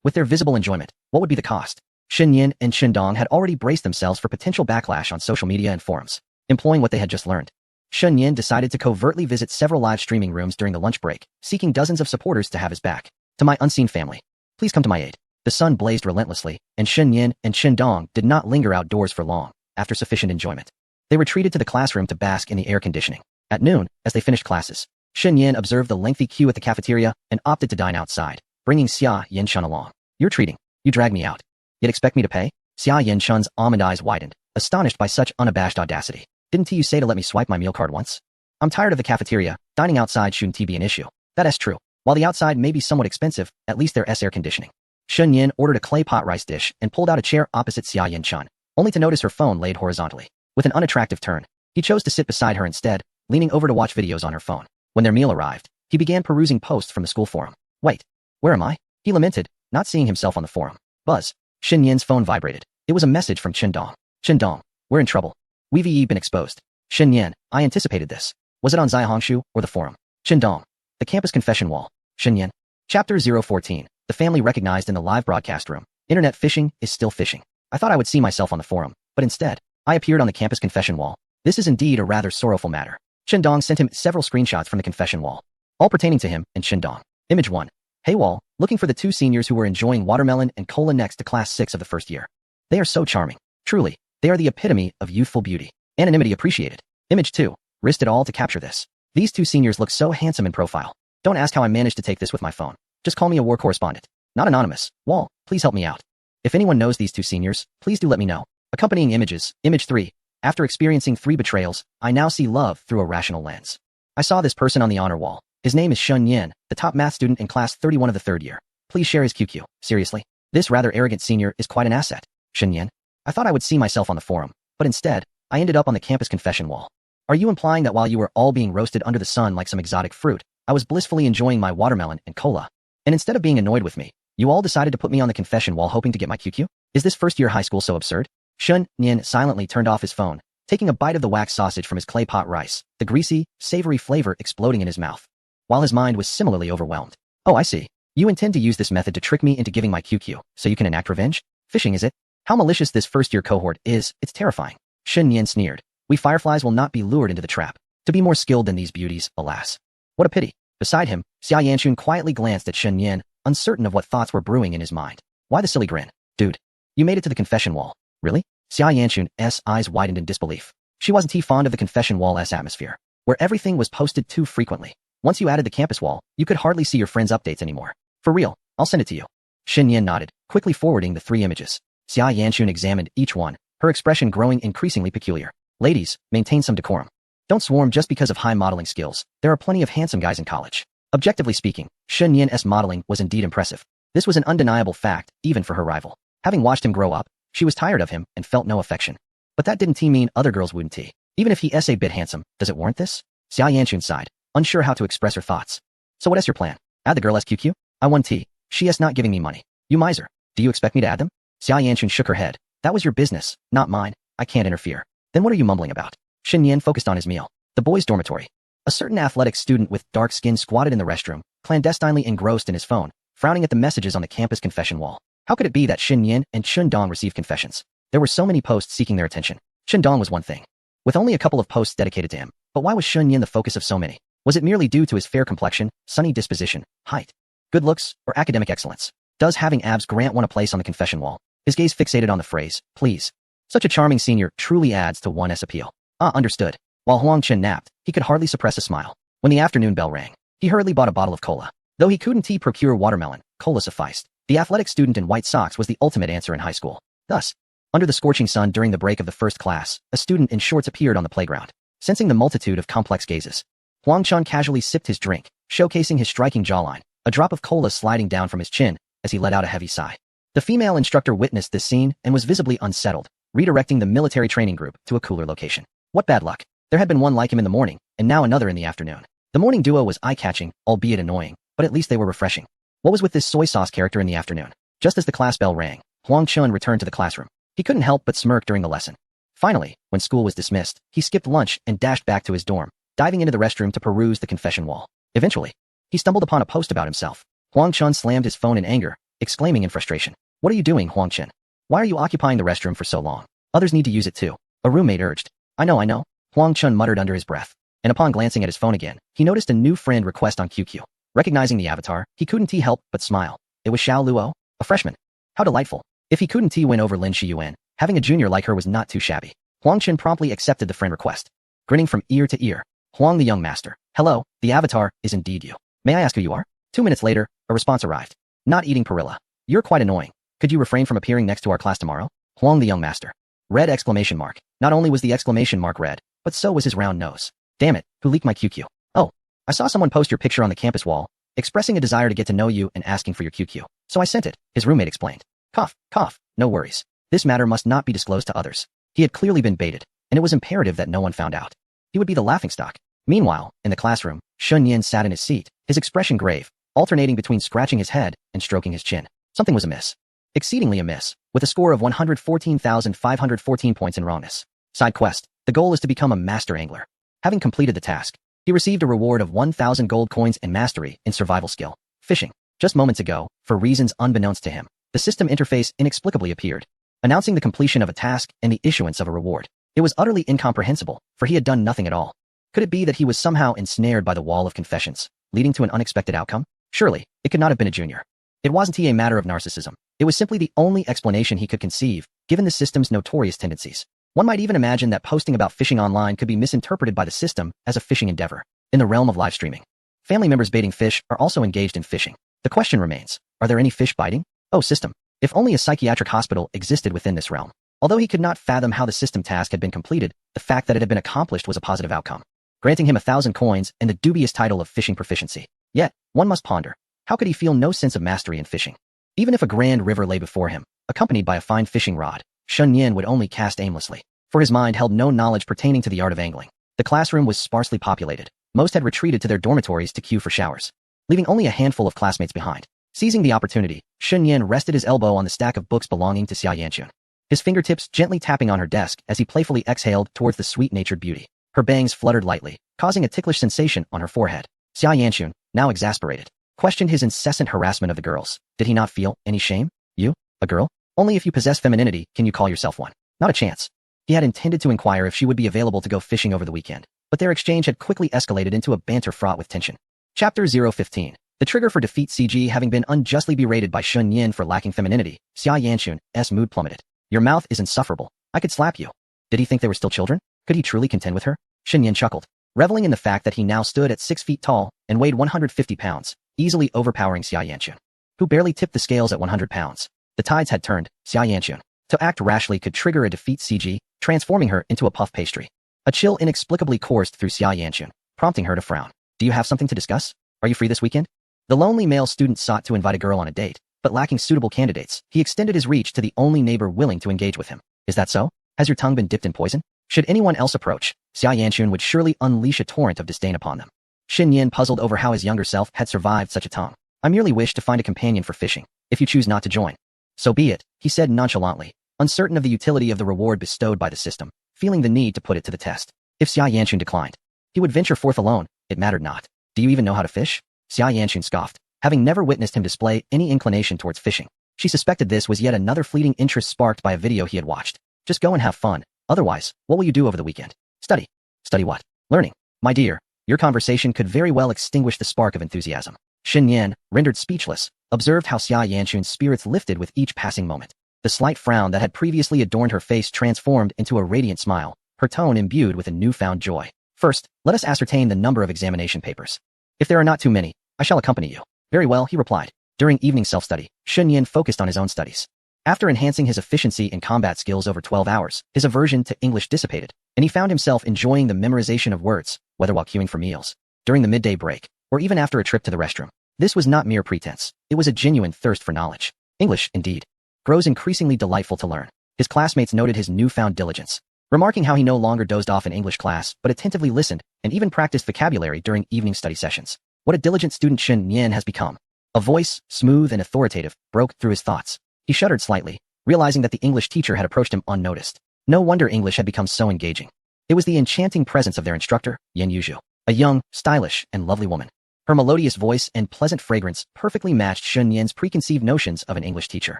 [SPEAKER 1] With their visible enjoyment, what would be the cost? Xin Yan and Qindong had already braced themselves for potential backlash on social media and forums, employing what they had just learned. Xin Yan decided to covertly visit several live streaming rooms during the lunch break, seeking dozens of supporters to have his back. To my unseen family, please come to my aid. The sun blazed relentlessly, and Xin Yan and Qindong did not linger outdoors for long. After sufficient enjoyment, they retreated to the classroom to bask in the air conditioning. At noon, as they finished classes, Xin Yan observed the lengthy queue at the cafeteria and opted to dine outside, bringing Xia Yanchun along. You're treating. You dragged me out. Yet expect me to pay? Xia Yanchun's almond eyes widened, astonished by such unabashed audacity. Didn't you say to let me swipe my meal card once? I'm tired of the cafeteria. Dining outside shouldn't be an issue. That is true. While the outside may be somewhat expensive, at least there is air conditioning. Xin Yan ordered a clay pot rice dish and pulled out a chair opposite Xia Yanchun, only to notice her phone laid horizontally. With an unattractive turn, he chose to sit beside her instead, leaning over to watch videos on her phone. When their meal arrived, he began perusing posts from the school forum. Wait, where am I? He lamented, not seeing himself on the forum. Buzz. Xin Yan's phone vibrated. It was a message from Qindong. Qindong, we're in trouble. We've been exposed. Xin Yan, I anticipated this. Was it on Zaihongshu or the forum? Qindong. The campus confession wall. Xin Yan. Chapter 014. The family recognized in the live broadcast room. Internet phishing is still phishing. I thought I would see myself on the forum, but instead, I appeared on the campus confession wall. This is indeed a rather sorrowful matter. Qindong sent him several screenshots from the confession wall, all pertaining to him and Qindong. Image 1. Hey wall, looking for the 2 seniors who were enjoying watermelon and cola next to class 6 of the first year. They are so charming. Truly, they are the epitome of youthful beauty. Anonymity appreciated. Image 2. Risked it all to capture this. These 2 seniors look so handsome in profile. Don't ask how I managed to take this with my phone. Just call me a war correspondent. Not anonymous. Wall, please help me out. If anyone knows these 2 seniors, please do let me know. Accompanying images. Image 3. After experiencing 3 betrayals, I now see love through a rational lens. I saw this person on the honor wall. His name is Shun Yan, the top math student in class 31 of the 3rd year. Please share his QQ. Seriously? This rather arrogant senior is quite an asset. Shun Yan. I thought I would see myself on the forum, but instead, I ended up on the campus confession wall. Are you implying that while you were all being roasted under the sun like some exotic fruit, I was blissfully enjoying my watermelon and cola? And instead of being annoyed with me, you all decided to put me on the confession wall hoping to get my QQ? Is this first-year high school so absurd? Shun Yan silently turned off his phone, taking a bite of the wax sausage from his clay pot rice, the greasy, savory flavor exploding in his mouth, while his mind was similarly overwhelmed. Oh, I see. You intend to use this method to trick me into giving my QQ, so you can enact revenge? Phishing, is it? How malicious this first-year cohort is, it's terrifying. Shun Yan sneered. We fireflies will not be lured into the trap. To be more skilled than these beauties, alas. What a pity. Beside him, Xia Yanchun quietly glanced at Shun Yan, uncertain of what thoughts were brewing in his mind. Why the silly grin? Dude, you made it to the confession wall. Really? Xia Yanchun's eyes widened in disbelief. She wasn't fond of the confession wall's atmosphere, where everything was posted too frequently. Once you added the campus wall, you could hardly see your friends' updates anymore. For real, I'll send it to you. Xin Yan nodded, quickly forwarding the 3 images. Xia Yanchun examined each one, her expression growing increasingly peculiar. Ladies, maintain some decorum. Don't swarm just because of high modeling skills. There are plenty of handsome guys in college. Objectively speaking, Xin Yan's modeling was indeed impressive. This was an undeniable fact, even for her rival. Having watched him grow up, she was tired of him and felt no affection. But that didn't mean other girls wouldn't. Even if he is a bit handsome, does it warrant this? Xia Yanchun sighed, unsure how to express her thoughts. So what is your plan? Add the girl SQQ? I won T. She is not giving me money. You miser. Do you expect me to add them? Xia Yanchun shook her head. That was your business, not mine. I can't interfere. Then what are you mumbling about? Xin Yan focused on his meal. The boys' dormitory. A certain athletic student with dark skin squatted in the restroom, clandestinely engrossed in his phone, frowning at the messages on the campus confession wall. How could it be that Xin Yan and Chun Dong received confessions? There were so many posts seeking their attention. Chun Dong was one thing, with only a couple of posts dedicated to him. But why was Xin Yan the focus of so many? Was it merely due to his fair complexion, sunny disposition, height, good looks, or academic excellence? Does having abs grant one a place on the confession wall? His gaze fixated on the phrase, please. Such a charming senior truly adds to one's appeal. Understood. While Huang Chen napped, he could hardly suppress a smile. When the afternoon bell rang, he hurriedly bought a bottle of cola. Though he couldn't procure watermelon, cola sufficed. The athletic student in white socks was the ultimate answer in high school. Thus, under the scorching sun during the break of the first class, a student in shorts appeared on the playground. Sensing the multitude of complex gazes, Huang Chen casually sipped his drink, showcasing his striking jawline, a drop of cola sliding down from his chin as he let out a heavy sigh. The female instructor witnessed this scene and was visibly unsettled, redirecting the military training group to a cooler location. What bad luck. There had been one like him in the morning, and now another in the afternoon. The morning duo was eye-catching, albeit annoying, but at least they were refreshing. What was with this soy sauce character in the afternoon? Just as the class bell rang, Huang Chen returned to the classroom. He couldn't help but smirk during the lesson. Finally, when school was dismissed, he skipped lunch and dashed back to his dorm, diving into the restroom to peruse the confession wall. Eventually, he stumbled upon a post about himself. Huang Chen slammed his phone in anger, exclaiming in frustration, "What are you doing, Huang Chen? Why are you occupying the restroom for so long? Others need to use it too." A roommate urged. I know, Huang Chen muttered under his breath, and upon glancing at his phone again, he noticed a new friend request on QQ. Recognizing the avatar, he couldn't help but smile. It was Xiao Luo, a freshman. How delightful. If he couldn't win over Lin Shiyuan, having a junior like her was not too shabby. Huang Chen promptly accepted the friend request. Grinning from ear to ear, Huang the young master. Hello, the avatar is indeed you. May I ask who you are? 2 minutes later, a response arrived. Not eating Perilla. You're quite annoying. Could you refrain from appearing next to our class tomorrow? Huang the young master. Red exclamation mark. Not only was the exclamation mark red, but so was his round nose. Damn it, who leaked my QQ? Oh, I saw someone post your picture on the campus wall, expressing a desire to get to know you and asking for your QQ. So I sent it, his roommate explained. Cough, cough, no worries. This matter must not be disclosed to others. He had clearly been baited, and it was imperative that no one found out. He would be the laughingstock. Meanwhile, in the classroom, Shun Yin sat in his seat, his expression grave, alternating between scratching his head and stroking his chin. Something was amiss. Exceedingly amiss, with a score of 114,514 points in wrongness. Side quest. The goal is to become a master angler. Having completed the task, he received a reward of 1,000 gold coins and mastery in survival skill, fishing. Just moments ago, for reasons unbeknownst to him, the system interface inexplicably appeared, announcing the completion of a task and the issuance of a reward. It was utterly incomprehensible, for he had done nothing at all. Could it be that he was somehow ensnared by the wall of confessions, leading to an unexpected outcome? Surely, it could not have been a junior. It wasn't a matter of narcissism. It was simply the only explanation he could conceive, given the system's notorious tendencies. One might even imagine that posting about fishing online could be misinterpreted by the system as a fishing endeavor. In the realm of live streaming, family members baiting fish are also engaged in fishing. The question remains, are there any fish biting? Oh system, if only a psychiatric hospital existed within this realm. Although he could not fathom how the system task had been completed, the fact that it had been accomplished was a positive outcome, granting him 1,000 coins and the dubious title of fishing proficiency. Yet, one must ponder, how could he feel no sense of mastery in fishing? Even if a grand river lay before him, accompanied by a fine fishing rod, Shun Yin would only cast aimlessly, for his mind held no knowledge pertaining to the art of angling. The classroom was sparsely populated. Most had retreated to their dormitories to queue for showers, leaving only a handful of classmates behind. Seizing the opportunity, Shun Yin rested his elbow on the stack of books belonging to Xia Yanchun, his fingertips gently tapping on her desk as he playfully exhaled towards the sweet-natured beauty. Her bangs fluttered lightly, causing a ticklish sensation on her forehead. Xia Yanchun, now exasperated, questioned his incessant harassment of the girls. Did he not feel any shame? You, a girl? Only if you possess femininity can you call yourself one. Not a chance. He had intended to inquire if she would be available to go fishing over the weekend, but their exchange had quickly escalated into a banter fraught with tension. Chapter 015. The trigger for defeat. CG having been unjustly berated by Shun Yin for lacking femininity, Xia Yanchun's mood plummeted. Your mouth is insufferable. I could slap you. Did he think they were still children? Could he truly contend with her? Shun Yin chuckled, reveling in the fact that he now stood at 6 feet tall and weighed 150 pounds, easily overpowering Xia Yanchun. who barely tipped the scales at 100 pounds. The tides had turned. Xia Yanchun. To act rashly could trigger a defeat CG, transforming her into a puff pastry. A chill inexplicably coursed through Xia Yanchun, prompting her to frown. Do you have something to discuss? Are you free this weekend? The lonely male student sought to invite a girl on a date, but lacking suitable candidates, he extended his reach to the only neighbor willing to engage with him. Is that so? Has your tongue been dipped in poison? Should anyone else approach, Xia Yanchun would surely unleash a torrent of disdain upon them. Xin Yan puzzled over how his younger self had survived such a tongue. I merely wish to find a companion for fishing. If you choose not to join, so be it, he said nonchalantly, uncertain of the utility of the reward bestowed by the system, feeling the need to put it to the test. If Xia Yanchun declined, he would venture forth alone. It mattered not. Do you even know how to fish? Xia Yanchun scoffed, having never witnessed him display any inclination towards fishing. She suspected this was yet another fleeting interest sparked by a video he had watched. Just go and have fun. Otherwise, what will you do over the weekend? Study. Study what? Learning. My dear, your conversation could very well extinguish the spark of enthusiasm. Xin Yan, rendered speechless, observed how Xia Yanchun's spirits lifted with each passing moment. The slight frown that had previously adorned her face transformed into a radiant smile, her tone imbued with a newfound joy. First, let us ascertain the number of examination papers. If there are not too many, I shall accompany you. Very well, he replied. During evening self-study, Xin Yan focused on his own studies. After enhancing his efficiency in combat skills over 12 hours, his aversion to English dissipated, and he found himself enjoying the memorization of words, whether while queuing for meals, during the midday break, or even after a trip to the restroom. This was not mere pretense. It was a genuine thirst for knowledge. English, indeed, grows increasingly delightful to learn. His classmates noted his newfound diligence, remarking how he no longer dozed off in English class, but attentively listened and even practiced vocabulary during evening study sessions. What a diligent student Xin Yan has become. A voice, smooth and authoritative, broke through his thoughts. He shuddered slightly, realizing that the English teacher had approached him unnoticed. No wonder English had become so engaging. It was the enchanting presence of their instructor, Yan Yuzhu, a young, stylish, and lovely woman. Her melodious voice and pleasant fragrance perfectly matched Xin Yan's preconceived notions of an English teacher.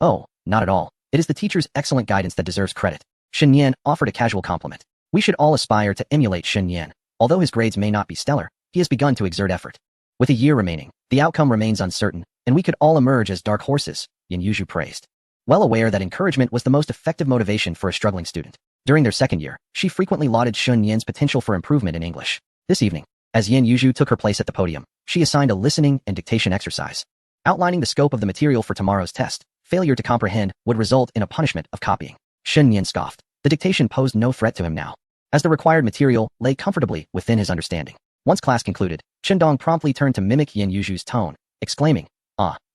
[SPEAKER 1] Oh, not at all. It is the teacher's excellent guidance that deserves credit. Xin Yan offered a casual compliment. We should all aspire to emulate Xin Yan. Although his grades may not be stellar, he has begun to exert effort. With a year remaining, the outcome remains uncertain, and we could all emerge as dark horses, Yan Yuzhu praised. Well aware that encouragement was the most effective motivation for a struggling student. During their second year, she frequently lauded Xin Yan's potential for improvement in English. This evening, as Yan Yuzhu took her place at the podium, she assigned a listening and dictation exercise. Outlining the scope of the material for tomorrow's test, failure to comprehend would result in a punishment of copying. Xin Yan scoffed. The dictation posed no threat to him now, as the required material lay comfortably within his understanding. Once class concluded, Qindong promptly turned to mimic Yan Yuzhu's tone, exclaiming,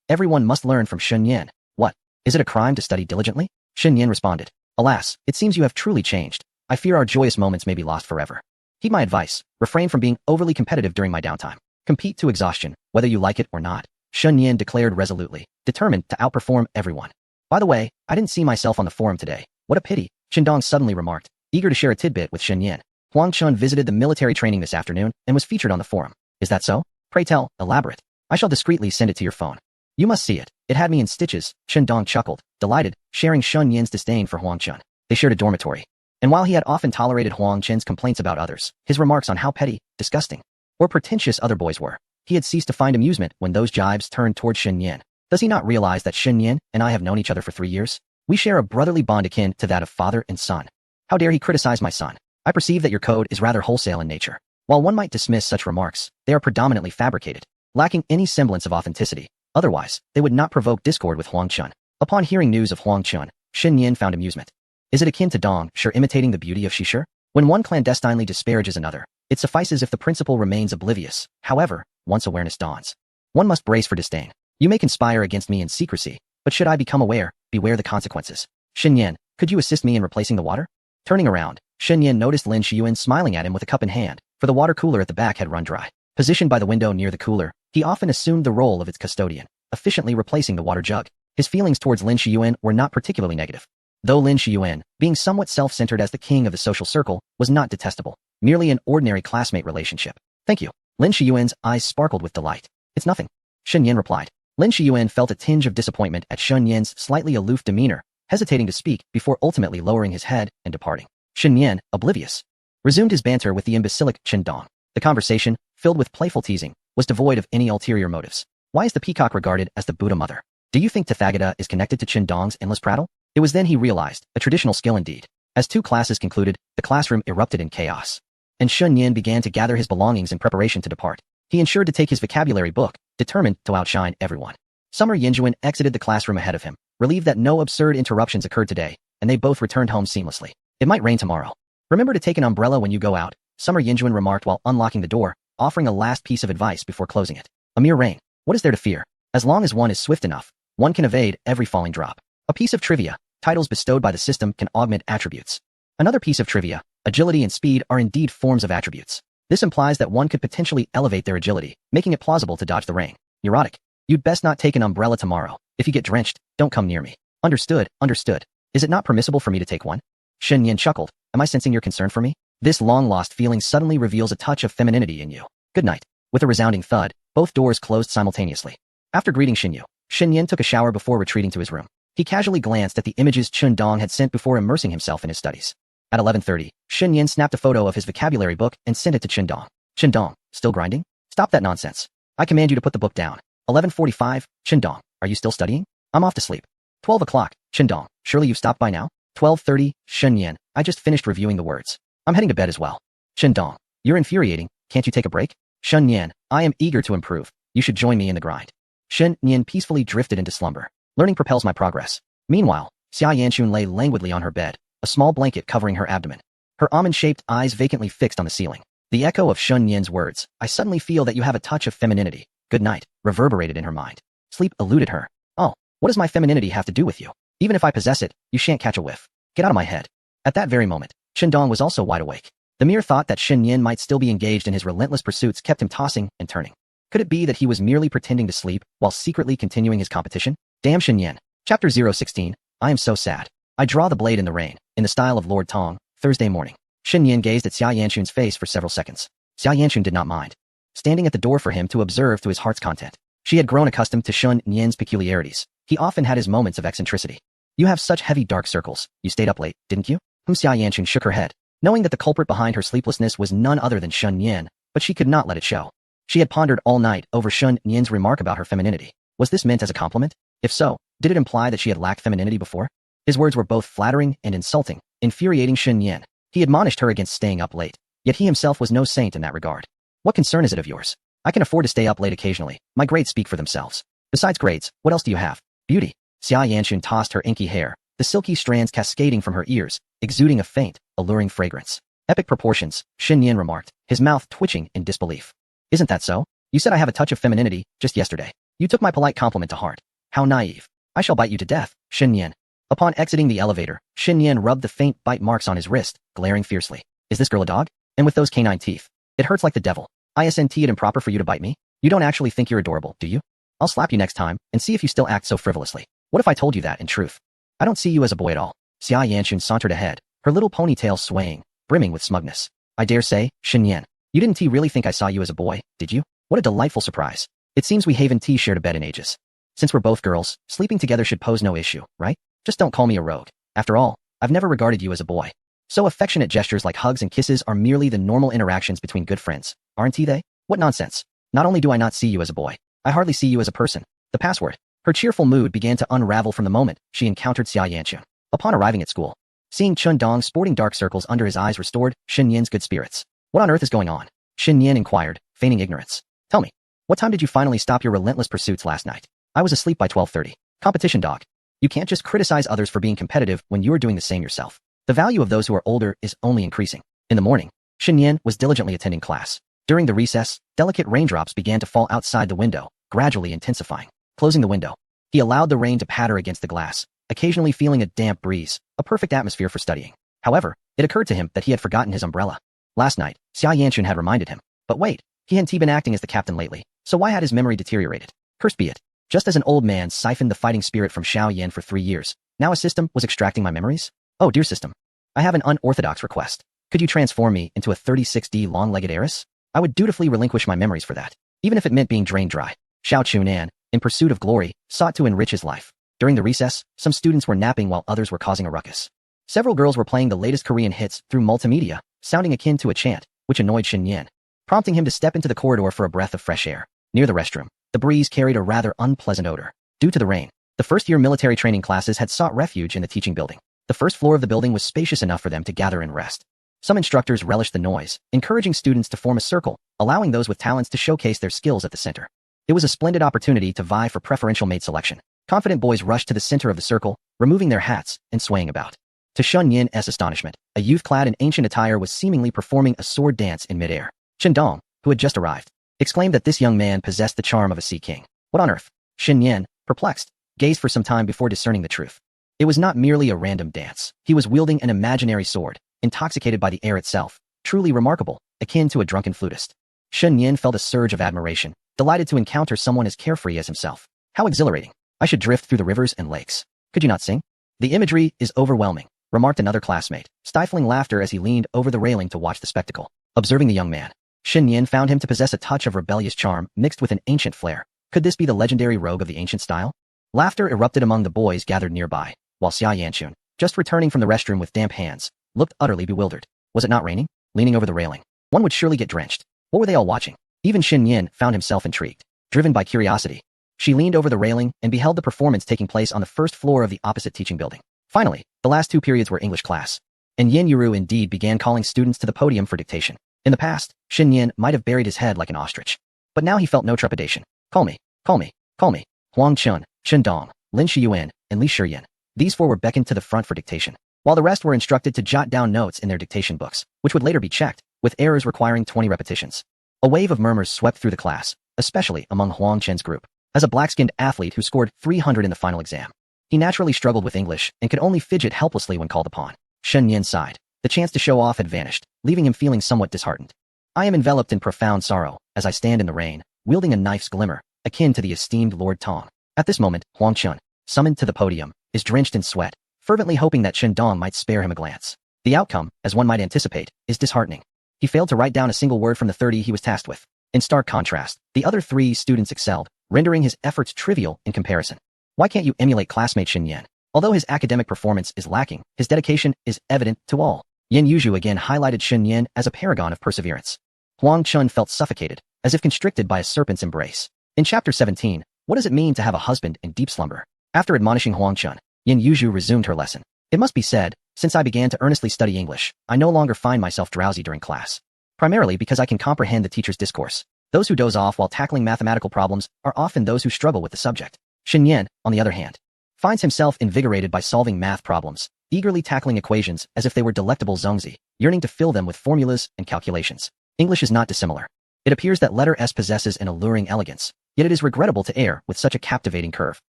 [SPEAKER 1] everyone must learn from Xin Yan. What? Is it a crime to study diligently? Xin Yan responded, alas, it seems you have truly changed. I fear our joyous moments may be lost forever. Heed my advice, refrain from being overly competitive during my downtime. Compete to exhaustion, whether you like it or not, Xin Yan declared resolutely, determined to outperform everyone. By the way, I didn't see myself on the forum today. What a pity, Qindong suddenly remarked, eager to share a tidbit with Xin Yan. Huang Chun visited the military training this afternoon and was featured on the forum. Is that so? Pray tell, elaborate. I shall discreetly send it to your phone. You must see it. It had me in stitches, Qindong chuckled, delighted, sharing Xin Yan's disdain for Huang Chun. They shared a dormitory. And while he had often tolerated Huang Chun's complaints about others, his remarks on how petty, disgusting, or pretentious other boys were, he had ceased to find amusement when those jibes turned toward Xin Yan. Does he not realize that Xin Yan and I have known each other for 3 years? We share a brotherly bond akin to that of father and son. How dare he criticize my son? I perceive that your code is rather wholesale in nature. While one might dismiss such remarks, they are predominantly fabricated, lacking any semblance of authenticity. Otherwise, they would not provoke discord with Huang Chun. Upon hearing news of Huang Chun, Xin Yan found amusement. Is it akin to Dong Shi imitating the beauty of Shishir? When one clandestinely disparages another, it suffices if the principal remains oblivious. However, once awareness dawns, one must brace for disdain. You may conspire against me in secrecy, but should I become aware, beware the consequences. Xin Yan, could you assist me in replacing the water? Turning around, Xin Yan noticed Lin Shiyuan smiling at him with a cup in hand, for the water cooler at the back had run dry. Positioned by the window near the cooler, he often assumed the role of its custodian, efficiently replacing the water jug. His feelings towards Lin Shiyuan were not particularly negative. Though Lin Shiyuan, being somewhat self-centered as the king of the social circle, was not detestable, merely an ordinary classmate relationship. Thank you. Lin Shiyuan's eyes sparkled with delight. It's nothing, Xin Yan replied. Lin Shiyuan felt a tinge of disappointment at Xin Yan's slightly aloof demeanor, hesitating to speak before ultimately lowering his head and departing. Xin Yan, oblivious, resumed his banter with the imbecilic Qindong. The conversation, filled with playful teasing, was devoid of any ulterior motives. Why is the peacock regarded as the Buddha mother? Do you think Tathagata is connected to Qindong's endless prattle? It was then he realized, a traditional skill indeed. As 2 classes concluded, the classroom erupted in chaos, and Xin Yan began to gather his belongings in preparation to depart. He ensured to take his vocabulary book, determined to outshine everyone. Summer Yinjuan exited the classroom ahead of him, relieved that no absurd interruptions occurred today, and they both returned home seamlessly. It might rain tomorrow. Remember to take an umbrella when you go out, Summer Yinjuan remarked while unlocking the door, offering a last piece of advice before closing it. A mere rain. What is there to fear? As long as one is swift enough, one can evade every falling drop. A piece of trivia. Titles bestowed by the system can augment attributes. Another piece of trivia. Agility and speed are indeed forms of attributes. This implies that one could potentially elevate their agility, making it plausible to dodge the rain. Neurotic. You'd best not take an umbrella tomorrow. If you get drenched, don't come near me. Understood, understood. Is it not permissible for me to take one? Shen Yin chuckled. Am I sensing your concern for me? This long-lost feeling suddenly reveals a touch of femininity in you. Good night. With a resounding thud, both doors closed simultaneously. After greeting Xinyu, Shen Yin took a shower before retreating to his room. He casually glanced at the images Chun Dong had sent before immersing himself in his studies. At 11:30, Shen Yin snapped a photo of his vocabulary book and sent it to Chun Dong. Chun Dong, still grinding? Stop that nonsense. I command you to put the book down. 11:45, Chun Dong, are you still studying? I'm off to sleep. 12 o'clock, Chun Dong, surely you've stopped by now? 12:30, Shen Yin, I just finished reviewing the words. I'm heading to bed as well. Chun Dong, you're infuriating, can't you take a break? Shen Yin, I am eager to improve. You should join me in the grind. Shen Yin peacefully drifted into slumber. Learning propels my progress. Meanwhile, Xia Yanchun lay languidly on her bed, a small blanket covering her abdomen. Her almond-shaped eyes vacantly fixed on the ceiling. The echo of Shen Yin's words, I suddenly feel that you have a touch of femininity. Good night, reverberated in her mind. Sleep eluded her. Oh, what does my femininity have to do with you? Even if I possess it, you shan't catch a whiff. Get out of my head. At that very moment, Chen Dong was also wide awake. The mere thought that Shen Yin might still be engaged in his relentless pursuits kept him tossing and turning. Could it be that he was merely pretending to sleep while secretly continuing his competition? Damn Shen Yin. Chapter 016. I am so sad. I draw the blade in the rain, in the style of Lord Tong, Thursday morning. Shen Yin gazed at Xia Yanchun's face for several seconds. Xia Yanchun did not mind, standing at the door for him to observe to his heart's content. She had grown accustomed to Shen Yin's peculiarities. He often had his moments of eccentricity. You have such heavy dark circles. You stayed up late, didn't you? Xia Yanchun shook her head, knowing that the culprit behind her sleeplessness was none other than Shen Yin, but she could not let it show. She had pondered all night over Shen Yin's remark about her femininity. Was this meant as a compliment? If so, did it imply that she had lacked femininity before? His words were both flattering and insulting, infuriating Shen Yin. He admonished her against staying up late, yet he himself was no saint in that regard. What concern is it of yours? I can afford to stay up late occasionally. My grades speak for themselves. Besides grades, what else do you have? Beauty. Xia Yanchun tossed her inky hair, the silky strands cascading from her ears, exuding a faint, alluring fragrance. Epic proportions, Shen Yin remarked, his mouth twitching in disbelief. Isn't that so? You said I have a touch of femininity just yesterday. You took my polite compliment to heart. How naive. I shall bite you to death, Shen Yin. Upon exiting the elevator, Shen Yin rubbed the faint bite marks on his wrist, glaring fiercely. Is this girl a dog? And with those canine teeth. It hurts like the devil. Isn't it improper for you to bite me? You don't actually think you're adorable, do you? I'll slap you next time, and see if you still act so frivolously. What if I told you that, in truth? I don't see you as a boy at all. Xia Yanchun sauntered ahead, her little ponytail swaying, brimming with smugness. I dare say, Shen Yin, you didn't really think I saw you as a boy, did you? What a delightful surprise. It seems we haven't shared a bed in ages. Since we're both girls, sleeping together should pose no issue, right? Just don't call me a rogue. After all, I've never regarded you as a boy. So affectionate gestures like hugs and kisses are merely the normal interactions between good friends, aren't they? What nonsense. Not only do I not see you as a boy, I hardly see you as a person. The password. Her cheerful mood began to unravel from the moment she encountered Xia Yanchun. Upon arriving at school, seeing Chun Dong sporting dark circles under his eyes restored Shen Yin's good spirits. What on earth is going on? Shen Yin inquired, feigning ignorance. Tell me, what time did you finally stop your relentless pursuits last night? I was asleep by 12:30. Competition dog. You can't just criticize others for being competitive when you are doing the same yourself. The value of those who are older is only increasing. In the morning, Shen Yin was diligently attending class. During the recess, delicate raindrops began to fall outside the window, gradually intensifying. Closing the window, he allowed the rain to patter against the glass, occasionally feeling a damp breeze, a perfect atmosphere for studying. However, it occurred to him that he had forgotten his umbrella. Last night, Xia Yanchun had reminded him. But wait, he hadn't been acting as the captain lately, so why had his memory deteriorated? Cursed be it. Just as an old man siphoned the fighting spirit from Xiao Yan for 3 years, now a system was extracting my memories? Oh dear system. I have an unorthodox request. Could you transform me into a 36D long-legged heiress? I would dutifully relinquish my memories for that, even if it meant being drained dry. Xiao Chunan, in pursuit of glory, sought to enrich his life. During the recess, some students were napping while others were causing a ruckus. Several girls were playing the latest Korean hits through multimedia, sounding akin to a chant, which annoyed Shen Yin, prompting him to step into the corridor for a breath of fresh air. Near the restroom, the breeze carried a rather unpleasant odor. Due to the rain, the first-year military training classes had sought refuge in the teaching building. The first floor of the building was spacious enough for them to gather and rest. Some instructors relished the noise, encouraging students to form a circle, allowing those with talents to showcase their skills at the center. It was a splendid opportunity to vie for preferential mate selection. Confident boys rushed to the center of the circle, removing their hats and swaying about. To Shun Yin's astonishment, a youth clad in ancient attire was seemingly performing a sword dance in midair. Chen Dong, who had just arrived, exclaimed that this young man possessed the charm of a sea king. What on earth? Shen Yin, perplexed, gazed for some time before discerning the truth. It was not merely a random dance. He was wielding an imaginary sword, intoxicated by the air itself, truly remarkable, akin to a drunken flutist. Shen Yin felt a surge of admiration, delighted to encounter someone as carefree as himself. How exhilarating. I should drift through the rivers and lakes. Could you not sing? The imagery is overwhelming, remarked another classmate, stifling laughter as he leaned over the railing to watch the spectacle. Observing the young man, Shen Yin found him to possess a touch of rebellious charm mixed with an ancient flair. Could this be the legendary rogue of the ancient style? Laughter erupted among the boys gathered nearby, while Xia Yanchun, just returning from the restroom with damp hands, looked utterly bewildered. Was it not raining? Leaning over the railing, one would surely get drenched. What were they all watching? Even Shen Yin found himself intrigued. Driven by curiosity, she leaned over the railing and beheld the performance taking place on the first floor of the opposite teaching building. Finally, the last 2 periods were English class, and Yin Yuru indeed began calling students to the podium for dictation. In the past, Shen Yin might have buried his head like an ostrich, but now he felt no trepidation. Call me, call me, call me. Huang Chun, Chen Dong, Lin Shiyuan, and Li Shiyin. These 4 were beckoned to the front for dictation, while the rest were instructed to jot down notes in their dictation books, which would later be checked, with errors requiring 20 repetitions. A wave of murmurs swept through the class, especially among Huang Chen's group. As a black-skinned athlete who scored 300 in the final exam, he naturally struggled with English and could only fidget helplessly when called upon. Shen Yin sighed. The chance to show off had vanished, leaving him feeling somewhat disheartened. I am enveloped in profound sorrow, as I stand in the rain, wielding a knife's glimmer, akin to the esteemed Lord Tong. At this moment, Huang Chun, summoned to the podium, is drenched in sweat, fervently hoping that Chen Dong might spare him a glance. The outcome, as one might anticipate, is disheartening. He failed to write down a single word from the 30 he was tasked with. In stark contrast, the other 3 students excelled, rendering his efforts trivial in comparison. Why can't you emulate classmate Shen Yan? Although his academic performance is lacking, his dedication is evident to all. Yin Yuzhu again highlighted Shen Yan as a paragon of perseverance. Huang Chun felt suffocated, as if constricted by a serpent's embrace. In chapter 17, what does it mean to have a husband in deep slumber? After admonishing Huang Chun, Yin Yuzhu resumed her lesson. It must be said, since I began to earnestly study English, I no longer find myself drowsy during class. Primarily because I can comprehend the teacher's discourse. Those who doze off while tackling mathematical problems are often those who struggle with the subject. Shen Yan, on the other hand, finds himself invigorated by solving math problems, eagerly tackling equations as if they were delectable zongzi, yearning to fill them with formulas and calculations. English is not dissimilar. It appears that letter S possesses an alluring elegance, yet it is regrettable to err with such a captivating curve.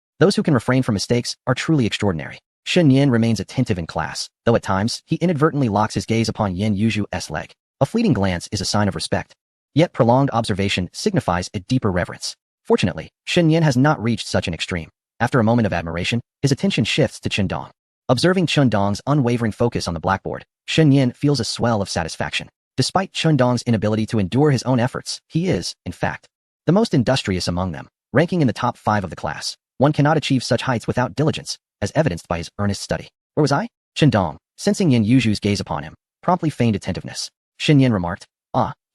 [SPEAKER 1] Those who can refrain from mistakes are truly extraordinary. Shen Yan remains attentive in class, though at times he inadvertently locks his gaze upon Yin Yuzhu's leg. A fleeting glance is a sign of respect. Yet prolonged observation signifies a deeper reverence. Fortunately, Shen Yan has not reached such an extreme. After a moment of admiration, his attention shifts to Chen Dong. Observing Chen Dong's unwavering focus on the blackboard, Shen Yan feels a swell of satisfaction. Despite Chen Dong's inability to endure his own efforts, he is, in fact, the most industrious among them, ranking in the top 5 of the class. One cannot achieve such heights without diligence, as evidenced by his earnest study. Where was I? Chen Dong, sensing Yin Yuzhu's gaze upon him, promptly feigned attentiveness. Shen Yan remarked,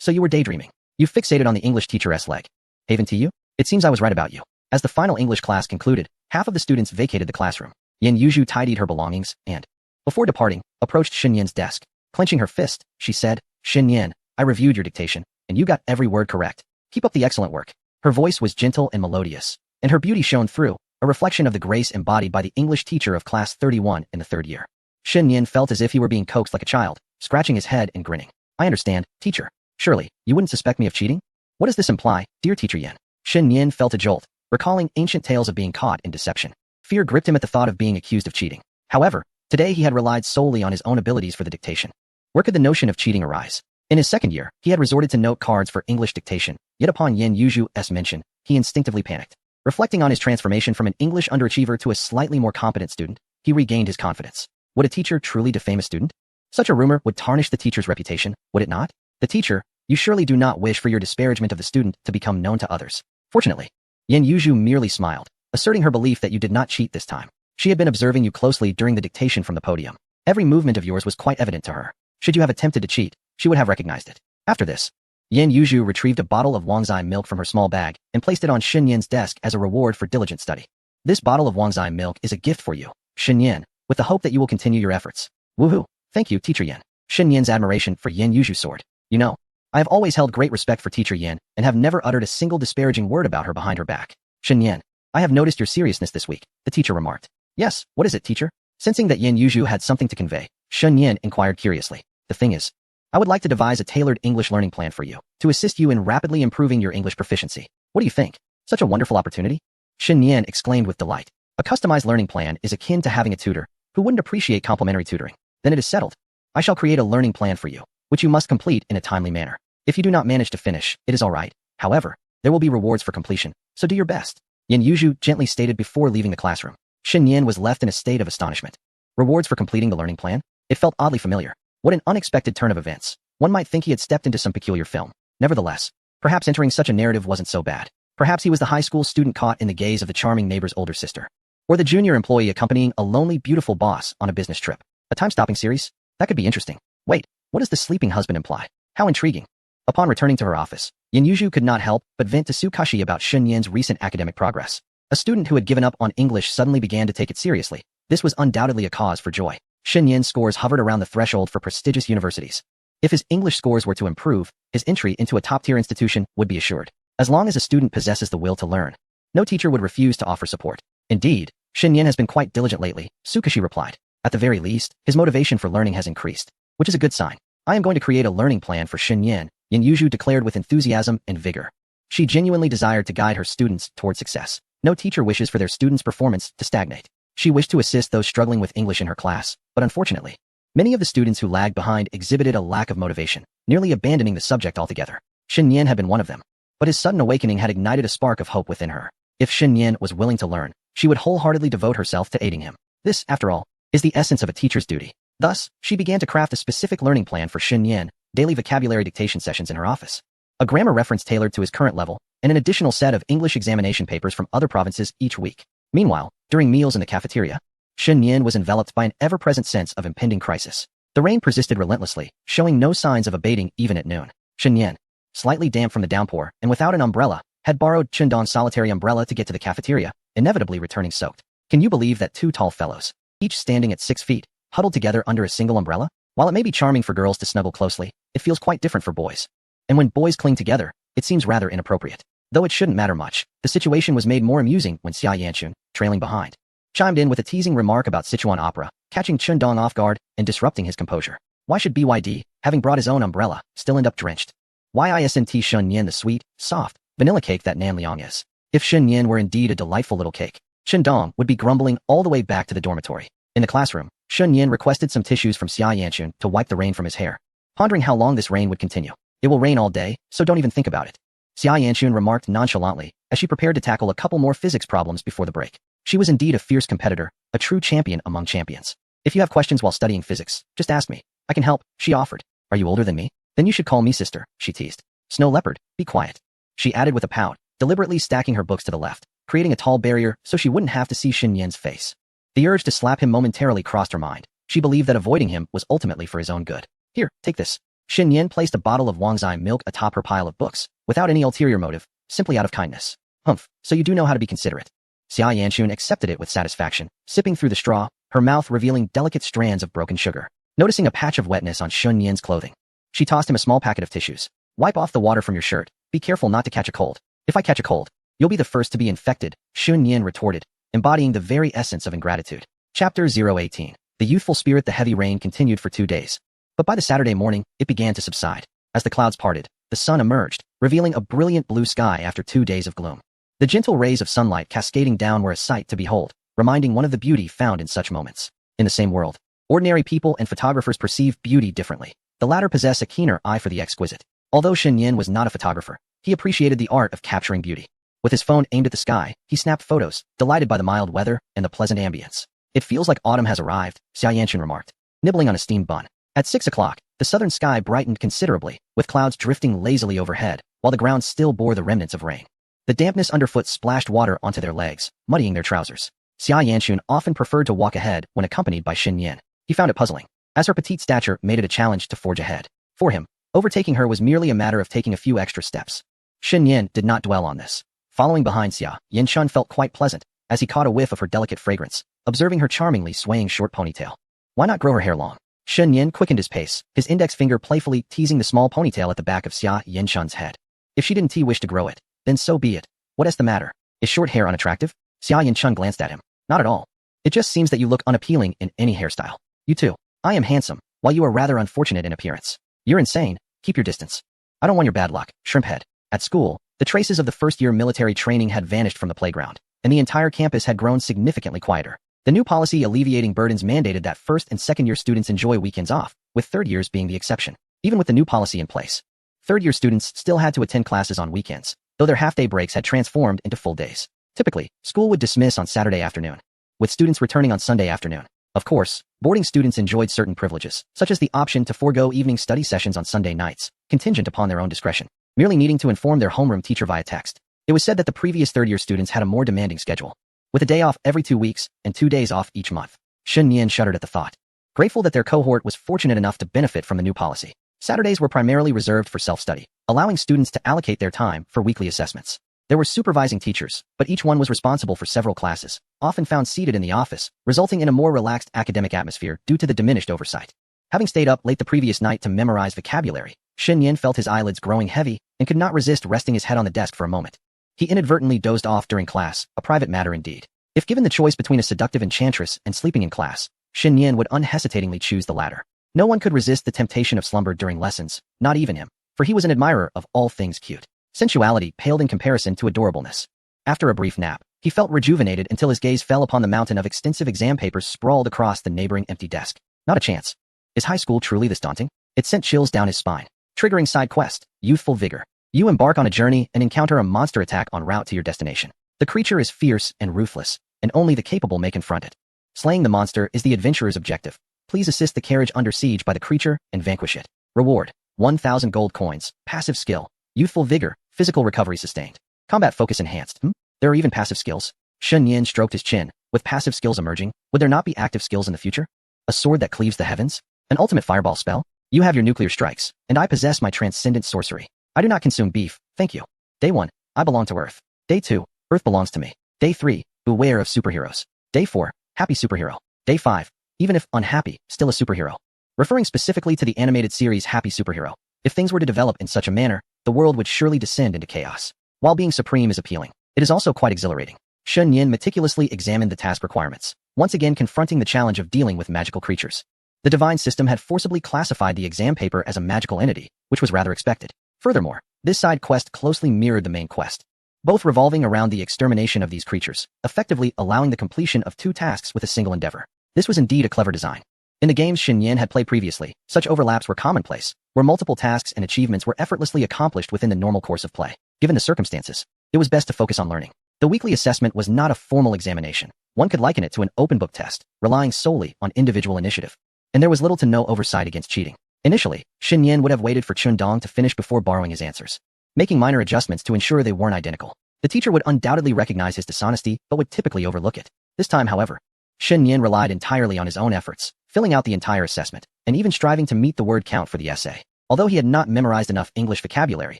[SPEAKER 1] so you were daydreaming. You fixated on the English teacher's leg. Haven to you? It seems I was right about you. As the final English class concluded, half of the students vacated the classroom. Yin Yuzhu tidied her belongings and, before departing, approached Shen Yan's desk. Clenching her fist, she said, Shen Yan, I reviewed your dictation, and you got every word correct. Keep up the excellent work. Her voice was gentle and melodious, and her beauty shone through, a reflection of the grace embodied by the English teacher of class 31 in the 3rd year. Shen Yan felt as if he were being coaxed like a child, scratching his head and grinning. I understand, teacher. Surely, you wouldn't suspect me of cheating? What does this imply, dear teacher Yan? Shen Yan felt a jolt, recalling ancient tales of being caught in deception. Fear gripped him at the thought of being accused of cheating. However, today he had relied solely on his own abilities for the dictation. Where could the notion of cheating arise? In his 2nd year, he had resorted to note cards for English dictation, yet upon Yin Yuzhu's mention, he instinctively panicked. Reflecting on his transformation from an English underachiever to a slightly more competent student, he regained his confidence. Would a teacher truly defame a student? Such a rumor would tarnish the teacher's reputation, would it not? The teacher, you surely do not wish for your disparagement of the student to become known to others. Fortunately, Yin Yuzhu merely smiled, asserting her belief that you did not cheat this time. She had been observing you closely during the dictation from the podium. Every movement of yours was quite evident to her. Should you have attempted to cheat, she would have recognized it. After this, Yin Yuzhu retrieved a bottle of Wangzai milk from her small bag and placed it on Shen Yan's desk as a reward for diligent study. This bottle of Wangzai milk is a gift for you, Shen Yan, with the hope that you will continue your efforts. Woohoo! Thank you, teacher Yan. Shen Yan's admiration for Yin Yuzhu soared. You know, I have always held great respect for teacher Yan and have never uttered a single disparaging word about her behind her back. Shen Yan, I have noticed your seriousness this week, the teacher remarked. Yes, what is it, teacher? Sensing that Yan Yuzhu had something to convey, Shen Yan inquired curiously. The thing is, I would like to devise a tailored English learning plan for you to assist you in rapidly improving your English proficiency. What do you think? Such a wonderful opportunity? Shen Yan exclaimed with delight. A customized learning plan is akin to having a tutor who wouldn't appreciate complimentary tutoring. Then it is settled. I shall create a learning plan for you, which you must complete in a timely manner. If you do not manage to finish, it is all right. However, there will be rewards for completion, so do your best. Yan Yuzhu gently stated before leaving the classroom. Shen Yan was left in a state of astonishment. Rewards for completing the learning plan? It felt oddly familiar. What an unexpected turn of events. One might think he had stepped into some peculiar film. Nevertheless, perhaps entering such a narrative wasn't so bad. Perhaps he was the high school student caught in the gaze of the charming neighbor's older sister. Or the junior employee accompanying a lonely, beautiful boss on a business trip. A time-stopping series? That could be interesting. Wait, what does the sleeping husband imply? How intriguing. Upon returning to her office, Yan Yuzhu could not help but vent to Sukashi about Shen Yan's recent academic progress. A student who had given up on English suddenly began to take it seriously. This was undoubtedly a cause for joy. Shen Yan's scores hovered around the threshold for prestigious universities. If his English scores were to improve, his entry into a top-tier institution would be assured. As long as a student possesses the will to learn, no teacher would refuse to offer support. Indeed, Shen Yan has been quite diligent lately, Sukashi replied. At the very least, his motivation for learning has increased, which is a good sign. I am going to create a learning plan for Shen Yan, Yan Yuzhu declared with enthusiasm and vigor. She genuinely desired to guide her students toward success. No teacher wishes for their students' performance to stagnate. She wished to assist those struggling with English in her class, but unfortunately, many of the students who lagged behind exhibited a lack of motivation, nearly abandoning the subject altogether. Shen Yan had been one of them, but his sudden awakening had ignited a spark of hope within her. If Shen Yan was willing to learn, she would wholeheartedly devote herself to aiding him. This, after all, is the essence of a teacher's duty. Thus, she began to craft a specific learning plan for Shen Yan, daily vocabulary dictation sessions in her office, a grammar reference tailored to his current level, and an additional set of English examination papers from other provinces each week. Meanwhile, during meals in the cafeteria, Shen Yan was enveloped by an ever-present sense of impending crisis. The rain persisted relentlessly, showing no signs of abating even at noon. Shen Yan, slightly damp from the downpour and without an umbrella, had borrowed Chundong's solitary umbrella to get to the cafeteria, inevitably returning soaked. Can you believe that two tall fellows, each standing at 6 feet, huddled together under a single umbrella? While it may be charming for girls to snuggle closely, it feels quite different for boys. And when boys cling together, it seems rather inappropriate. Though it shouldn't matter much, the situation was made more amusing when Xia Yanchun, trailing behind, chimed in with a teasing remark about Sichuan opera, catching Chundong off guard and disrupting his composure. Why should BYD, having brought his own umbrella, still end up drenched? Why isn't Shen Yan the sweet, soft, vanilla cake that Nan Liang is? If Shen Yan were indeed a delightful little cake, Chundong would be grumbling all the way back to the dormitory. In the classroom, Shen Yan requested some tissues from Xia Yanchun to wipe the rain from his hair, pondering how long this rain would continue. It will rain all day, so don't even think about it, Xia Yanchun remarked nonchalantly as she prepared to tackle a couple more physics problems before the break. She was indeed a fierce competitor, a true champion among champions. If you have questions while studying physics, just ask me. I can help, she offered. Are you older than me? Then you should call me sister, she teased. Snow Leopard, be quiet, she added with a pout, deliberately stacking her books to the left, creating a tall barrier so she wouldn't have to see Shen Yan's face. The urge to slap him momentarily crossed her mind. She believed that avoiding him was ultimately for his own good. Here, take this. Shen Yan placed a bottle of Wangzai milk atop her pile of books, without any ulterior motive, simply out of kindness. Humph, so you do know how to be considerate. Xia Yanchun accepted it with satisfaction, sipping through the straw, her mouth revealing delicate strands of broken sugar. Noticing a patch of wetness on Shen Yan's clothing, she tossed him a small packet of tissues. Wipe off the water from your shirt. Be careful not to catch a cold. If I catch a cold, you'll be the first to be infected, Shen Yan retorted, embodying the very essence of ingratitude. Chapter 018. The youthful spirit. The heavy rain continued for 2 days. But by the Saturday morning, it began to subside. As the clouds parted, the sun emerged, revealing a brilliant blue sky after 2 days of gloom. The gentle rays of sunlight cascading down were a sight to behold, reminding one of the beauty found in such moments. In the same world, ordinary people and photographers perceive beauty differently. The latter possess a keener eye for the exquisite. Although Shen Yan was not a photographer, he appreciated the art of capturing beauty. With his phone aimed at the sky, he snapped photos, delighted by the mild weather and the pleasant ambience. It feels like autumn has arrived, Xia Yanchun remarked, nibbling on a steamed bun. At 6 o'clock, the southern sky brightened considerably, with clouds drifting lazily overhead, while the ground still bore the remnants of rain. The dampness underfoot splashed water onto their legs, muddying their trousers. Xia Yanchun often preferred to walk ahead when accompanied by Shen Yan. He found it puzzling, as her petite stature made it a challenge to forge ahead. For him, overtaking her was merely a matter of taking a few extra steps. Shen Yan did not dwell on this. Following behind Xia, Yanchun felt quite pleasant, as he caught a whiff of her delicate fragrance, observing her charmingly swaying short ponytail. Why not grow her hair long? Shen Yin quickened his pace, his index finger playfully teasing the small ponytail at the back of Xia Yanchun's head. If she didn't wish to grow it, then so be it. What is the matter? Is short hair unattractive? Xia Yanchun glanced at him. Not at all. It just seems that you look unappealing in any hairstyle. You too. I am handsome, while you are rather unfortunate in appearance. You're insane. Keep your distance. I don't want your bad luck, shrimphead. At school, the traces of the first-year military training had vanished from the playground, and the entire campus had grown significantly quieter. The new policy alleviating burdens mandated that first and second-year students enjoy weekends off, with third years being the exception. Even with the new policy in place, third-year students still had to attend classes on weekends, though their half-day breaks had transformed into full days. Typically, school would dismiss on Saturday afternoon, with students returning on Sunday afternoon. Of course, boarding students enjoyed certain privileges, such as the option to forego evening study sessions on Sunday nights, contingent upon their own discretion, merely needing to inform their homeroom teacher via text. It was said that the previous third-year students had a more demanding schedule, with a day off every 2 weeks and 2 days off each month. Shen Yin shuddered at the thought. Grateful that their cohort was fortunate enough to benefit from the new policy, Saturdays were primarily reserved for self-study, allowing students to allocate their time for weekly assessments. There were supervising teachers, but each one was responsible for several classes, often found seated in the office, resulting in a more relaxed academic atmosphere due to the diminished oversight. Having stayed up late the previous night to memorize vocabulary, Shen Yin felt his eyelids growing heavy and could not resist resting his head on the desk for a moment. He inadvertently dozed off during class, a private matter indeed. If given the choice between a seductive enchantress and sleeping in class, Shen Yin would unhesitatingly choose the latter. No one could resist the temptation of slumber during lessons, not even him, for he was an admirer of all things cute. Sensuality paled in comparison to adorableness. After a brief nap, he felt rejuvenated until his gaze fell upon the mountain of extensive exam papers sprawled across the neighboring empty desk. Not a chance. Is high school truly this daunting? It sent chills down his spine. Triggering side quest, youthful vigor. You embark on a journey and encounter a monster attack en route to your destination. The creature is fierce and ruthless, and only the capable may confront it. Slaying the monster is the adventurer's objective. Please assist the carriage under siege by the creature and vanquish it. Reward: 1,000 gold coins. Passive skill: youthful vigor, physical recovery sustained. Combat focus enhanced. There are even passive skills. Shen Yin stroked his chin. With passive skills emerging, would there not be active skills in the future? A sword that cleaves the heavens? An ultimate fireball spell? You have your nuclear strikes, and I possess my transcendent sorcery. I do not consume beef, thank you. Day 1, I belong to Earth. Day 2, Earth belongs to me. Day 3, beware of superheroes. Day 4, happy superhero. Day 5, even if unhappy, still a superhero. Referring specifically to the animated series Happy Superhero, if things were to develop in such a manner, the world would surely descend into chaos. While being supreme is appealing, it is also quite exhilarating. Shen Yin meticulously examined the task requirements, once again confronting the challenge of dealing with magical creatures. The divine system had forcibly classified the exam paper as a magical entity, which was rather expected. Furthermore, this side quest closely mirrored the main quest, both revolving around the extermination of these creatures, effectively allowing the completion of 2 tasks with a single endeavor. This was indeed a clever design. In the games Shen Yin had played previously, such overlaps were commonplace, where multiple tasks and achievements were effortlessly accomplished within the normal course of play. Given the circumstances, it was best to focus on learning. The weekly assessment was not a formal examination. One could liken it to an open book test, relying solely on individual initiative. And there was little to no oversight against cheating. Initially, Shen Yin would have waited for Chun Dong to finish before borrowing his answers, making minor adjustments to ensure they weren't identical. The teacher would undoubtedly recognize his dishonesty, but would typically overlook it. This time, however, Shen Yin relied entirely on his own efforts, filling out the entire assessment, and even striving to meet the word count for the essay. Although he had not memorized enough English vocabulary,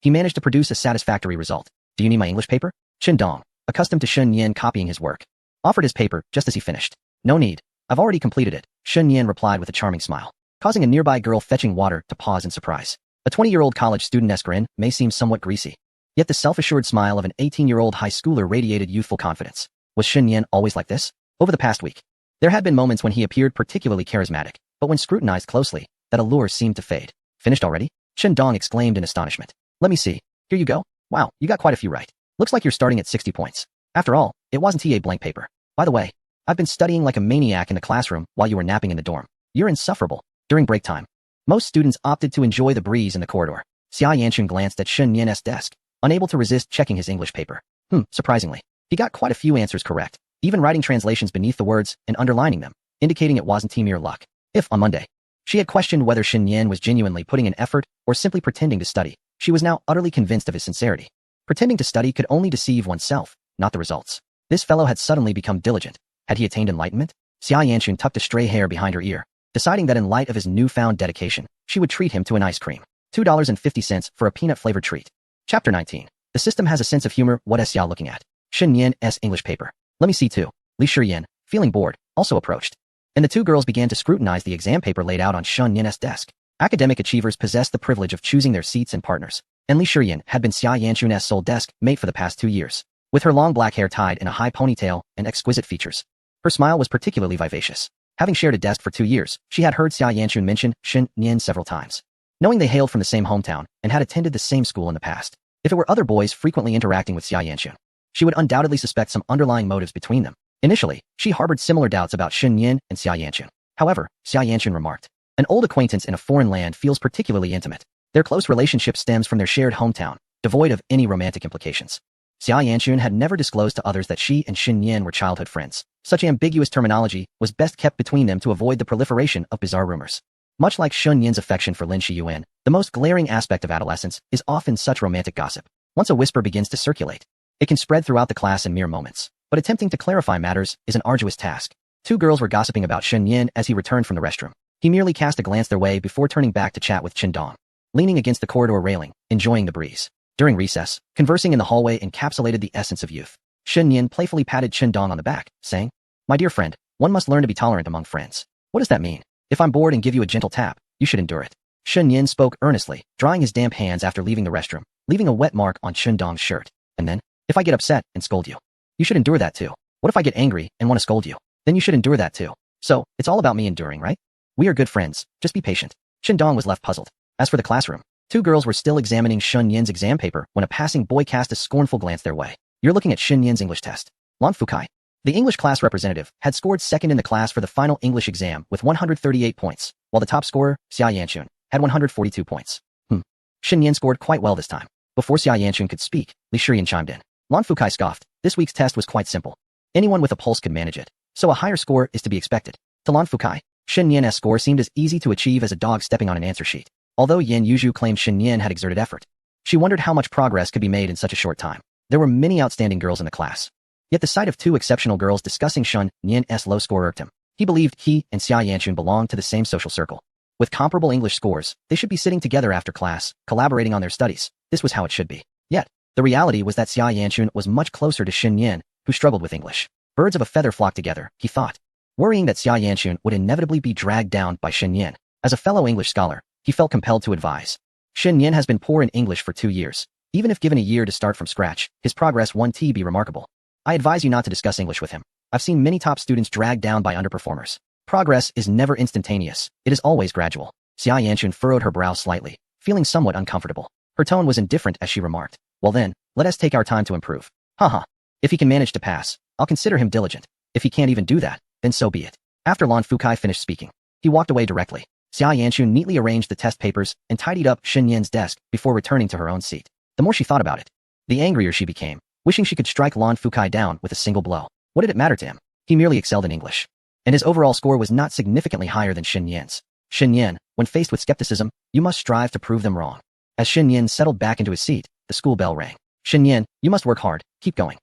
[SPEAKER 1] he managed to produce a satisfactory result. Do you need my English paper? Chun Dong, accustomed to Shen Yin copying his work, offered his paper just as he finished. No need. I've already completed it, Shen Yin replied with a charming smile, causing a nearby girl fetching water to pause in surprise. A 20-year-old college student-esque grin may seem somewhat greasy, yet the self-assured smile of an 18-year-old high schooler radiated youthful confidence. Was Shen Yin always like this? Over the past week, there had been moments when he appeared particularly charismatic, but when scrutinized closely, that allure seemed to fade. Finished already? Chen Dong exclaimed in astonishment. Let me see. Here you go. Wow, you got quite a few right. Looks like you're starting at 60 points. After all, it wasn't a blank paper. By the way, I've been studying like a maniac in the classroom while you were napping in the dorm. You're insufferable. During break time, most students opted to enjoy the breeze in the corridor. Xia Yanchun glanced at Shen Yin's desk, unable to resist checking his English paper. Surprisingly, he got quite a few answers correct, even writing translations beneath the words and underlining them, indicating it wasn't mere luck. If, on Monday, she had questioned whether Shen Yin was genuinely putting in effort or simply pretending to study, she was now utterly convinced of his sincerity. Pretending to study could only deceive oneself, not the results. This fellow had suddenly become diligent. Had he attained enlightenment? Xia Yanchun tucked a stray hair behind her ear, deciding that in light of his newfound dedication, she would treat him to an ice cream. $2.50 for a peanut-flavored treat. Chapter 19. The system has a sense of humor. What is Xia looking at? Shen Yin's English paper. Let me see too. Li Shiyin, feeling bored, also approached. and the two girls began to scrutinize the exam paper laid out on Shun Yin's desk. Academic achievers possessed the privilege of choosing their seats and partners, and Li Shiyan had been Xia Yanchun's sole desk mate for the past 2 years. With her long black hair tied in a high ponytail and exquisite features, her smile was particularly vivacious. Having shared a desk for 2 years, she had heard Xia Yanchun mention Shen Yin several times. Knowing they hailed from the same hometown and had attended the same school in the past, if it were other boys frequently interacting with Xia Yanchun, she would undoubtedly suspect some underlying motives between them. Initially, she harbored similar doubts about Shen Yin and Xia Yanchun. However, Xia Yanchun remarked, "An old acquaintance in a foreign land feels particularly intimate. Their close relationship stems from their shared hometown, devoid of any romantic implications." Xia Yanchun had never disclosed to others that she and Shen Yin were childhood friends. Such ambiguous terminology was best kept between them to avoid the proliferation of bizarre rumors. Much like Shun Yin's affection for Lin Shiyuan, the most glaring aspect of adolescence is often such romantic gossip. Once a whisper begins to circulate, it can spread throughout the class in mere moments. But attempting to clarify matters is an arduous task. Two girls were gossiping about Shun Yin as he returned from the restroom. He merely cast a glance their way before turning back to chat with Chen Dong, leaning against the corridor railing, enjoying the breeze. During recess, conversing in the hallway encapsulated the essence of youth. Shun Yin playfully patted Chen Dong on the back, saying, "My dear friend, one must learn to be tolerant among friends. What does that mean? If I'm bored and give you a gentle tap, you should endure it." Shun Yin spoke earnestly, drying his damp hands after leaving the restroom, leaving a wet mark on Chen Dong's shirt. "And then, if I get upset and scold you, you should endure that too. What if I get angry and want to scold you? Then you should endure that too. So, it's all about me enduring, right? We are good friends, just be patient." Chen Dong was left puzzled. As for the classroom, two girls were still examining Shun Yin's exam paper when a passing boy cast a scornful glance their way. "You're looking at Shun Yin's English test. Lan Fukai." The English class representative had scored second in the class for the final English exam with 138 points, while the top scorer, Xia Yanchun, had 142 points. Shun Yin scored quite well this time. Before Xia Yanchun could speak, Li Shiyan chimed in. Lan Fukai scoffed. This week's test was quite simple. Anyone with a pulse could manage it, so a higher score is to be expected. To Lan Fukai, Shen Yin's score seemed as easy to achieve as a dog stepping on an answer sheet. Although Yin Yuzhu claimed Shen Yin had exerted effort, she wondered how much progress could be made in such a short time. There were many outstanding girls in the class. Yet the sight of two exceptional girls discussing Shun Yin's low score irked him. He believed he and Xia Yanchun belonged to the same social circle. With comparable English scores, they should be sitting together after class, collaborating on their studies. This was how it should be. Yet, the reality was that Xia Yanchun was much closer to Shen Yin, who struggled with English. Birds of a feather flock together, he thought. Worrying that Xia Yanchun would inevitably be dragged down by Shen Yin. As a fellow English scholar, he felt compelled to advise. Shen Yin has been poor in English for 2 years. Even if given a year to start from scratch, his progress won't be remarkable. I advise you not to discuss English with him. I've seen many top students dragged down by underperformers. Progress is never instantaneous. It is always gradual. Xia Yanchun furrowed her brow slightly, feeling somewhat uncomfortable. Her tone was indifferent as she remarked, "Well then, let us take our time to improve. Haha. If he can manage to pass, I'll consider him diligent. If he can't even do that, then so be it." After Lan Fukai finished speaking, he walked away directly. Xia Yanchun neatly arranged the test papers and tidied up Shen Yin's desk before returning to her own seat. The more she thought about it, the angrier she became, wishing she could strike Lan Fukai down with a single blow. What did it matter to him? He merely excelled in English. And his overall score was not significantly higher than Shen Yin's. Shen Yin, when faced with skepticism, you must strive to prove them wrong. As Shen Yin settled back into his seat, the school bell rang. "Shen Yin, you must work hard, keep going."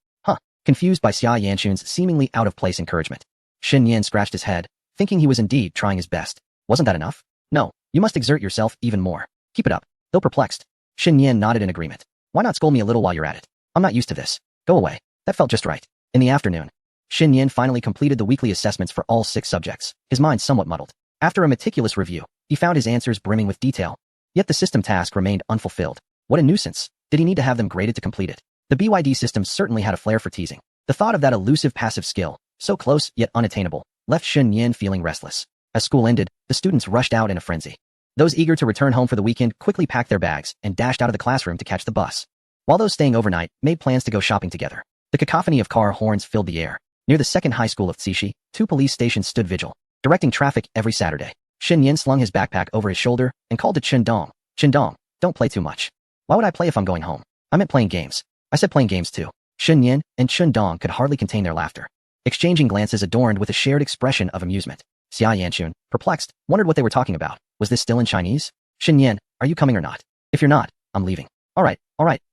[SPEAKER 1] Confused by Xia Yanchun's seemingly out-of-place encouragement, Shen Yin scratched his head, thinking he was indeed trying his best. Wasn't that enough? No, you must exert yourself even more. Keep it up. Though perplexed, Shen Yin nodded in agreement. "Why not scold me a little while you're at it? I'm not used to this. Go away." That felt just right. In the afternoon, Shen Yin finally completed the weekly assessments for all 6 subjects, his mind somewhat muddled. After a meticulous review, he found his answers brimming with detail. Yet the system task remained unfulfilled. What a nuisance. Did he need to have them graded to complete it? The BYD system certainly had a flair for teasing. The thought of that elusive passive skill, so close yet unattainable, left Shen Yin feeling restless. As school ended, the students rushed out in a frenzy. Those eager to return home for the weekend quickly packed their bags and dashed out of the classroom to catch the bus, while those staying overnight made plans to go shopping together. The cacophony of car horns filled the air. Near the second high school of Xishi, 2 police stations stood vigil, directing traffic every Saturday. Shen Yin slung his backpack over his shoulder and called to Chen Dong. "Chen Dong, don't play too much." "Why would I play if I'm going home? I meant playing games." "I said playing games too." Shen Yin and Chen Dong could hardly contain their laughter, exchanging glances adorned with a shared expression of amusement. Xia Yanchun, perplexed, wondered what they were talking about. Was this still in Chinese? "Shen Yin, are you coming or not? If you're not, I'm leaving." All right,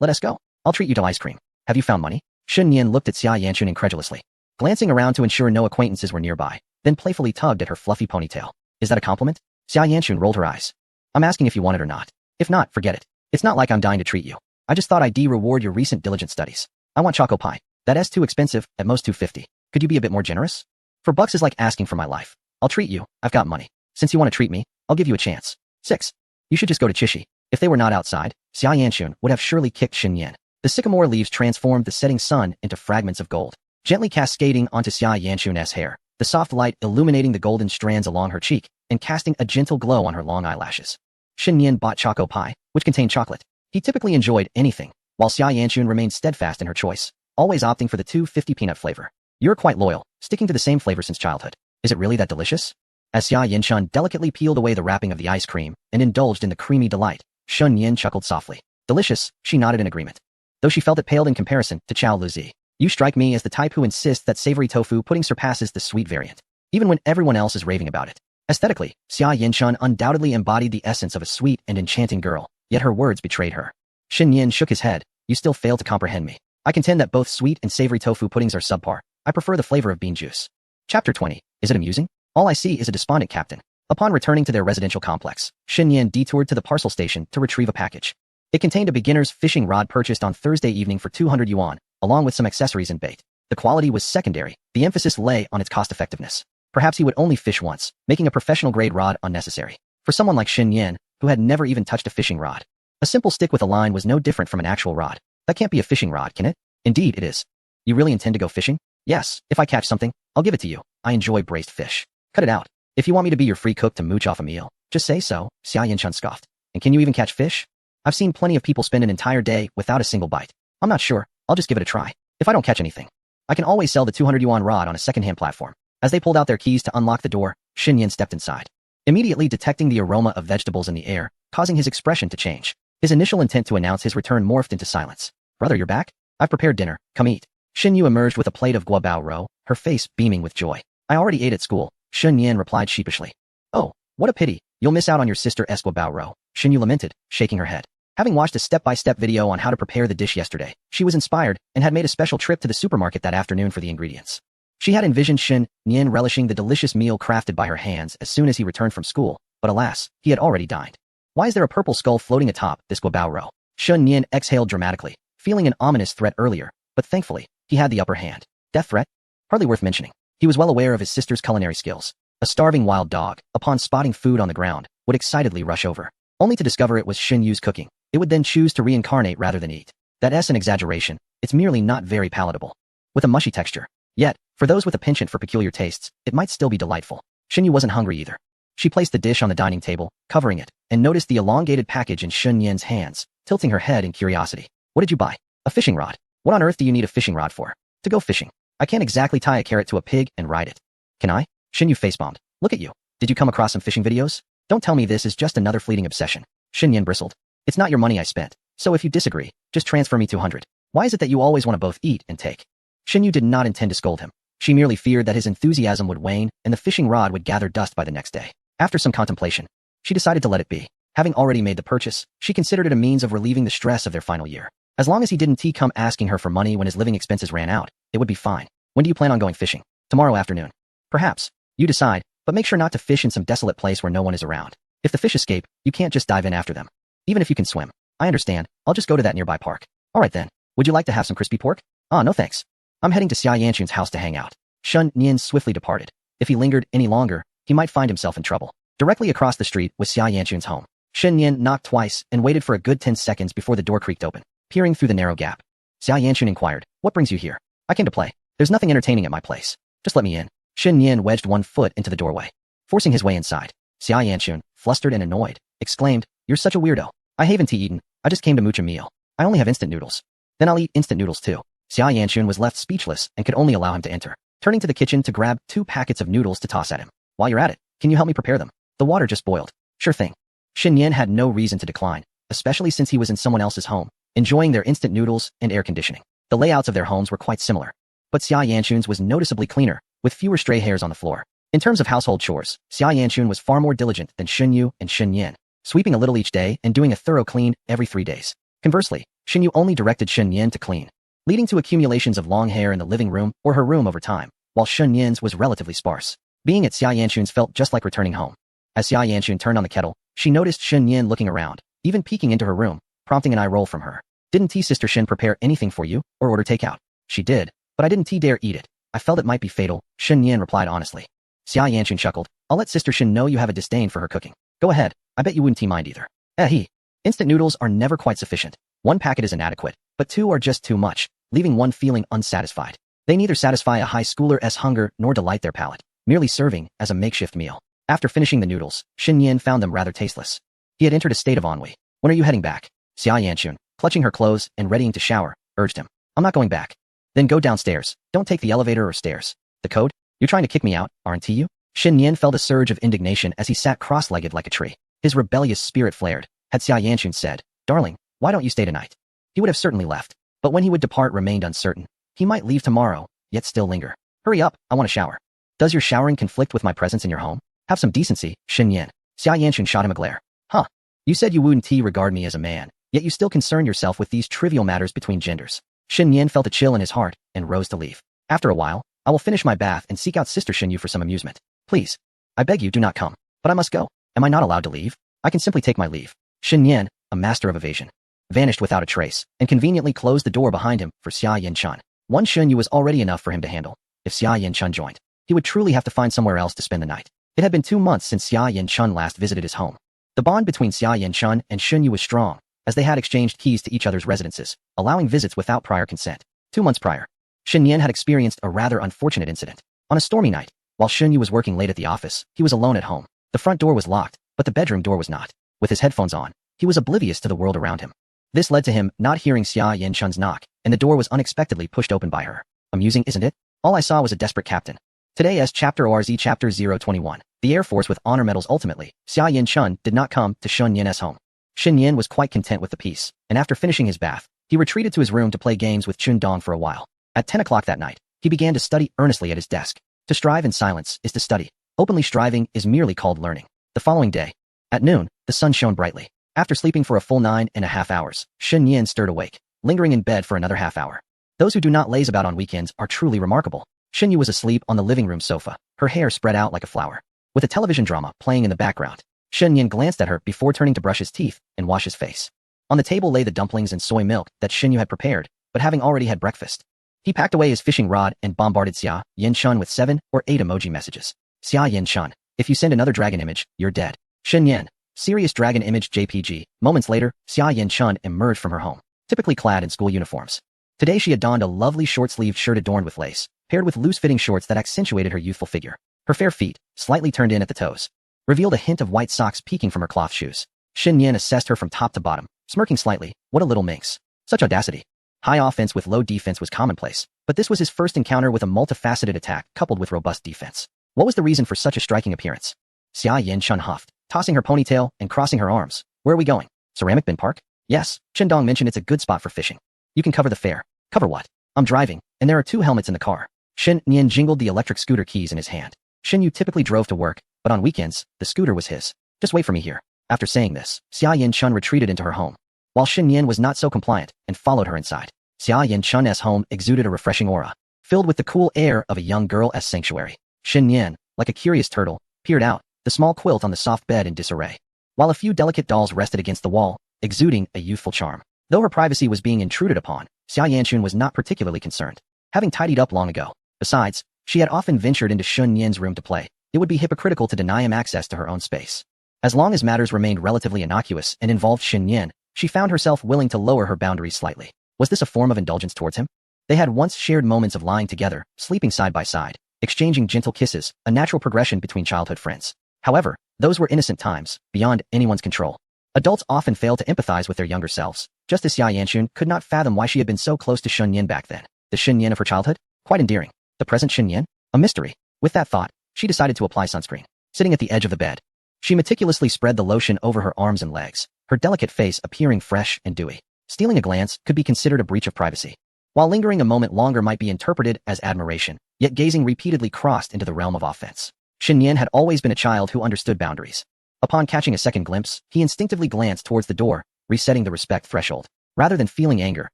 [SPEAKER 1] let us go. I'll treat you to ice cream. Have you found money?" Shen Yin looked at Xia Yanchun incredulously, glancing around to ensure no acquaintances were nearby, then playfully tugged at her fluffy ponytail. "Is that a compliment?" Xia Yanchun rolled her eyes. "I'm asking if you want it or not. If not, forget it. It's not like I'm dying to treat you. I just thought I'd reward your recent diligent studies. I want choco pie. That's too expensive, at most $250. Could you be a bit more generous? $4 is like asking for my life." I'll treat you. I've got money. Since you want to treat me, I'll give you a chance. 6. You should just go to Chishi. If they were not outside, Xia Yanxun would have surely kicked Shen Yan. The sycamore leaves transformed the setting sun into fragments of gold, gently cascading onto Xia Yanxun's hair, the soft light illuminating the golden strands along her cheek and casting a gentle glow on her long eyelashes. Shen Yan bought choco pie, which contained chocolate. He typically enjoyed anything, while Xia Yanxun remained steadfast in her choice, always opting for the 250 peanut flavor. You're quite loyal, sticking to the same flavor since childhood. Is it really that delicious? As Xia Yanxun delicately peeled away the wrapping of the ice cream and indulged in the creamy delight, Shen Yan chuckled softly. Delicious, she nodded in agreement. Though she felt it paled in comparison to Chow Luzi. You strike me as the type who insists that savory tofu pudding surpasses the sweet variant, even when everyone else is raving about it. Aesthetically, Xia Yanxun undoubtedly embodied the essence of a sweet and enchanting girl, yet her words betrayed her. Shen Yan shook his head. You still fail to comprehend me. I contend that both sweet and savory tofu puddings are subpar. I prefer the flavor of bean juice. Chapter 20. Is it amusing? All I see is a despondent captain. Upon returning to their residential complex, Shen Yan detoured to the parcel station to retrieve a package. It contained a beginner's fishing rod purchased on Thursday evening for 200 yuan, along with some accessories and bait. The quality was secondary. The emphasis lay on its cost-effectiveness. Perhaps he would only fish once, making a professional-grade rod unnecessary. For someone like Shen Yan, who had never even touched a fishing rod, a simple stick with a line was no different from an actual rod. That can't be a fishing rod, can it? Indeed, it is. You really intend to go fishing? Yes, if I catch something, I'll give it to you. I enjoy braised fish. Cut it out. If you want me to be your free cook to mooch off a meal, just say so, Xia Yanxun scoffed. And can you even catch fish? I've seen plenty of people spend an entire day without a single bite. I'm not sure. I'll just give it a try. If I don't catch anything, I can always sell the 200 yuan rod on a second-hand platform. As they pulled out their keys to unlock the door, Shen Yan stepped inside, immediately detecting the aroma of vegetables in the air, causing his expression to change. His initial intent to announce his return morphed into silence. Brother, you're back? I've prepared dinner. Come eat. Shen Yu emerged with a plate of guabao roe, her face beaming with joy. I already ate at school, Shen Yan replied sheepishly. Oh, what a pity. You'll miss out on your sister's guabao roe, Shen Yu lamented, shaking her head. Having watched a step-by-step video on how to prepare the dish yesterday, she was inspired and had made a special trip to the supermarket that afternoon for the ingredients. She had envisioned Shen Yan relishing the delicious meal crafted by her hands as soon as he returned from school, but alas, he had already dined. Why is there a purple skull floating atop this guabao roe? Shen Yan exhaled dramatically, feeling an ominous threat earlier, but thankfully, he had the upper hand. Death threat? Hardly worth mentioning. He was well aware of his sister's culinary skills. A starving wild dog, upon spotting food on the ground, would excitedly rush over, only to discover it was Shen Yu's cooking. It would then choose to reincarnate rather than eat. That's an exaggeration. It's merely not very palatable. With a mushy texture. Yet, for those with a penchant for peculiar tastes, it might still be delightful. Shen Yu wasn't hungry either. She placed the dish on the dining table, covering it, and noticed the elongated package in Shen Yan's hands, tilting her head in curiosity. What did you buy? A fishing rod. What on earth do you need a fishing rod for? To go fishing. I can't exactly tie a carrot to a pig and ride it. Can I? Shen Yu face-bombed. Look at you. Did you come across some fishing videos? Don't tell me this is just another fleeting obsession. Shen Yan bristled. It's not your money I spent, so if you disagree, just transfer me 200. Why is it that you always want to both eat and take? Shen Yu did not intend to scold him. She merely feared that his enthusiasm would wane and the fishing rod would gather dust by the next day. After some contemplation, she decided to let it be. Having already made the purchase, she considered it a means of relieving the stress of their final year. As long as he didn't come asking her for money when his living expenses ran out, it would be fine. When do you plan on going fishing? Tomorrow afternoon. Perhaps. You decide, but make sure not to fish in some desolate place where no one is around. If the fish escape, you can't just dive in after them. Even if you can swim. I understand. I'll just go to that nearby park. Alright then. Would you like to have some crispy pork? Ah, no thanks. I'm heading to Xia Yanxun's house to hang out. Shen Yan swiftly departed. If he lingered any longer, he might find himself in trouble. Directly across the street was Xia Yanxun's home. Shen Yan knocked twice and waited for a good 10 seconds before the door creaked open, peering through the narrow gap. Xia Yanxun inquired, what brings you here? I came to play. There's nothing entertaining at my place. Just let me in. Shen Yan wedged one foot into the doorway, forcing his way inside. Xia Yanxun, flustered and annoyed, exclaimed, You're such a weirdo. I haven't eaten. I just came to mooch a meal. I only have instant noodles. Then I'll eat instant noodles too. Xia Yanxun was left speechless and could only allow him to enter, turning to the kitchen to grab 2 packets of noodles to toss at him. While you're at it, can you help me prepare them? The water just boiled. Sure thing. Shen Yan had no reason to decline, especially since he was in someone else's home, enjoying their instant noodles and air conditioning. The layouts of their homes were quite similar, but Xia Yanxun's was noticeably cleaner, with fewer stray hairs on the floor. In terms of household chores, Xia Yanxun was far more diligent than Shen Yu and Shen Yan, sweeping a little each day and doing a thorough clean every 3 days. Conversely, Shen Yu only directed Shen Yan to clean, leading to accumulations of long hair in the living room or her room over time, while Shen Yan's was relatively sparse. Being at Xia Yanxun's felt just like returning home. As Xia Yanxun turned on the kettle, she noticed Shen Yan looking around, even peeking into her room, prompting an eye roll from her. Didn't Sister Shen prepare anything for you, or order takeout? She did, but I didn't dare eat it. I felt it might be fatal, Shen Yan replied honestly. Xia Yanchun chuckled. I'll let Sister Shin know you have a disdain for her cooking. Go ahead, I bet you wouldn't mind either. He. Instant noodles are never quite sufficient. One packet is inadequate, but two are just too much, leaving one feeling unsatisfied. They neither satisfy a high schooler's hunger nor delight their palate, merely serving as a makeshift meal. After finishing the noodles, Shin Yin found them rather tasteless. He had entered a state of ennui. When are you heading back? Xia Yanchun, clutching her clothes and readying to shower, urged him. I'm not going back. Then go downstairs. Don't take the elevator or stairs. The code? You're trying to kick me out, aren't you? Shin Yin felt a surge of indignation as he sat cross-legged like a tree. His rebellious spirit flared. Had Xia Yanchun said, Darling, why don't you stay tonight? He would have certainly left. But when he would depart remained uncertain. He might leave tomorrow, yet still linger. Hurry up, I want to shower. Does your showering conflict with my presence in your home? Have some decency, Shin Yin. Xia Yanchun shot him a glare. Huh. You said you wouldn't regard me as a man, yet you still concern yourself with these trivial matters between genders. Shin Yin felt a chill in his heart and rose to leave. After a while, I will finish my bath and seek out Sister Shin Yu for some amusement. Please. I beg you do not come. But I must go. Am I not allowed to leave? I can simply take my leave. Shin Yin, a master of evasion, vanished without a trace and conveniently closed the door behind him for Xia Yanchun. One Shin Yu was already enough for him to handle. If Xia Yanchun joined, he would truly have to find somewhere else to spend the night. It had been 2 months since Xia Yanchun last visited his home. The bond between Xia Yanchun and Shin Yu was strong, as they had exchanged keys to each other's residences, allowing visits without prior consent. 2 months prior, Shin Yin had experienced a rather unfortunate incident. On a stormy night, while Shin Yu was working late at the office, he was alone at home. The front door was locked, but the bedroom door was not. With his headphones on, he was oblivious to the world around him. This led to him not hearing Xia Yanchun's knock, and the door was unexpectedly pushed open by her. Amusing, isn't it? All I saw was a desperate captain. Today's Chapter ORZ Chapter 021. The Air Force with honor medals. Ultimately, Xia Yanchun did not come to Shin Yin's home. Shin Yin was quite content with the peace, and after finishing his bath, he retreated to his room to play games with Chun Dong for a while. At 10 o'clock that night, he began to study earnestly at his desk. To strive in silence is to study. Openly striving is merely called learning. The following day, at noon, the sun shone brightly. After sleeping for a full 9.5 hours, Shin Yin stirred awake, lingering in bed for another half hour. Those who do not laze about on weekends are truly remarkable. Shin Yu was asleep on the living room sofa, her hair spread out like a flower. With a television drama playing in the background, Shin Yin glanced at her before turning to brush his teeth and wash his face. On the table lay the dumplings and soy milk that Shin Yu had prepared, but having already had breakfast. He packed away his fishing rod and bombarded Xia Yanchun with 7 or 8 emoji messages. Xia Yanchun, if you send another dragon image, you're dead. Shin Yin, serious dragon image JPG. Moments later, Xia Yanchun emerged from her home, typically clad in school uniforms. Today she had donned a lovely short-sleeved shirt adorned with lace, paired with loose-fitting shorts that accentuated her youthful figure. Her fair feet, slightly turned in at the toes, revealed a hint of white socks peeking from her cloth shoes. Shin Yin assessed her from top to bottom, smirking slightly. What a little minx. Such audacity. High offense with low defense was commonplace, but this was his first encounter with a multifaceted attack coupled with robust defense. What was the reason for such a striking appearance? Xia Yanchun huffed, tossing her ponytail and crossing her arms. Where are we going? Ceramic Bin Park? Yes, Dong mentioned it's a good spot for fishing. You can cover the fare. Cover what? I'm driving, and there are 2 helmets in the car. Shin Yin jingled the electric scooter keys in his hand. Shin Yu typically drove to work, but on weekends, the scooter was his. Just wait for me here. After saying this, Xia Yanchun retreated into her home, while Shin Yin was not so compliant and followed her inside. Xia Yanchun's home exuded a refreshing aura, filled with the cool air of a young girl's sanctuary. Shin Yin, like a curious turtle, peered out, the small quilt on the soft bed in disarray, while a few delicate dolls rested against the wall, exuding a youthful charm. Though her privacy was being intruded upon, Xia Yanchun was not particularly concerned, having tidied up long ago. Besides, she had often ventured into Shin Yin's room to play. It would be hypocritical to deny him access to her own space. As long as matters remained relatively innocuous and involved Shin Yin, she found herself willing to lower her boundaries slightly. Was this a form of indulgence towards him? They had once shared moments of lying together, sleeping side by side, exchanging gentle kisses, a natural progression between childhood friends. However, those were innocent times, beyond anyone's control. Adults often fail to empathize with their younger selves, just as Xia Yanchun could not fathom why she had been so close to Shin Yin back then. The Shin Yin of her childhood? Quite endearing. The present Shin Yin? A mystery. With that thought, she decided to apply sunscreen. Sitting at the edge of the bed, she meticulously spread the lotion over her arms and legs, her delicate face appearing fresh and dewy. Stealing a glance could be considered a breach of privacy, while lingering a moment longer might be interpreted as admiration, yet gazing repeatedly crossed into the realm of offense. Shin Yin had always been a child who understood boundaries. Upon catching a second glimpse, he instinctively glanced towards the door, resetting the respect threshold. Rather than feeling anger,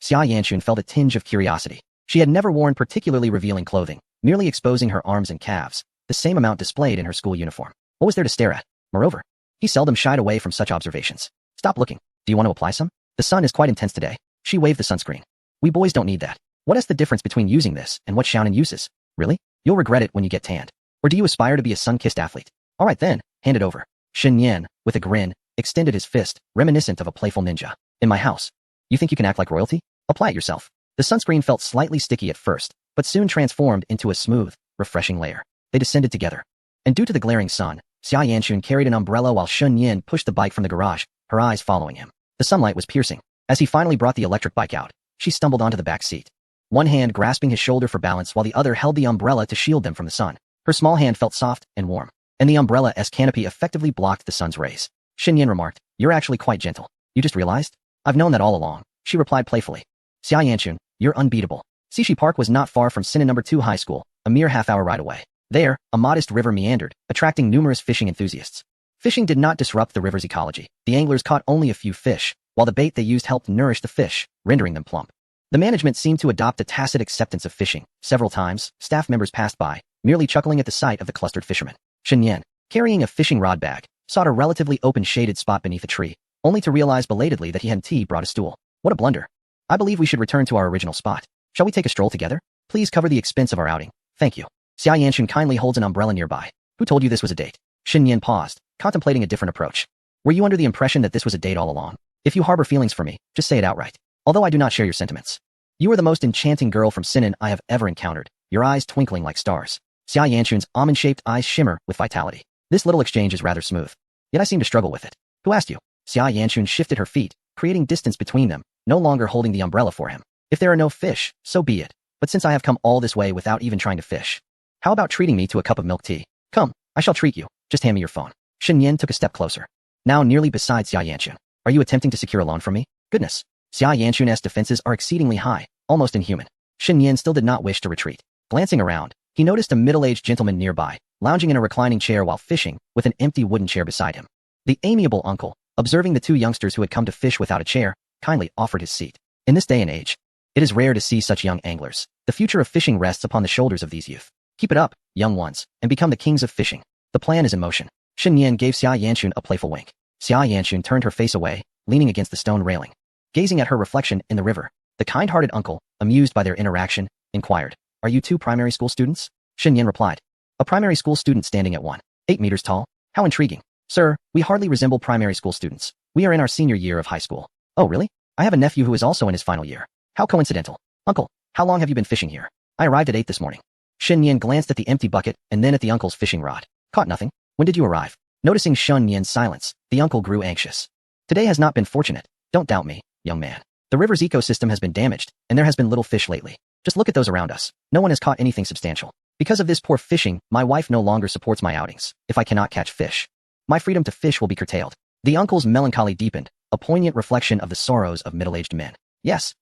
[SPEAKER 1] Xia Yanchun felt a tinge of curiosity. She had never worn particularly revealing clothing, merely exposing her arms and calves, the same amount displayed in her school uniform. What was there to stare at? Moreover, he seldom shied away from such observations. Stop looking. Do you want to apply some? The sun is quite intense today. She waved the sunscreen. We boys don't need that. What is the difference between using this and what Xiaonan uses? Really? You'll regret it when you get tanned. Or do you aspire to be a sun-kissed athlete? All right then, hand it over. Shen Yan, with a grin, extended his fist, reminiscent of a playful ninja. In my house. You think you can act like royalty? Apply it yourself. The sunscreen felt slightly sticky at first, but soon transformed into a smooth, refreshing layer. They descended together. And due to the glaring sun, Xia Yanchun carried an umbrella while Shun Yin pushed the bike from the garage, her eyes following him. The sunlight was piercing. As he finally brought the electric bike out, she stumbled onto the back seat. One hand grasping his shoulder for balance while the other held the umbrella to shield them from the sun. Her small hand felt soft and warm, and the umbrella's canopy effectively blocked the sun's rays. Shin Yin remarked, "You're actually quite gentle. You just realized?" "I've known that all along," she replied playfully. "Xia Yanchun, you're unbeatable." Xixi Park was not far from Sinan No. 2 High School, a mere half-hour ride away. There, a modest river meandered, attracting numerous fishing enthusiasts. Fishing did not disrupt the river's ecology. The anglers caught only a few fish, while the bait they used helped nourish the fish, rendering them plump. The management seemed to adopt a tacit acceptance of fishing. Several times, staff members passed by, merely chuckling at the sight of the clustered fishermen. Shen Yan, carrying a fishing rod bag, sought a relatively open shaded spot beneath a tree, only to realize belatedly that he hadn't brought a stool. What a blunder. I believe we should return to our original spot. Shall we take a stroll together? Please cover the expense of our outing. Thank you. Xia Yanchun kindly holds an umbrella nearby. Who told you this was a date? Shen Yan paused, contemplating a different approach. Were you under the impression that this was a date all along? If you harbor feelings for me, just say it outright. Although I do not share your sentiments. You are the most enchanting girl from Sinan I have ever encountered, your eyes twinkling like stars. Xia Yanchun's almond-shaped eyes shimmer with vitality. This little exchange is rather smooth. Yet I seem to struggle with it. Who asked you? Xia Yanchun shifted her feet, creating distance between them, no longer holding the umbrella for him. If there are no fish, so be it. But since I have come all this way without even trying to fish, how about treating me to a cup of milk tea? Come, I shall treat you. Just hand me your phone. Shen Yin took a step closer. Now nearly beside Xia Yanchun. Are you attempting to secure a loan from me? Goodness. Xia Yanchun's defenses are exceedingly high, almost inhuman. Shen Yin still did not wish to retreat. Glancing around, he noticed a middle-aged gentleman nearby, lounging in a reclining chair while fishing, with an empty wooden chair beside him. The amiable uncle, observing the two youngsters who had come to fish without a chair, kindly offered his seat. In this day and age, it is rare to see such young anglers. The future of fishing rests upon the shoulders of these youth. Keep it up, young ones, and become the kings of fishing. The plan is in motion. Shen Yin gave Xia Yanchun a playful wink. Xia Yanchun turned her face away, leaning against the stone railing. Gazing at her reflection in the river, the kind-hearted uncle, amused by their interaction, inquired, "Are you two primary school students?" Shen Yin replied, "A primary school student standing at 1.8 meters tall. How intriguing. Sir, we hardly resemble primary school students. We are in our senior year of high school." "Oh really? I have a nephew who is also in his final year. How coincidental. Uncle, how long have you been fishing here?" "I arrived at 8 this morning." Shen Yin glanced at the empty bucket and then at the uncle's fishing rod. "Caught nothing? When did you arrive?" Noticing Shen Yin's silence, the uncle grew anxious. "Today has not been fortunate. Don't doubt me, young man. The river's ecosystem has been damaged, and there has been little fish lately. Just look at those around us. No one has caught anything substantial. Because of this poor fishing, my wife no longer supports my outings. If I cannot catch fish, my freedom to fish will be curtailed." The uncle's melancholy deepened, a poignant reflection of the sorrows of middle-aged men. Yes,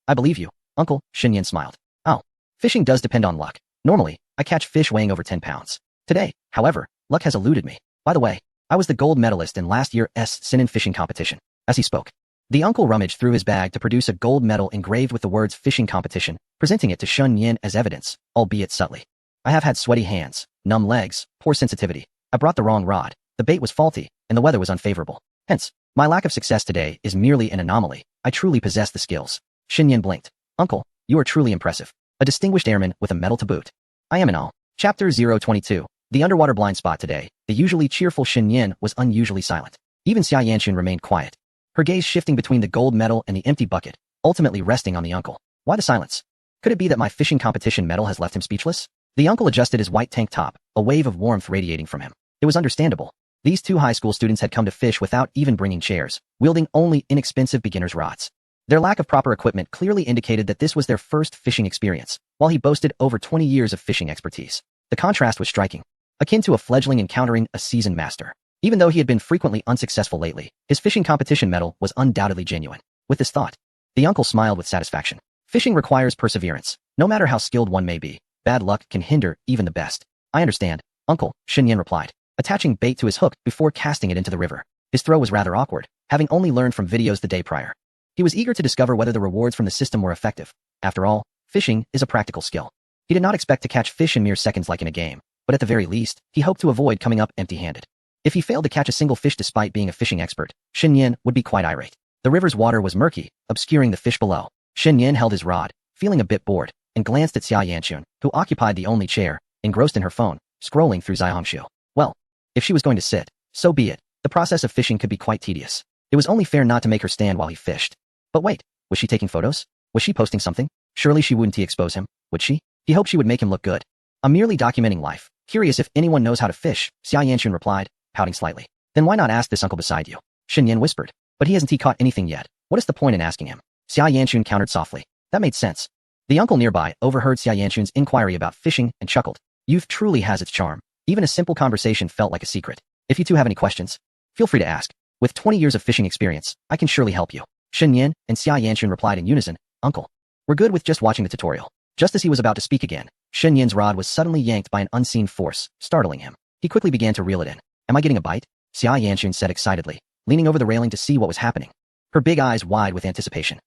[SPEAKER 1] I believe you, uncle," Shen Yin smiled. "Oh, fishing does depend on luck. Normally, I catch fish weighing over 10 pounds. Today, however, luck has eluded me. By the way, I was the gold medalist in last year's Sinan fishing competition." As he spoke, the uncle rummaged through his bag to produce a gold medal engraved with the words fishing competition, presenting it to Shen Yin as evidence, albeit subtly. "I have had sweaty hands, numb legs, poor sensitivity. I brought the wrong rod, the bait was faulty, and the weather was unfavorable. Hence, my lack of success today is merely an anomaly. I truly possess the skills." Shen Yin blinked. "Uncle, you are truly impressive. A distinguished airman with a medal to boot." "I am in awe." Chapter 022. The underwater blind spot today. The usually cheerful Shen Yin was unusually silent. Even Xia Yanchun remained quiet, her gaze shifting between the gold medal and the empty bucket, ultimately resting on the uncle. Why the silence? Could it be that my fishing competition medal has left him speechless? The uncle adjusted his white tank top, a wave of warmth radiating from him. It was understandable. These two high school students had come to fish without even bringing chairs, wielding only inexpensive beginner's rods. Their lack of proper equipment clearly indicated that this was their first fishing experience, while he boasted over 20 years of fishing expertise. The contrast was striking, akin to a fledgling encountering a seasoned master. Even though he had been frequently unsuccessful lately, his fishing competition medal was undoubtedly genuine. With this thought, the uncle smiled with satisfaction. Fishing requires perseverance. No matter how skilled one may be, bad luck can hinder even the best. "I understand, uncle," Shen Yin replied, attaching bait to his hook before casting it into the river. His throw was rather awkward, having only learned from videos the day prior. He was eager to discover whether the rewards from the system were effective. After all, fishing is a practical skill. He did not expect to catch fish in mere seconds like in a game, but at the very least, he hoped to avoid coming up empty-handed. If he failed to catch a single fish despite being a fishing expert, Shen Yin would be quite irate. The river's water was murky, obscuring the fish below. Shen Yin held his rod, feeling a bit bored, and glanced at Xia Yanchun, who occupied the only chair, engrossed in her phone, scrolling through Xiaongshu. Well, if she was going to sit, so be it. The process of fishing could be quite tedious. It was only fair not to make her stand while he fished. But wait, was she taking photos? Was she posting something? Surely she wouldn't expose him, would she? He hoped she would make him look good. I'm merely documenting life. Curious if anyone knows how to fish, Xia Yanxun replied, pouting slightly. Then why not ask this uncle beside you? Shen Yan whispered. But he hasn't caught anything yet. What is the point in asking him? Xia Yanxun countered softly. That made sense. The uncle nearby overheard Xia Yanxun's inquiry about fishing and chuckled. Youth truly has its charm. Even a simple conversation felt like a secret. If you two have any questions, feel free to ask. With 20 years of fishing experience, I can surely help you. Shen Yan and Xia Yanxun replied in unison, Uncle. We're good with just watching the tutorial. Just as he was about to speak again, Shen Yan's rod was suddenly yanked by an unseen force, startling him. He quickly began to reel it in. Am I getting a bite? Xia Yanxun said excitedly, leaning over the railing to see what was happening. Her big eyes wide with anticipation.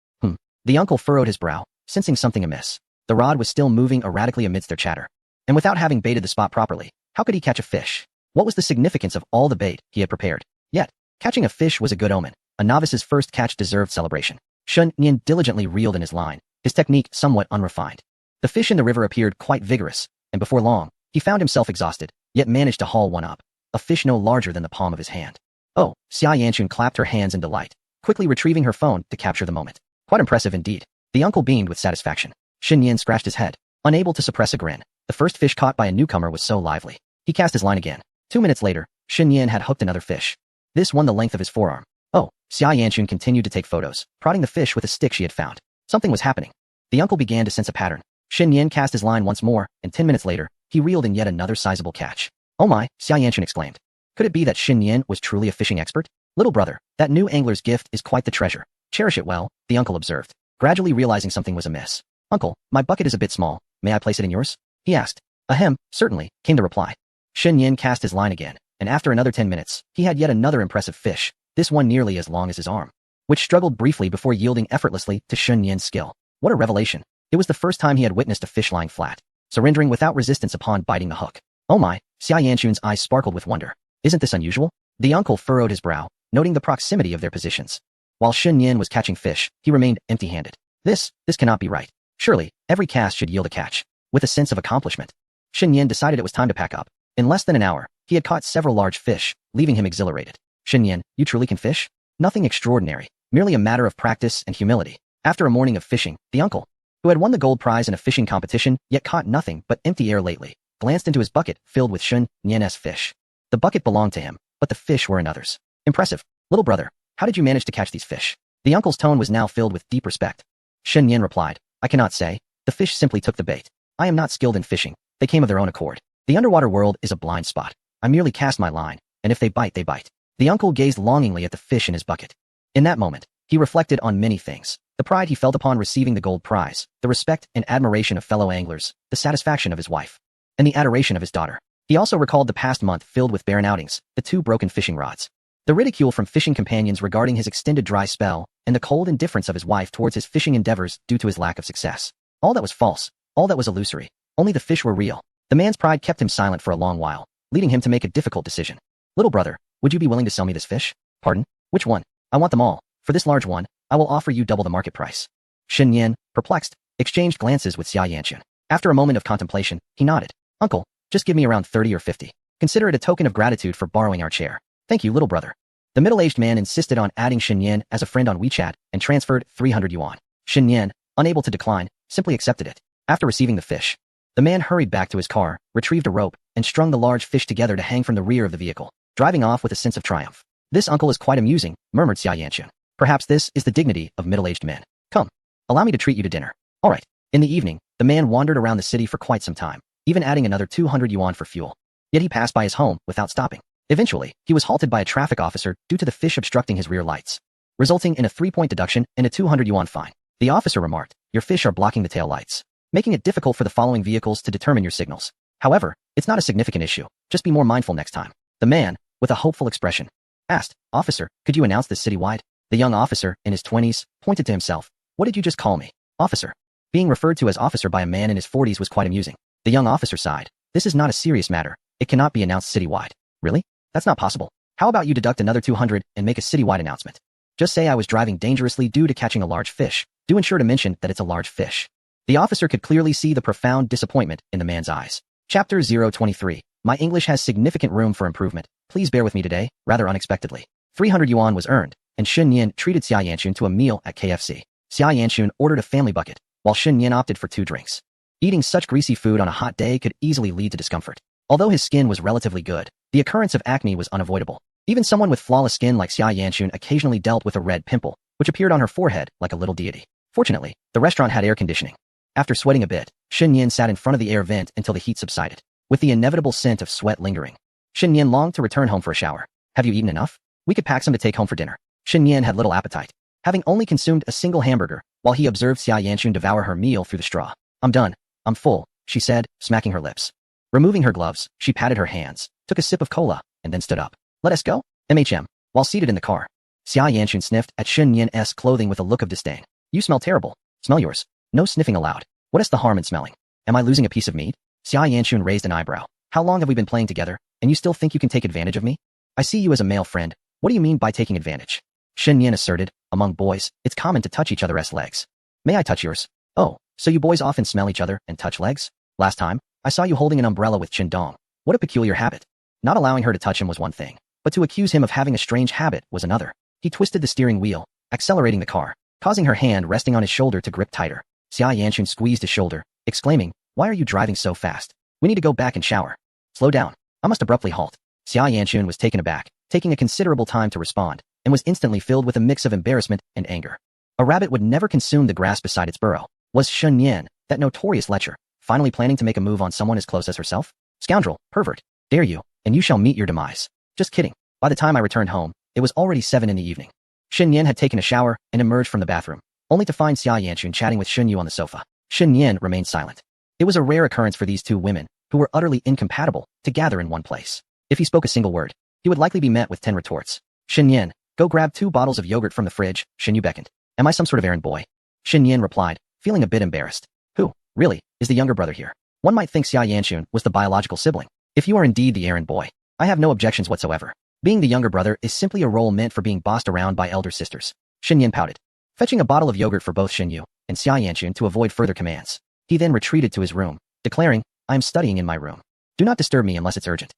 [SPEAKER 1] The uncle furrowed his brow, sensing something amiss. The rod was still moving erratically amidst their chatter. And without having baited the spot properly, how could he catch a fish? What was the significance of all the bait he had prepared? Yet, catching a fish was a good omen. A novice's first catch deserved celebration. Shen Yan diligently reeled in his line, his technique somewhat unrefined. The fish in the river appeared quite vigorous, and before long, he found himself exhausted, yet managed to haul one up. A fish no larger than the palm of his hand. Oh, Xia Yanxun clapped her hands in delight, quickly retrieving her phone to capture the moment. Quite impressive indeed. The uncle beamed with satisfaction. Shen Yan scratched his head, unable to suppress a grin. The first fish caught by a newcomer was so lively. He cast his line again. 2 minutes later, Shen Yan had hooked another fish. This one the length of his forearm. Oh, Xia Yanxun continued to take photos, prodding the fish with a stick she had found. Something was happening. The uncle began to sense a pattern. Shen Yan cast his line once more, and 10 minutes later, he reeled in yet another sizable catch. Oh my, Xia Yanxun exclaimed. Could it be that Shen Yan was truly a fishing expert? Little brother, that new angler's gift is quite the treasure. Cherish it well, the uncle observed, gradually realizing something was amiss. Uncle, my bucket is a bit small. May I place it in yours? He asked. Ahem, certainly, came the reply. Shen Yan cast his line again, and after another 10 minutes, he had yet another impressive fish, this one nearly as long as his arm, which struggled briefly before yielding effortlessly to Shen Yan's skill. What a revelation. It was the first time he had witnessed a fish lying flat, surrendering without resistance upon biting the hook. Oh my, Xia Yanxun's eyes sparkled with wonder. Isn't this unusual? The uncle furrowed his brow, noting the proximity of their positions. While Shen Yan was catching fish, he remained empty-handed. This cannot be right. Surely, every cast should yield a catch. With a sense of accomplishment, Shen Yan decided it was time to pack up. In less than an hour, he had caught several large fish, leaving him exhilarated. Shen Yan, you truly can fish? Nothing extraordinary, merely a matter of practice and humility. After a morning of fishing, the uncle, who had won the gold prize in a fishing competition, yet caught nothing but empty air lately, glanced into his bucket filled with Shen Yan's fish. The bucket belonged to him, but the fish were another's. Impressive. Little brother, how did you manage to catch these fish? The uncle's tone was now filled with deep respect. Shen Yan replied, I cannot say. The fish simply took the bait. I am not skilled in fishing. They came of their own accord. The underwater world is a blind spot. I merely cast my line, and if they bite, they bite. The uncle gazed longingly at the fish in his bucket. In that moment, he reflected on many things. The pride he felt upon receiving the gold prize, the respect and admiration of fellow anglers, the satisfaction of his wife, and the adoration of his daughter. He also recalled the past month filled with barren outings, the 2 broken fishing rods, the ridicule from fishing companions regarding his extended dry spell, and the cold indifference of his wife towards his fishing endeavors due to his lack of success. All that was false, all that was illusory. Only the fish were real. The man's pride kept him silent for a long while, leading him to make a difficult decision. Little brother, would you be willing to sell me this fish? Pardon? Which one? I want them all. For this large one, I will offer you double the market price. Shen Yan, perplexed, exchanged glances with Xia Yanxun. After a moment of contemplation, he nodded. Uncle, just give me around 30 or 50. Consider it a token of gratitude for borrowing our chair. Thank you, little brother. The middle-aged man insisted on adding Shen Yan as a friend on WeChat and transferred 300 yuan. Shen Yan, unable to decline, simply accepted it. After receiving the fish, the man hurried back to his car, retrieved a rope, and strung the large fish together to hang from the rear of the vehicle, driving off with a sense of triumph. This uncle is quite amusing, murmured Xia Yanxun. Perhaps this is the dignity of middle-aged men. Come, allow me to treat you to dinner. All right. In the evening, the man wandered around the city for quite some time, even adding another 200 yuan for fuel. Yet he passed by his home without stopping. Eventually, he was halted by a traffic officer due to the fish obstructing his rear lights, resulting in a 3-point deduction and a 200 yuan fine. The officer remarked, your fish are blocking the tail lights, making it difficult for the following vehicles to determine your signals. However, it's not a significant issue. Just be more mindful next time. The man, with a hopeful expression, asked, Officer, could you announce this citywide? The young officer, in his 20s, pointed to himself. What did you just call me? Officer. Being referred to as officer by a man in his 40s was quite amusing. The young officer sighed. This is not a serious matter. It cannot be announced citywide. Really? That's not possible. How about you deduct another 200 and make a citywide announcement? Just say I was driving dangerously due to catching a large fish. Do ensure to mention that it's a large fish. The officer could clearly see the profound disappointment in the man's eyes. Chapter 023. My English has significant room for improvement. Please bear with me today, rather unexpectedly. 300 yuan was earned, and Shen Yan treated Xia Yanchun to a meal at KFC. Xia Yanchun ordered a family bucket, while Shen Yan opted for 2 drinks. Eating such greasy food on a hot day could easily lead to discomfort. Although his skin was relatively good, the occurrence of acne was unavoidable. Even someone with flawless skin like Xia Yanchun occasionally dealt with a red pimple, which appeared on her forehead like a little deity. Fortunately, the restaurant had air conditioning. After sweating a bit, Shen Yan sat in front of the air vent until the heat subsided, with the inevitable scent of sweat lingering. Shen Yan longed to return home for a shower. Have you eaten enough? We could pack some to take home for dinner. Shen Yan had little appetite, having only consumed a single hamburger, while he observed Xia Yanchun devour her meal through the straw. I'm done. I'm full, she said, smacking her lips. Removing her gloves, she patted her hands, took a sip of cola, and then stood up. Let us go? MHM. While seated in the car, Xia Yanchun sniffed at Shen Yan's clothing with a look of disdain. You smell terrible. Smell yours. No sniffing allowed. What is the harm in smelling? Am I losing a piece of meat? Xia Yanchun raised an eyebrow. How long have we been playing together, and you still think you can take advantage of me? I see you as a male friend. What do you mean by taking advantage? Shen Yan asserted. Among boys, it's common to touch each other's legs. May I touch yours? Oh, so you boys often smell each other and touch legs? Last time, I saw you holding an umbrella with Chin Dong. What a peculiar habit. Not allowing her to touch him was one thing, but to accuse him of having a strange habit was another. He twisted the steering wheel, accelerating the car, causing her hand resting on his shoulder to grip tighter. Xia Yanchun squeezed his shoulder, exclaiming, Why are you driving so fast? We need to go back and shower. Slow down. I must abruptly halt. Xia Yanchun was taken aback, taking a considerable time to respond, and was instantly filled with a mix of embarrassment and anger. A rabbit would never consume the grass beside its burrow. Was Shen Yan, that notorious lecher, finally planning to make a move on someone as close as herself? Scoundrel, pervert, dare you, and you shall meet your demise. Just kidding. By the time I returned home, it was already 7 in the evening. Shen Yan had taken a shower and emerged from the bathroom, only to find Xia Yanchun chatting with Shen Yu on the sofa. Shen Yan remained silent. It was a rare occurrence for these two women, who were utterly incompatible, to gather in one place. If he spoke a single word, he would likely be met with 10 retorts. Shen Yan, go grab 2 bottles of yogurt from the fridge, Shen Yu beckoned. Am I some sort of errand boy? Shen Yan replied, feeling a bit embarrassed. Who, really, is the younger brother here? One might think Xia Yanchun was the biological sibling. If you are indeed the errand boy, I have no objections whatsoever. Being the younger brother is simply a role meant for being bossed around by elder sisters. Shen Yan pouted, fetching a bottle of yogurt for both Shen Yu and Xia Yanchun to avoid further commands. He then retreated to his room, declaring, I am studying in my room. Do not disturb me unless it's urgent.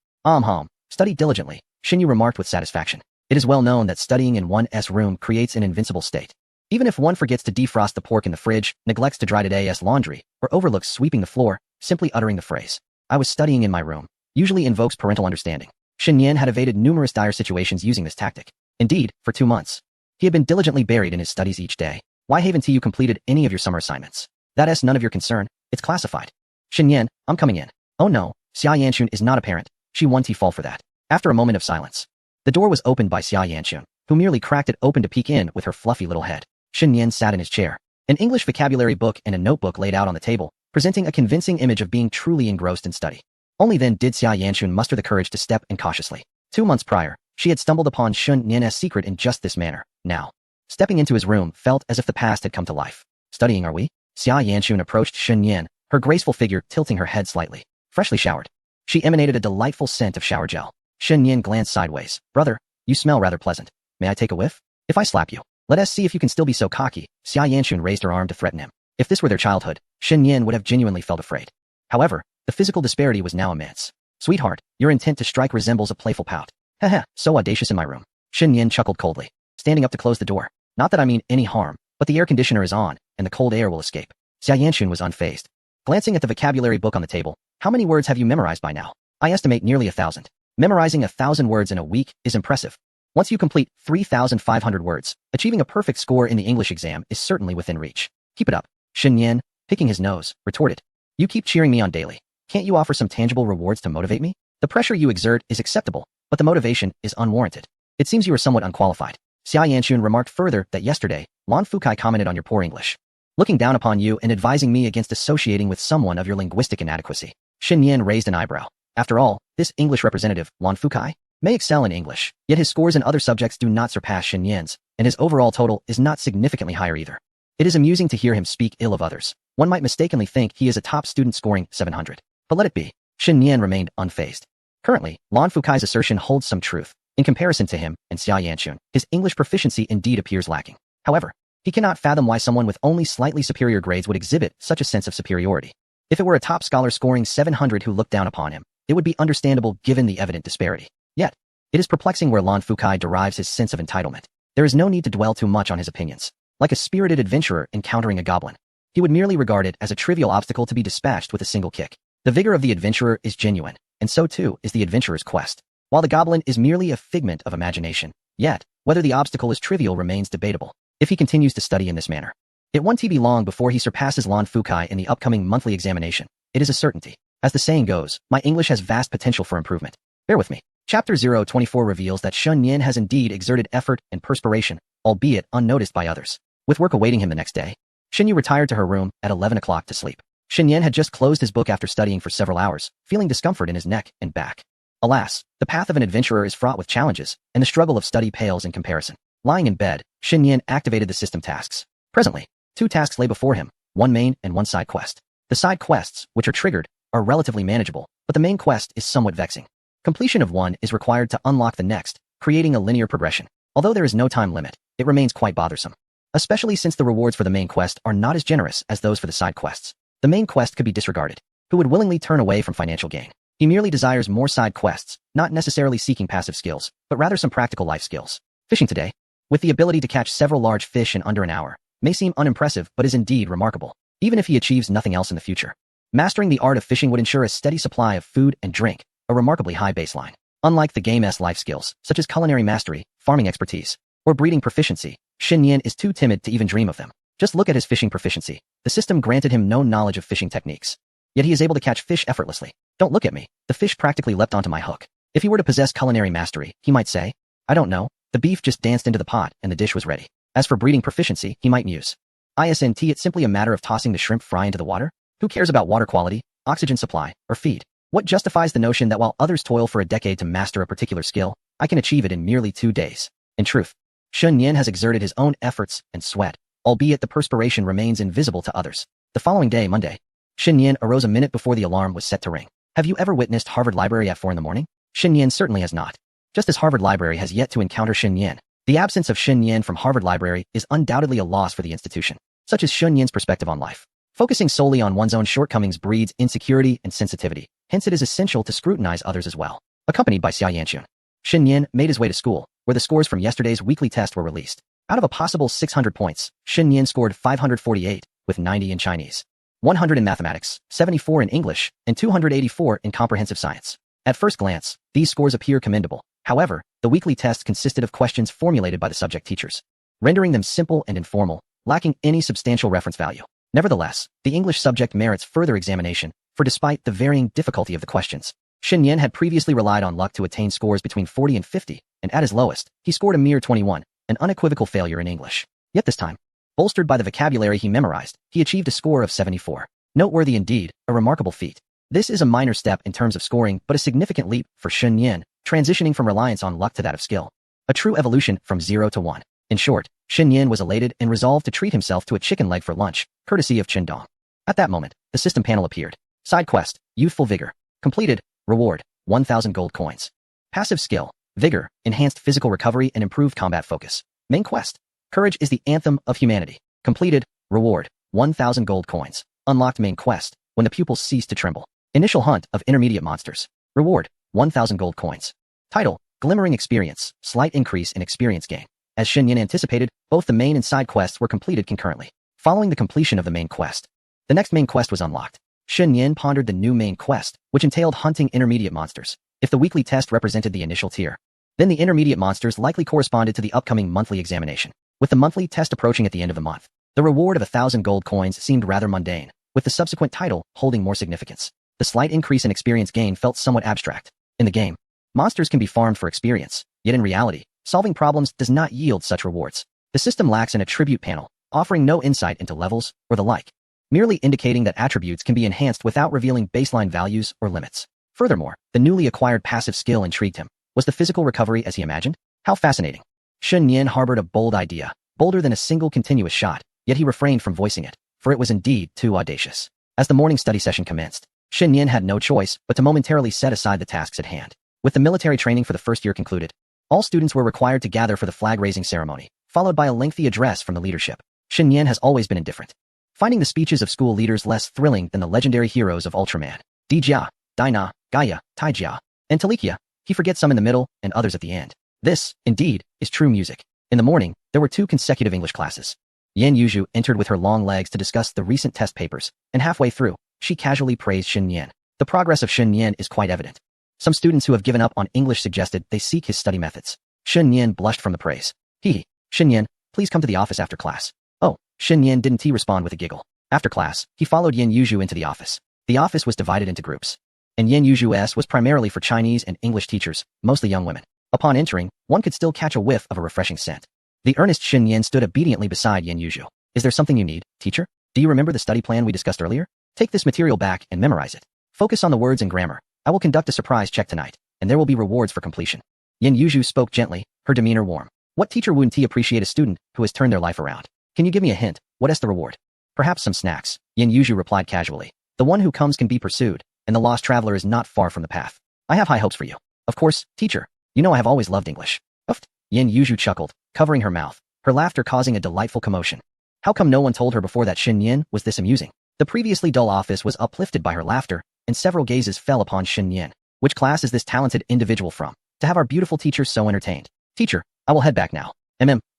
[SPEAKER 1] Study diligently, Shen Yu remarked with satisfaction. It is well known that studying in one's room creates an invincible state. Even if one forgets to defrost the pork in the fridge, neglects to dry today's laundry, or overlooks sweeping the floor, simply uttering the phrase, I was studying in my room, usually invokes parental understanding. Shen Yan had evaded numerous dire situations using this tactic. Indeed, for 2 months, he had been diligently buried in his studies each day. Why haven't you completed any of your summer assignments? That's none of your concern, it's classified. Shen Yan, I'm coming in. Oh no, Xia Yanchun is not a parent. She won't fall for that. After a moment of silence, the door was opened by Xia Yanchun, who merely cracked it open to peek in with her fluffy little head. Shen Yan sat in his chair, an English vocabulary book and a notebook laid out on the table, presenting a convincing image of being truly engrossed in study. Only then did Xia Yanchun muster the courage to step in cautiously. 2 months prior, she had stumbled upon Shen Yan's secret in just this manner. Now, stepping into his room felt as if the past had come to life. Studying, are we? Xia Yanchun approached Shen Yan, her graceful figure tilting her head slightly. Freshly showered, she emanated a delightful scent of shower gel. Shen Yan glanced sideways. Brother, you smell rather pleasant. May I take a whiff? If I slap you, let us see if you can still be so cocky. Xia Yanchun raised her arm to threaten him. If this were their childhood, Shen Yan would have genuinely felt afraid. However, the physical disparity was now immense. Sweetheart, your intent to strike resembles a playful pout. Heh, so audacious in my room. Shen Yan chuckled coldly, standing up to close the door. Not that I mean any harm, but the air conditioner is on, and the cold air will escape. Xia Yanchun was unfazed. Glancing at the vocabulary book on the table, how many words have you memorized by now? I estimate nearly 1,000. Memorizing 1,000 words in a week is impressive. Once you complete 3,500 words, achieving a perfect score in the English exam is certainly within reach. Keep it up. Shen Yan, picking his nose, retorted. You keep cheering me on daily. Can't you offer some tangible rewards to motivate me? The pressure you exert is acceptable, but the motivation is unwarranted. It seems you are somewhat unqualified. Xia Yanchun remarked further that yesterday, Lan Fukai commented on your poor English, looking down upon you and advising me against associating with someone of your linguistic inadequacy. Shen Yan raised an eyebrow. After all, this English representative, Lan Fukai, may excel in English, yet his scores in other subjects do not surpass Shen Yan's, and his overall total is not significantly higher either. It is amusing to hear him speak ill of others. One might mistakenly think he is a top student scoring 700. But let it be. Shen Yan remained unfazed. Currently, Lan Fukai's assertion holds some truth. In comparison to him and Xia Yanchun, his English proficiency indeed appears lacking. However, he cannot fathom why someone with only slightly superior grades would exhibit such a sense of superiority. If it were a top scholar scoring 700 who looked down upon him, It would be understandable given the evident disparity. Yet, it is perplexing where Lan Fukai derives his sense of entitlement. There is no need to dwell too much on his opinions. Like a spirited adventurer encountering a goblin, he would merely regard it as a trivial obstacle to be dispatched with a single kick. The vigor of the adventurer is genuine, and so too is the adventurer's quest. While the goblin is merely a figment of imagination, yet, whether the obstacle is trivial remains debatable, if he continues to study in this manner. It won't be long before he surpasses Lan Fukai in the upcoming monthly examination. It is a certainty. As the saying goes, my English has vast potential for improvement. Bear with me. Chapter 024 reveals that Shun Yin has indeed exerted effort and perspiration, albeit unnoticed by others. With work awaiting him the next day, Shin Yu retired to her room at 11 o'clock to sleep. Shin Yin had just closed his book after studying for several hours, feeling discomfort in his neck and back. Alas, the path of an adventurer is fraught with challenges, and the struggle of study pales in comparison. Lying in bed, Shin Yin activated the system tasks. Presently, 2 tasks lay before him, one main and one side quest. The side quests, which are triggered, are relatively manageable, but the main quest is somewhat vexing. Completion of one is required to unlock the next, creating a linear progression. Although there is no time limit, it remains quite bothersome. Especially since the rewards for the main quest are not as generous as those for the side quests. The main quest could be disregarded. Who would willingly turn away from financial gain? He merely desires more side quests, not necessarily seeking passive skills, but rather some practical life skills. Fishing today, with the ability to catch several large fish in under an hour, may seem unimpressive but is indeed remarkable, even if he achieves nothing else in the future. Mastering the art of fishing would ensure a steady supply of food and drink, a remarkably high baseline. Unlike the game's life skills, such as culinary mastery, farming expertise, or breeding proficiency, Shin Yin is too timid to even dream of them. Just look at his fishing proficiency. The system granted him no knowledge of fishing techniques. Yet he is able to catch fish effortlessly. Don't look at me. The fish practically leapt onto my hook. If he were to possess culinary mastery, he might say, I don't know, the beef just danced into the pot and the dish was ready. As for breeding proficiency, he might muse. Isn't it simply a matter of tossing the shrimp fry into the water? Who cares about water quality, oxygen supply, or feed? What justifies the notion that while others toil for a decade to master a particular skill, I can achieve it in merely 2 days? In truth, Shun Yin has exerted his own efforts and sweat, albeit the perspiration remains invisible to others. The following day, Monday, Shin Yin arose a minute before the alarm was set to ring. Have you ever witnessed Harvard Library at 4 in the morning? Shin Yin certainly has not. Just as Harvard Library has yet to encounter Shin Yin, the absence of Shin Yin from Harvard Library is undoubtedly a loss for the institution. Such is Shin Yin's perspective on life. Focusing solely on one's own shortcomings breeds insecurity and sensitivity, hence it is essential to scrutinize others as well. Accompanied by Xia Yanchun, Shin Yin made his way to school, where the scores from yesterday's weekly test were released. Out of a possible 600 points, Shin Yin scored 548, with 90 in Chinese, 100 in mathematics, 74 in English, and 284 in comprehensive science. At first glance, these scores appear commendable. However, the weekly test consisted of questions formulated by the subject teachers, rendering them simple and informal, lacking any substantial reference value. Nevertheless, the English subject merits further examination, for despite the varying difficulty of the questions, Shin Yin had previously relied on luck to attain scores between 40 and 50, and at his lowest, he scored a mere 21, an unequivocal failure in English. Yet this time, bolstered by the vocabulary he memorized, he achieved a score of 74. Noteworthy indeed, a remarkable feat. This is a minor step in terms of scoring, but a significant leap for Shin Yin, transitioning from reliance on luck to that of skill. A true evolution from 0 to 1. In short, Shin Yin was elated and resolved to treat himself to a chicken leg for lunch, courtesy of Qindong. At that moment, the system panel appeared. Side quest, youthful vigor. Completed, reward, 1,000 gold coins. Passive skill, vigor, enhanced physical recovery and improved combat focus. Main quest, courage is the anthem of humanity. Completed, reward, 1,000 gold coins. Unlocked main quest, when the pupils cease to tremble. Initial hunt of intermediate monsters. Reward, 1,000 gold coins. Title, glimmering experience, slight increase in experience gain. As Shin Yin anticipated, both the main and side quests were completed concurrently. Following the completion of the main quest, the next main quest was unlocked. Shin Yin pondered the new main quest, which entailed hunting intermediate monsters. If the weekly test represented the initial tier, then the intermediate monsters likely corresponded to the upcoming monthly examination. With the monthly test approaching at the end of the month, the reward of 1,000 gold coins seemed rather mundane, with the subsequent title holding more significance. The slight increase in experience gain felt somewhat abstract. In the game, monsters can be farmed for experience, yet in reality, solving problems does not yield such rewards. The system lacks an attribute panel, offering no insight into levels or the like, merely indicating that attributes can be enhanced without revealing baseline values or limits. Furthermore, the newly acquired passive skill intrigued him. Was the physical recovery as he imagined? How fascinating. Shin Yin harbored a bold idea, bolder than a single continuous shot, yet he refrained from voicing it, for it was indeed too audacious. As the morning study session commenced, Shin Yin had no choice but to momentarily set aside the tasks at hand. With the military training for the first year concluded, all students were required to gather for the flag-raising ceremony, followed by a lengthy address from the leadership. Shin Yin has always been indifferent, finding the speeches of school leaders less thrilling than the legendary heroes of Ultraman. Di Jia, Dai Na, Gaia, Taijia, and Talikia. He forgets some in the middle and others at the end. This, indeed, is true music. In the morning, there were 2 consecutive English classes. Yan Yuzhu entered with her long legs to discuss the recent test papers, and halfway through, she casually praised Shen Yan. The progress of Shen Yan is quite evident. Some students who have given up on English suggested they seek his study methods. Shen Yan blushed from the praise. Hee. Shen Yan, please come to the office after class. Oh, Shen Yan didn't respond with a giggle. After class, he followed Yan Yuzhu into the office. The office was divided into groups, and Yan Yuzhu's was primarily for Chinese and English teachers, mostly young women. Upon entering, one could still catch a whiff of a refreshing scent. The earnest Shen Yan stood obediently beside Yan Yuzhu. Is there something you need, teacher? Do you remember the study plan we discussed earlier? Take this material back and memorize it. Focus on the words and grammar. I will conduct a surprise check tonight, and there will be rewards for completion. Yan Yuzhu spoke gently, her demeanor warm. What teacher wouldn't appreciate a student who has turned their life around? Can you give me a hint? What is the reward? Perhaps some snacks, Yan Yuzhu replied casually. The one who comes can be pursued, and the lost traveler is not far from the path. I have high hopes for you. Of course, teacher. You know I have always loved English. Uft. Yan Yuzhu chuckled, covering her mouth, her laughter causing a delightful commotion. How come no one told her before that Shen Yan was this amusing? The previously dull office was uplifted by her laughter, and several gazes fell upon Shen Yan. Which class is this talented individual from? To have our beautiful teacher so entertained. Teacher, I will head back now.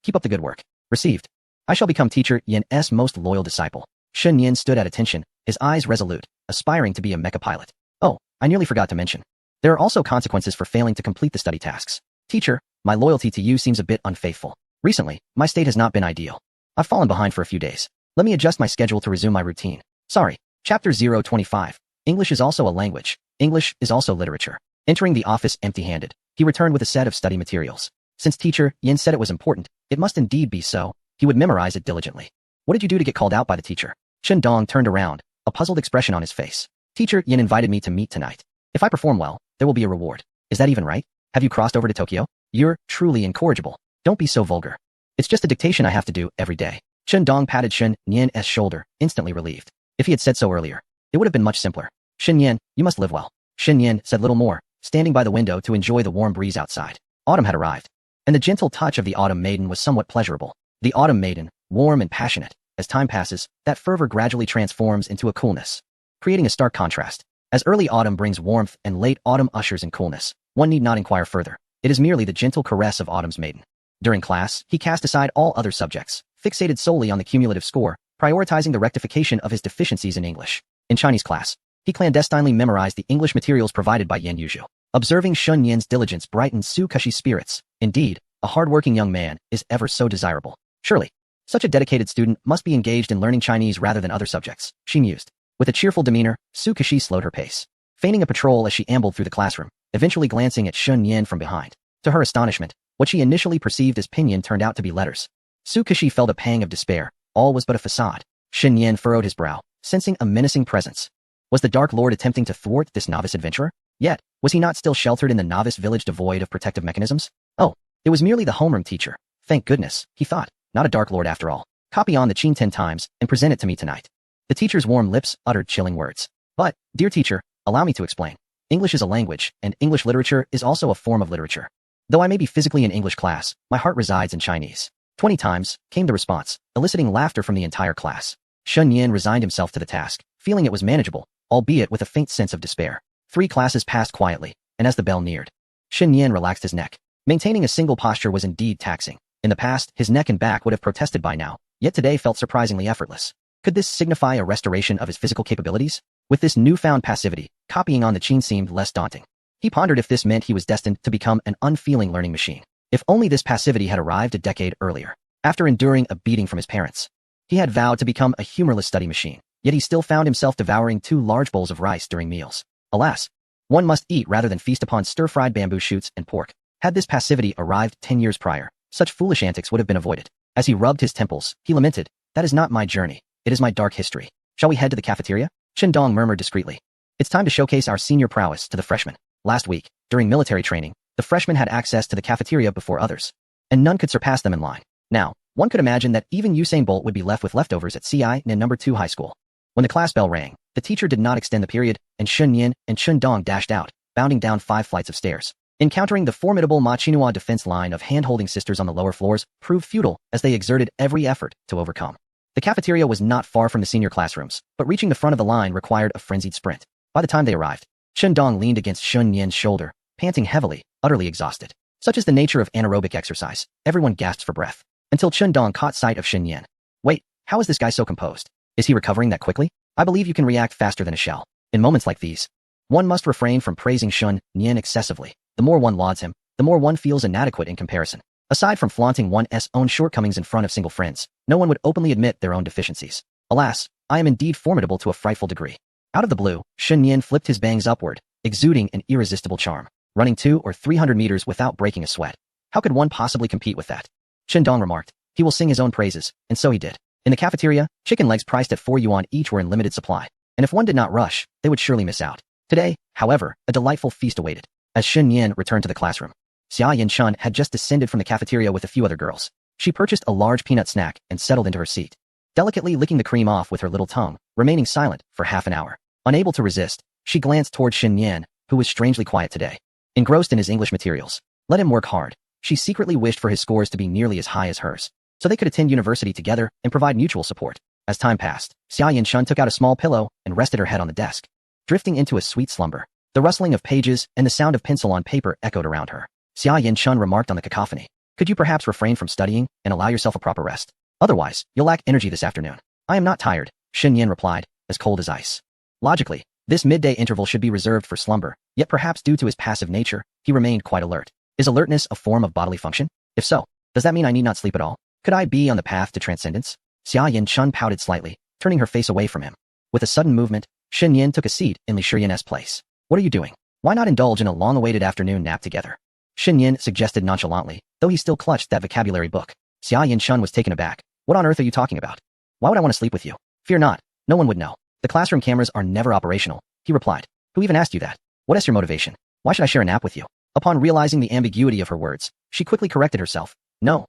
[SPEAKER 1] Keep up the good work. Received. I shall become teacher Yan's most loyal disciple. Shen Yan stood at attention, his eyes resolute, aspiring to be a mecha pilot. Oh, I nearly forgot to mention. There are also consequences for failing to complete the study tasks. Teacher, my loyalty to you seems a bit unfaithful. Recently, my state has not been ideal. I've fallen behind for a few days. Let me adjust my schedule to resume my routine. Sorry. Chapter 025. English is also a language. English is also literature. Entering the office empty-handed, he returned with a set of study materials. Since teacher Yin said it was important, it must indeed be so. He would memorize it diligently. What did you do to get called out by the teacher? Chen Dong turned around, a puzzled expression on his face. Teacher Yin invited me to meet tonight. If I perform well, there will be a reward. Is that even right? Have you crossed over to Tokyo? You're truly incorrigible. Don't be so vulgar. It's just a dictation I have to do every day. Chen Dong patted Shen Yan's shoulder, instantly relieved. If he had said so earlier, it would have been much simpler. Shen Yan, you must live well. Shen Yan said little more, standing by the window to enjoy the warm breeze outside. Autumn had arrived, and the gentle touch of the autumn maiden was somewhat pleasurable. The autumn maiden, warm and passionate. As time passes, that fervor gradually transforms into a coolness, creating a stark contrast. As early autumn brings warmth and late autumn ushers in coolness, one need not inquire further. It is merely the gentle caress of autumn's maiden. During class, he cast aside all other subjects, fixated solely on the cumulative score, prioritizing the rectification of his deficiencies in English. In Chinese class, he clandestinely memorized the English materials provided by Yan Yuzhu. Observing Shun Yan's diligence brightened Su Keshi's spirits. Indeed, a hard-working young man is ever so desirable. Surely, such a dedicated student must be engaged in learning Chinese rather than other subjects, she mused. With a cheerful demeanor, Su Keshi slowed her pace, feigning a patrol as she ambled through the classroom, eventually glancing at Shun Yan from behind. To her astonishment, what she initially perceived as pinyin turned out to be letters. Su Keshi felt a pang of despair. All was but a facade. Shen Yan furrowed his brow, sensing a menacing presence. Was the Dark Lord attempting to thwart this novice adventurer? Yet, was he not still sheltered in the novice village devoid of protective mechanisms? Oh, it was merely the homeroom teacher. Thank goodness, he thought. Not a Dark Lord after all. Copy on the Qin 10 times and present it to me tonight. The teacher's warm lips uttered chilling words. But, dear teacher, allow me to explain. English is a language, and English literature is also a form of literature. Though I may be physically in English class, my heart resides in Chinese. 20 times, came the response, eliciting laughter from the entire class. Shun Yan resigned himself to the task, feeling it was manageable, albeit with a faint sense of despair. 3 classes passed quietly, and as the bell neared, Shen Yan relaxed his neck. Maintaining a single posture was indeed taxing. In the past, his neck and back would have protested by now, yet today felt surprisingly effortless. Could this signify a restoration of his physical capabilities? With this newfound passivity, copying on the Qin seemed less daunting. He pondered if this meant he was destined to become an unfeeling learning machine. If only this passivity had arrived a decade earlier. After enduring a beating from his parents, he had vowed to become a humorless study machine, yet he still found himself devouring 2 large bowls of rice during meals. Alas, one must eat rather than feast upon stir-fried bamboo shoots and pork. Had this passivity arrived 10 years prior, such foolish antics would have been avoided. As he rubbed his temples, he lamented, "That is not my journey. It is my dark history. Shall we head to the cafeteria?" Chen Dong murmured discreetly. It's time to showcase our senior prowess to the freshmen. Last week, during military training, the freshmen had access to the cafeteria before others, and none could surpass them in line. Now, one could imagine that even Usain Bolt would be left with leftovers at CI and number 2 high school. When the class bell rang, the teacher did not extend the period, and Shun Yan and Chen Dong dashed out, bounding down 5 flights of stairs. Encountering the formidable Ma Chinua defense line of hand-holding sisters on the lower floors proved futile as they exerted every effort to overcome. The cafeteria was not far from the senior classrooms, but reaching the front of the line required a frenzied sprint. By the time they arrived, Chen Dong leaned against Shun Yan's shoulder, panting heavily, utterly exhausted. Such is the nature of anaerobic exercise. Everyone gasped for breath, until Chen Dong caught sight of Shen Yan. Wait, how is this guy so composed? Is he recovering that quickly? I believe you can react faster than a shell. In moments like these, one must refrain from praising Shun Yan excessively. The more one lauds him, the more one feels inadequate in comparison. Aside from flaunting one's own shortcomings in front of single friends, no one would openly admit their own deficiencies. Alas, I am indeed formidable to a frightful degree. Out of the blue, Shun Yan flipped his bangs upward, exuding an irresistible charm, running 200 or 300 meters without breaking a sweat. How could one possibly compete with that? Chen Dong remarked. He will sing his own praises, and so he did. In the cafeteria, chicken legs priced at 4 yuan each were in limited supply, and if one did not rush, they would surely miss out. Today, however, a delightful feast awaited. As Shun Yan returned to the classroom, Xia Yin-chun had just descended from the cafeteria with a few other girls. She purchased a large peanut snack and settled into her seat, delicately licking the cream off with her little tongue, remaining silent for half an hour. Unable to resist, she glanced toward Shen Yan, who was strangely quiet today. Engrossed in his English materials, let him work hard. She secretly wished for his scores to be nearly as high as hers, so they could attend university together and provide mutual support. As time passed, Xia Yin-chun took out a small pillow and rested her head on the desk, drifting into a sweet slumber. The rustling of pages and the sound of pencil on paper echoed around her. Xia Yin-chun remarked on the cacophony. Could you perhaps refrain from studying and allow yourself a proper rest? Otherwise, you'll lack energy this afternoon. I am not tired, Shen Yan replied, as cold as ice. Logically, this midday interval should be reserved for slumber, yet perhaps due to his passive nature, he remained quite alert. Is alertness a form of bodily function? If so, does that mean I need not sleep at all? Could I be on the path to transcendence? Xia Yin-chun pouted slightly, turning her face away from him. With a sudden movement, Shen Yan took a seat in Li Shiyan's place. What are you doing? Why not indulge in a long-awaited afternoon nap together? Shen Yan suggested nonchalantly, though he still clutched that vocabulary book. Xia Yin-chun was taken aback. What on earth are you talking about? Why would I want to sleep with you? Fear not, no one would know. The classroom cameras are never operational, he replied. Who even asked you that? What is your motivation? Why should I share a nap with you? Upon realizing the ambiguity of her words, she quickly corrected herself. No,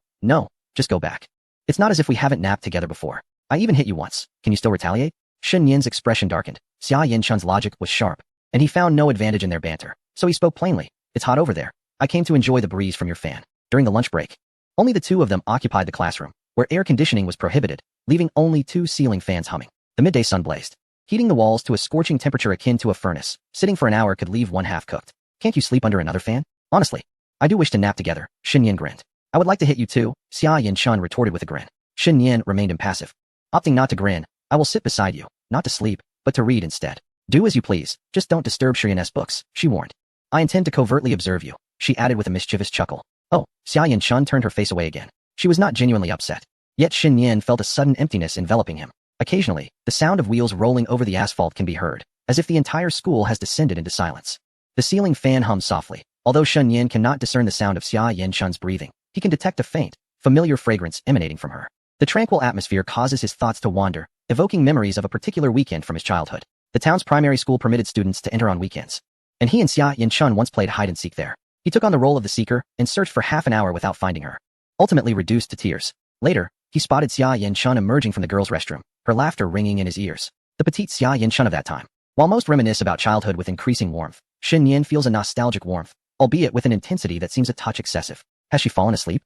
[SPEAKER 1] just go back. It's not as if we haven't napped together before. I even hit you once. Can you still retaliate? Shen Yan's expression darkened. Xia Yin-chun's logic was sharp, and he found no advantage in their banter. So he spoke plainly. It's hot over there. I came to enjoy the breeze from your fan. During the lunch break, only the two of them occupied the classroom, where air conditioning was prohibited, leaving only 2 ceiling fans humming. The midday sun blazed, heating the walls to a scorching temperature akin to a furnace. Sitting for an hour could leave one half cooked. Can't you sleep under another fan? Honestly, I do wish to nap together, Shen Yan grinned. I would like to hit you too, Xia Yin-chun retorted with a grin. Shen Yan remained impassive. Opting not to grin, I will sit beside you, not to sleep, but to read instead. Do as you please, just don't disturb Shiyan's books, she warned. I intend to covertly observe you, she added with a mischievous chuckle. Oh, Xia Yin-chun turned her face away again. She was not genuinely upset. Yet Shen Yan felt a sudden emptiness enveloping him. Occasionally, the sound of wheels rolling over the asphalt can be heard, as if the entire school has descended into silence. The ceiling fan hummed softly. Although Shen Yan cannot discern the sound of Xia Yin-chun's breathing, he can detect a faint, familiar fragrance emanating from her. The tranquil atmosphere causes his thoughts to wander, evoking memories of a particular weekend from his childhood. The town's primary school permitted students to enter on weekends, and he and Xia Yin-chun once played hide-and-seek there. He took on the role of the seeker and searched for half an hour without finding her, ultimately reduced to tears. Later, he spotted Xia Yin-chun emerging from the girls' restroom, her laughter ringing in his ears. The petite Xia Yin-chun of that time. While most reminisce about childhood with increasing warmth, Shen Yan feels a nostalgic warmth, albeit with an intensity that seems a touch excessive. Has she fallen asleep?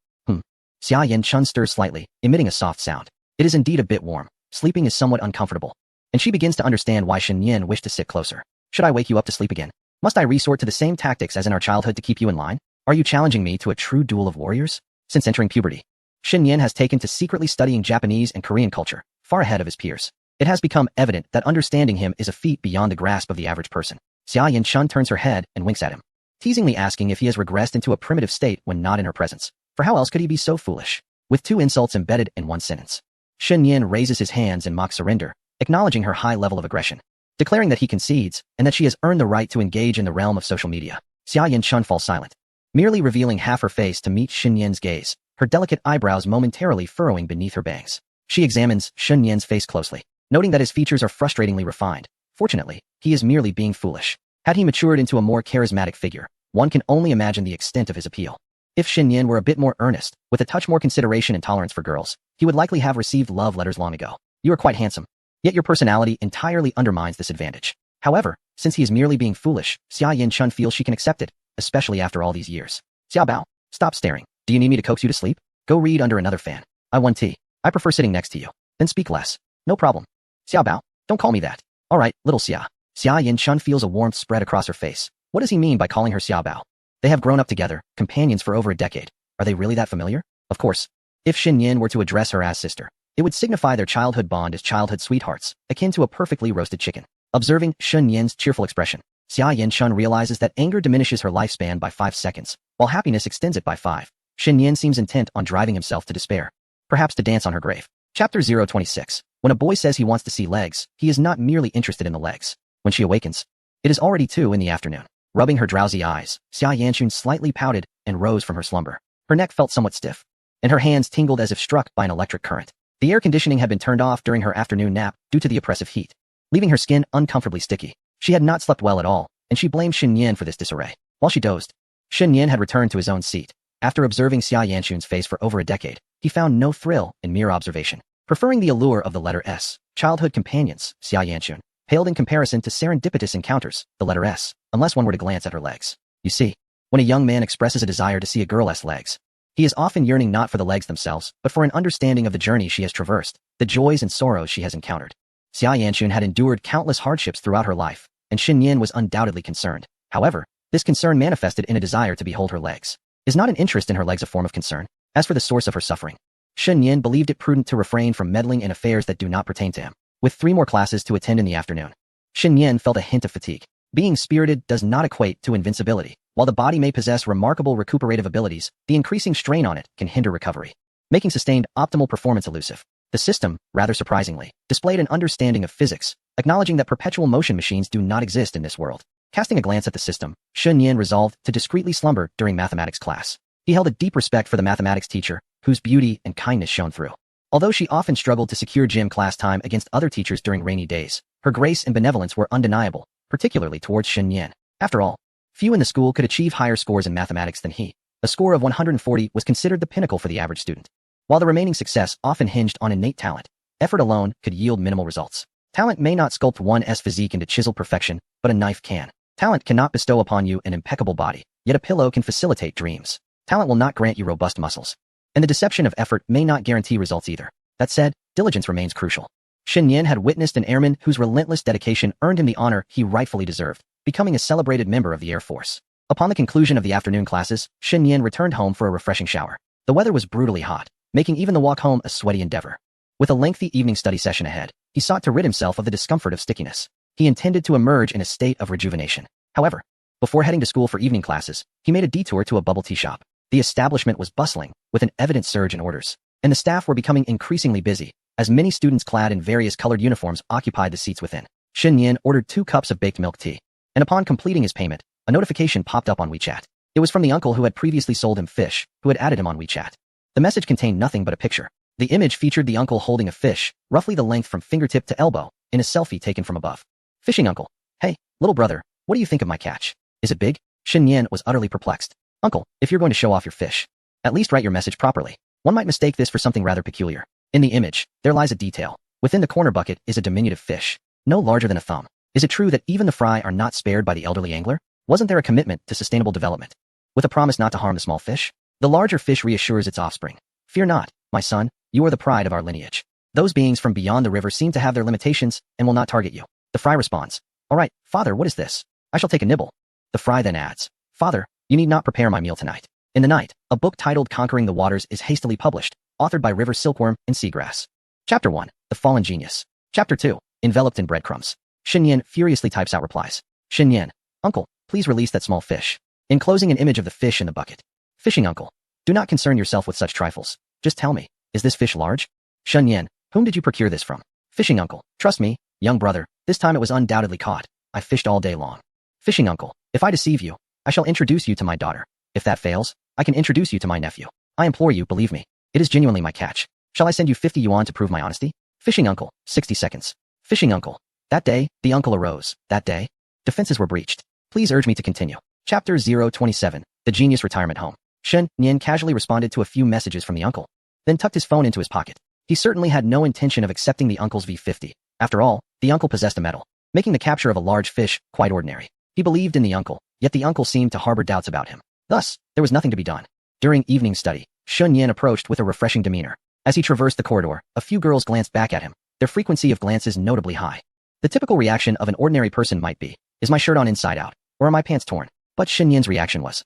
[SPEAKER 1] Xia Yin-chun stirs slightly, emitting a soft sound. It is indeed a bit warm. Sleeping is somewhat uncomfortable. And she begins to understand why Shen Yan wished to sit closer. Should I wake you up to sleep again? Must I resort to the same tactics as in our childhood to keep you in line? Are you challenging me to a true duel of warriors? Since entering puberty, Shen Yan has taken to secretly studying Japanese and Korean culture, far ahead of his peers. It has become evident that understanding him is a feat beyond the grasp of the average person. Xia Yin-chun turns her head and winks at him, teasingly asking if he has regressed into a primitive state when not in her presence. For how else could he be so foolish? With 2 insults embedded in one sentence. Shen Yan raises his hands in mock surrender, acknowledging her high level of aggression, declaring that he concedes and that she has earned the right to engage in the realm of social media. Xia Yin-chun falls silent, merely revealing half her face to meet Shen Yan's gaze, her delicate eyebrows momentarily furrowing beneath her bangs. She examines Shen Yan's face closely, noting that his features are frustratingly refined. Fortunately, he is merely being foolish. Had he matured into a more charismatic figure, one can only imagine the extent of his appeal. If Shen Yan were a bit more earnest, with a touch more consideration and tolerance for girls, he would likely have received love letters long ago. You are quite handsome. Yet your personality entirely undermines this advantage. However, since he is merely being foolish, Xia Yin-chun feels she can accept it, especially after all these years. Xiao Bao, stop staring. Do you need me to coax you to sleep? Go read under another fan. I want tea. I prefer sitting next to you. Then speak less. No problem. Xiao Bao, don't call me that. All right, little Xia. Xia Yin-chun feels a warmth spread across her face. What does he mean by calling her Xia Bao? They have grown up together, companions for over a decade. Are they really that familiar? Of course. If Xin Yin were to address her as sister, it would signify their childhood bond as childhood sweethearts, akin to a perfectly roasted chicken. Observing Xin Yin's cheerful expression, Xia Yin-chun realizes that anger diminishes her lifespan by 5 seconds, while happiness extends it by 5. Xin Yin seems intent on driving himself to despair. Perhaps to dance on her grave. Chapter 026. When a boy says he wants to see legs, he is not merely interested in the legs. When she awakens, it is already 2 in the afternoon. Rubbing her drowsy eyes, Xia Yanchun slightly pouted and rose from her slumber. Her neck felt somewhat stiff, and her hands tingled as if struck by an electric current. The air conditioning had been turned off during her afternoon nap due to the oppressive heat, leaving her skin uncomfortably sticky. She had not slept well at all, and she blamed Xin Yin for this disarray. While she dozed, Xin Yin had returned to his own seat. After observing Xia Yanchun's face for over a decade, he found no thrill in mere observation. Preferring the allure of the letter S, childhood companions, Xia Yanchun paled in comparison to serendipitous encounters, the letter S, unless one were to glance at her legs. You see, when a young man expresses a desire to see a girl's legs, he is often yearning not for the legs themselves, but for an understanding of the journey she has traversed, the joys and sorrows she has encountered. Xia Yanchun had endured countless hardships throughout her life, and Xin Yin was undoubtedly concerned. However, this concern manifested in a desire to behold her legs. Is not an interest in her legs a form of concern? As for the source of her suffering, Xin Yin believed it prudent to refrain from meddling in affairs that do not pertain to him. With 3 more classes to attend in the afternoon, Xin Yin felt a hint of fatigue. Being spirited does not equate to invincibility. While the body may possess remarkable recuperative abilities, the increasing strain on it can hinder recovery, making sustained optimal performance elusive. The system, rather surprisingly, displayed an understanding of physics, acknowledging that perpetual motion machines do not exist in this world. Casting a glance at the system, Xin Yin resolved to discreetly slumber during mathematics class. He held a deep respect for the mathematics teacher, whose beauty and kindness shone through. Although she often struggled to secure gym class time against other teachers during rainy days, her grace and benevolence were undeniable, particularly towards Xin Yin. After all, few in the school could achieve higher scores in mathematics than he. A score of 140 was considered the pinnacle for the average student. While the remaining success often hinged on innate talent, effort alone could yield minimal results. Talent may not sculpt one's physique into chiseled perfection, but a knife can. Talent cannot bestow upon you an impeccable body, yet a pillow can facilitate dreams. Talent will not grant you robust muscles, and the deception of effort may not guarantee results either. That said, diligence remains crucial. Xin Yin had witnessed an airman whose relentless dedication earned him the honor he rightfully deserved, becoming a celebrated member of the Air Force. Upon the conclusion of the afternoon classes, Xin Yin returned home for a refreshing shower. The weather was brutally hot, making even the walk home a sweaty endeavor. With a lengthy evening study session ahead, he sought to rid himself of the discomfort of stickiness. He intended to emerge in a state of rejuvenation. However, before heading to school for evening classes, he made a detour to a bubble tea shop. The establishment was bustling, with an evident surge in orders, and the staff were becoming increasingly busy, as many students clad in various colored uniforms occupied the seats within. Xin Yin ordered 2 cups of baked milk tea, and upon completing his payment, a notification popped up on WeChat. It was from the uncle who had previously sold him fish, who had added him on WeChat. The message contained nothing but a picture. The image featured the uncle holding a fish, roughly the length from fingertip to elbow, in a selfie taken from above. Fishing uncle. Hey, little brother, what do you think of my catch? Is it big? Xin Yin was utterly perplexed. Uncle, if you're going to show off your fish, at least write your message properly. One might mistake this for something rather peculiar. In the image, there lies a detail. Within the corner bucket is a diminutive fish, no larger than a thumb. Is it true that even the fry are not spared by the elderly angler? Wasn't there a commitment to sustainable development, with a promise not to harm the small fish? The larger fish reassures its offspring. Fear not, my son, you are the pride of our lineage. Those beings from beyond the river seem to have their limitations and will not target you. The fry responds, all right, father, what is this? I shall take a nibble. The fry then adds, father, you need not prepare my meal tonight. In the night, a book titled Conquering the Waters is hastily published, authored by river silkworm and seagrass. Chapter 1, The Fallen Genius. Chapter 2, Enveloped in Breadcrumbs. Xin Yin furiously types out replies. Xin Yin, uncle, please release that small fish. Enclosing an image of the fish in the bucket. Fishing uncle, do not concern yourself with such trifles. Just tell me, is this fish large? Xin Yin, whom did you procure this from? Fishing uncle, trust me, young brother, this time it was undoubtedly caught. I fished all day long. Fishing uncle, if I deceive you, I shall introduce you to my daughter. If that fails, I can introduce you to my nephew. I implore you, believe me. It is genuinely my catch. Shall I send you 50 yuan to prove my honesty? Fishing uncle, 60 seconds. Fishing uncle. That day, the uncle arose. That day, defenses were breached. Please urge me to continue. Chapter 027, The Genius Retirement Home. Xin Yin casually responded to a few messages from the uncle, then tucked his phone into his pocket. He certainly had no intention of accepting the uncle's V50. After all, the uncle possessed a medal, making the capture of a large fish quite ordinary. He believed in the uncle, yet the uncle seemed to harbor doubts about him. Thus, there was nothing to be done. During evening study, Xin Yin approached with a refreshing demeanor. As he traversed the corridor, a few girls glanced back at him, their frequency of glances notably high. The typical reaction of an ordinary person might be, is my shirt on inside out, or are my pants torn? But Shen Yan's reaction was,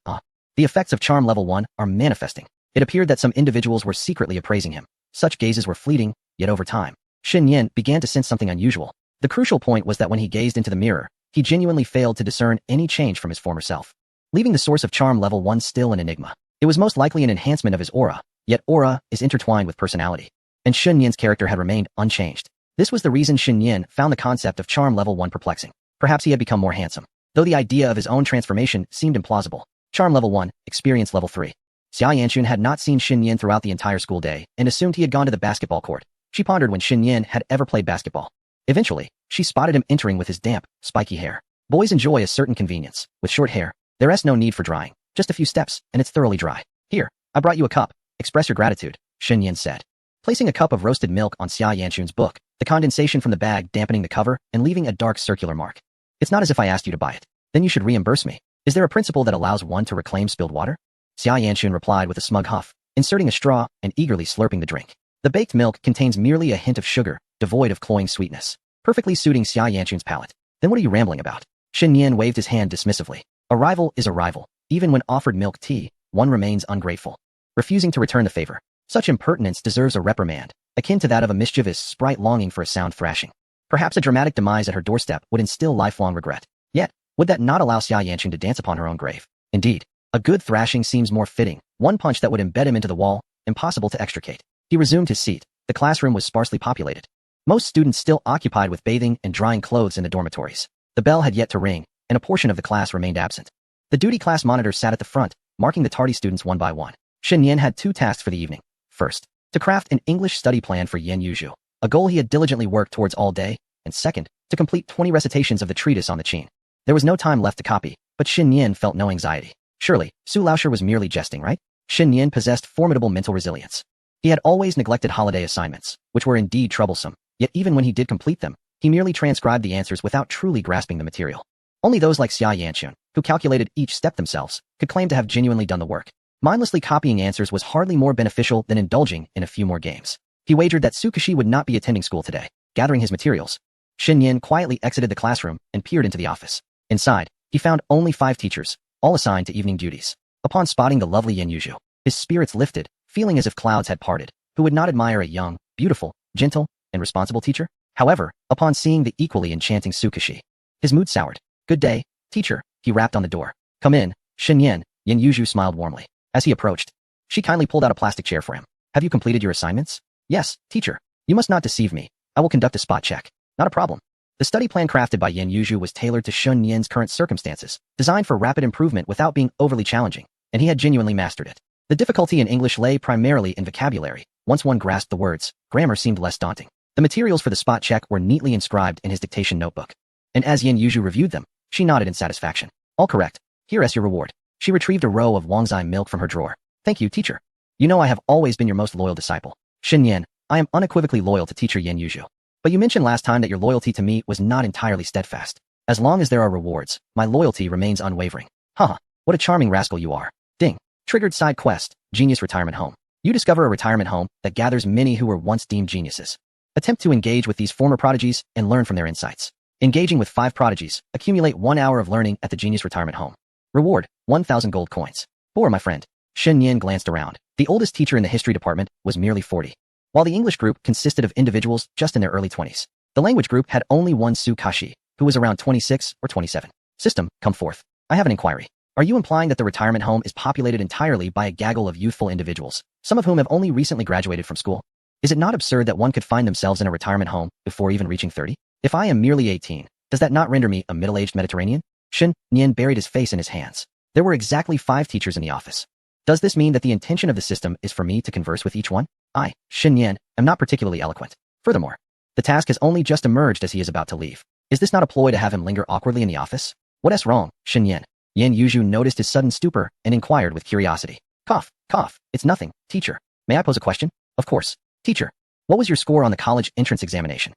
[SPEAKER 1] The effects of charm level 1 are manifesting. It appeared that some individuals were secretly appraising him. Such gazes were fleeting, yet over time, Shen Yan began to sense something unusual. The crucial point was that when he gazed into the mirror, he genuinely failed to discern any change from his former self, leaving the source of charm level 1 still an enigma. It was most likely an enhancement of his aura, yet aura is intertwined with personality, and Shen Yan's character had remained unchanged. This was the reason Shen Yan found the concept of charm level 1 perplexing. Perhaps he had become more handsome, though the idea of his own transformation seemed implausible. Charm level 1, experience level 3. Xia Yanxun had not seen Shen Yan throughout the entire school day and assumed he had gone to the basketball court. She pondered when Shen Yan had ever played basketball. Eventually, she spotted him entering with his damp, spiky hair. Boys enjoy a certain convenience. With short hair, there's no need for drying. Just a few steps, and it's thoroughly dry. Here, I brought you a cup. Express your gratitude, Shen Yan said. Placing a cup of roasted milk on Xia Yanxun's book, the condensation from the bag dampening the cover and leaving a dark circular mark. It's not as if I asked you to buy it. Then you should reimburse me. Is there a principle that allows one to reclaim spilled water? Xia Yanxun replied with a smug huff, inserting a straw and eagerly slurping the drink. The baked milk contains merely a hint of sugar, devoid of cloying sweetness, perfectly suiting Xia Yanxun's palate. Then what are you rambling about? Shen Yan waved his hand dismissively. A rival is a rival. Even when offered milk tea, one remains ungrateful, refusing to return the favor. Such impertinence deserves a reprimand, akin to that of a mischievous sprite longing for a sound thrashing. Perhaps a dramatic demise at her doorstep would instill lifelong regret. Yet, would that not allow Xia Yanxun to dance upon her own grave? Indeed, a good thrashing seems more fitting, one punch that would embed him into the wall, impossible to extricate. He resumed his seat. The classroom was sparsely populated. Most students still occupied with bathing and drying clothes in the dormitories. The bell had yet to ring, and a portion of the class remained absent. The duty class monitor sat at the front, marking the tardy students one by one. Shen Yan had 2 tasks for the evening. First, to craft an English study plan for Yan Yuzhu, a goal he had diligently worked towards all day, and second, to complete 20 recitations of the treatise on the Qin. There was no time left to copy, but Shen Yan felt no anxiety. Surely, Su Laosher was merely jesting, right? Shen Yan possessed formidable mental resilience. He had always neglected holiday assignments, which were indeed troublesome, yet even when he did complete them, he merely transcribed the answers without truly grasping the material. Only those like Xia Yanxun, who calculated each step themselves, could claim to have genuinely done the work. Mindlessly copying answers was hardly more beneficial than indulging in a few more games. He wagered that Tsukushi would not be attending school today. Gathering his materials, Shen Yan quietly exited the classroom and peered into the office. Inside, he found only 5 teachers, all assigned to evening duties. Upon spotting the lovely Yan Yuzhu, his spirits lifted, feeling as if clouds had parted. Who would not admire a young, beautiful, gentle, and responsible teacher? However, upon seeing the equally enchanting Tsukushi, his mood soured. Good day, teacher, he rapped on the door. Come in, Shen Yan. Yan Yuzhu smiled warmly. As he approached, she kindly pulled out a plastic chair for him. Have you completed your assignments? Yes, teacher. You must not deceive me. I will conduct a spot check. Not a problem. The study plan crafted by Yan Yuzhu was tailored to Shen Yan's current circumstances, designed for rapid improvement without being overly challenging, and he had genuinely mastered it. The difficulty in English lay primarily in vocabulary. Once one grasped the words, grammar seemed less daunting. The materials for the spot check were neatly inscribed in his dictation notebook. And as Yan Yuzhu reviewed them, she nodded in satisfaction. All correct. Here is your reward. She retrieved a row of Wangzai milk from her drawer. Thank you, teacher. You know I have always been your most loyal disciple. Shen Yan, I am unequivocally loyal to teacher Yan Yuzhu. But you mentioned last time that your loyalty to me was not entirely steadfast. As long as there are rewards, my loyalty remains unwavering. Haha, what a charming rascal you are. Ding. Triggered side quest, Genius Retirement Home. You discover a retirement home that gathers many who were once deemed geniuses. Attempt to engage with these former prodigies and learn from their insights. Engaging with 5 prodigies, accumulate 1 hour of learning at the Genius Retirement Home. Reward, 1,000 gold coins. Poor my friend. Shen Yan glanced around. The oldest teacher in the history department was merely 40, while the English group consisted of individuals just in their early 20s. The language group had only one Su Kashi, who was around 26 or 27. System, come forth. I have an inquiry. Are you implying that the retirement home is populated entirely by a gaggle of youthful individuals, some of whom have only recently graduated from school? Is it not absurd that one could find themselves in a retirement home before even reaching 30? If I am merely 18, does that not render me a middle-aged Mediterranean? Shen Yan buried his face in his hands. There were exactly 5 teachers in the office. Does this mean that the intention of the system is for me to converse with each one? I, Shen Yan, am not particularly eloquent. Furthermore, the task has only just emerged as he is about to leave. Is this not a ploy to have him linger awkwardly in the office? What's wrong, Shen Yan? Yan Yuzhu noticed his sudden stupor and inquired with curiosity. Cough, cough, it's nothing, teacher. May I pose a question? Of course. Teacher, what was your score on the college entrance examination?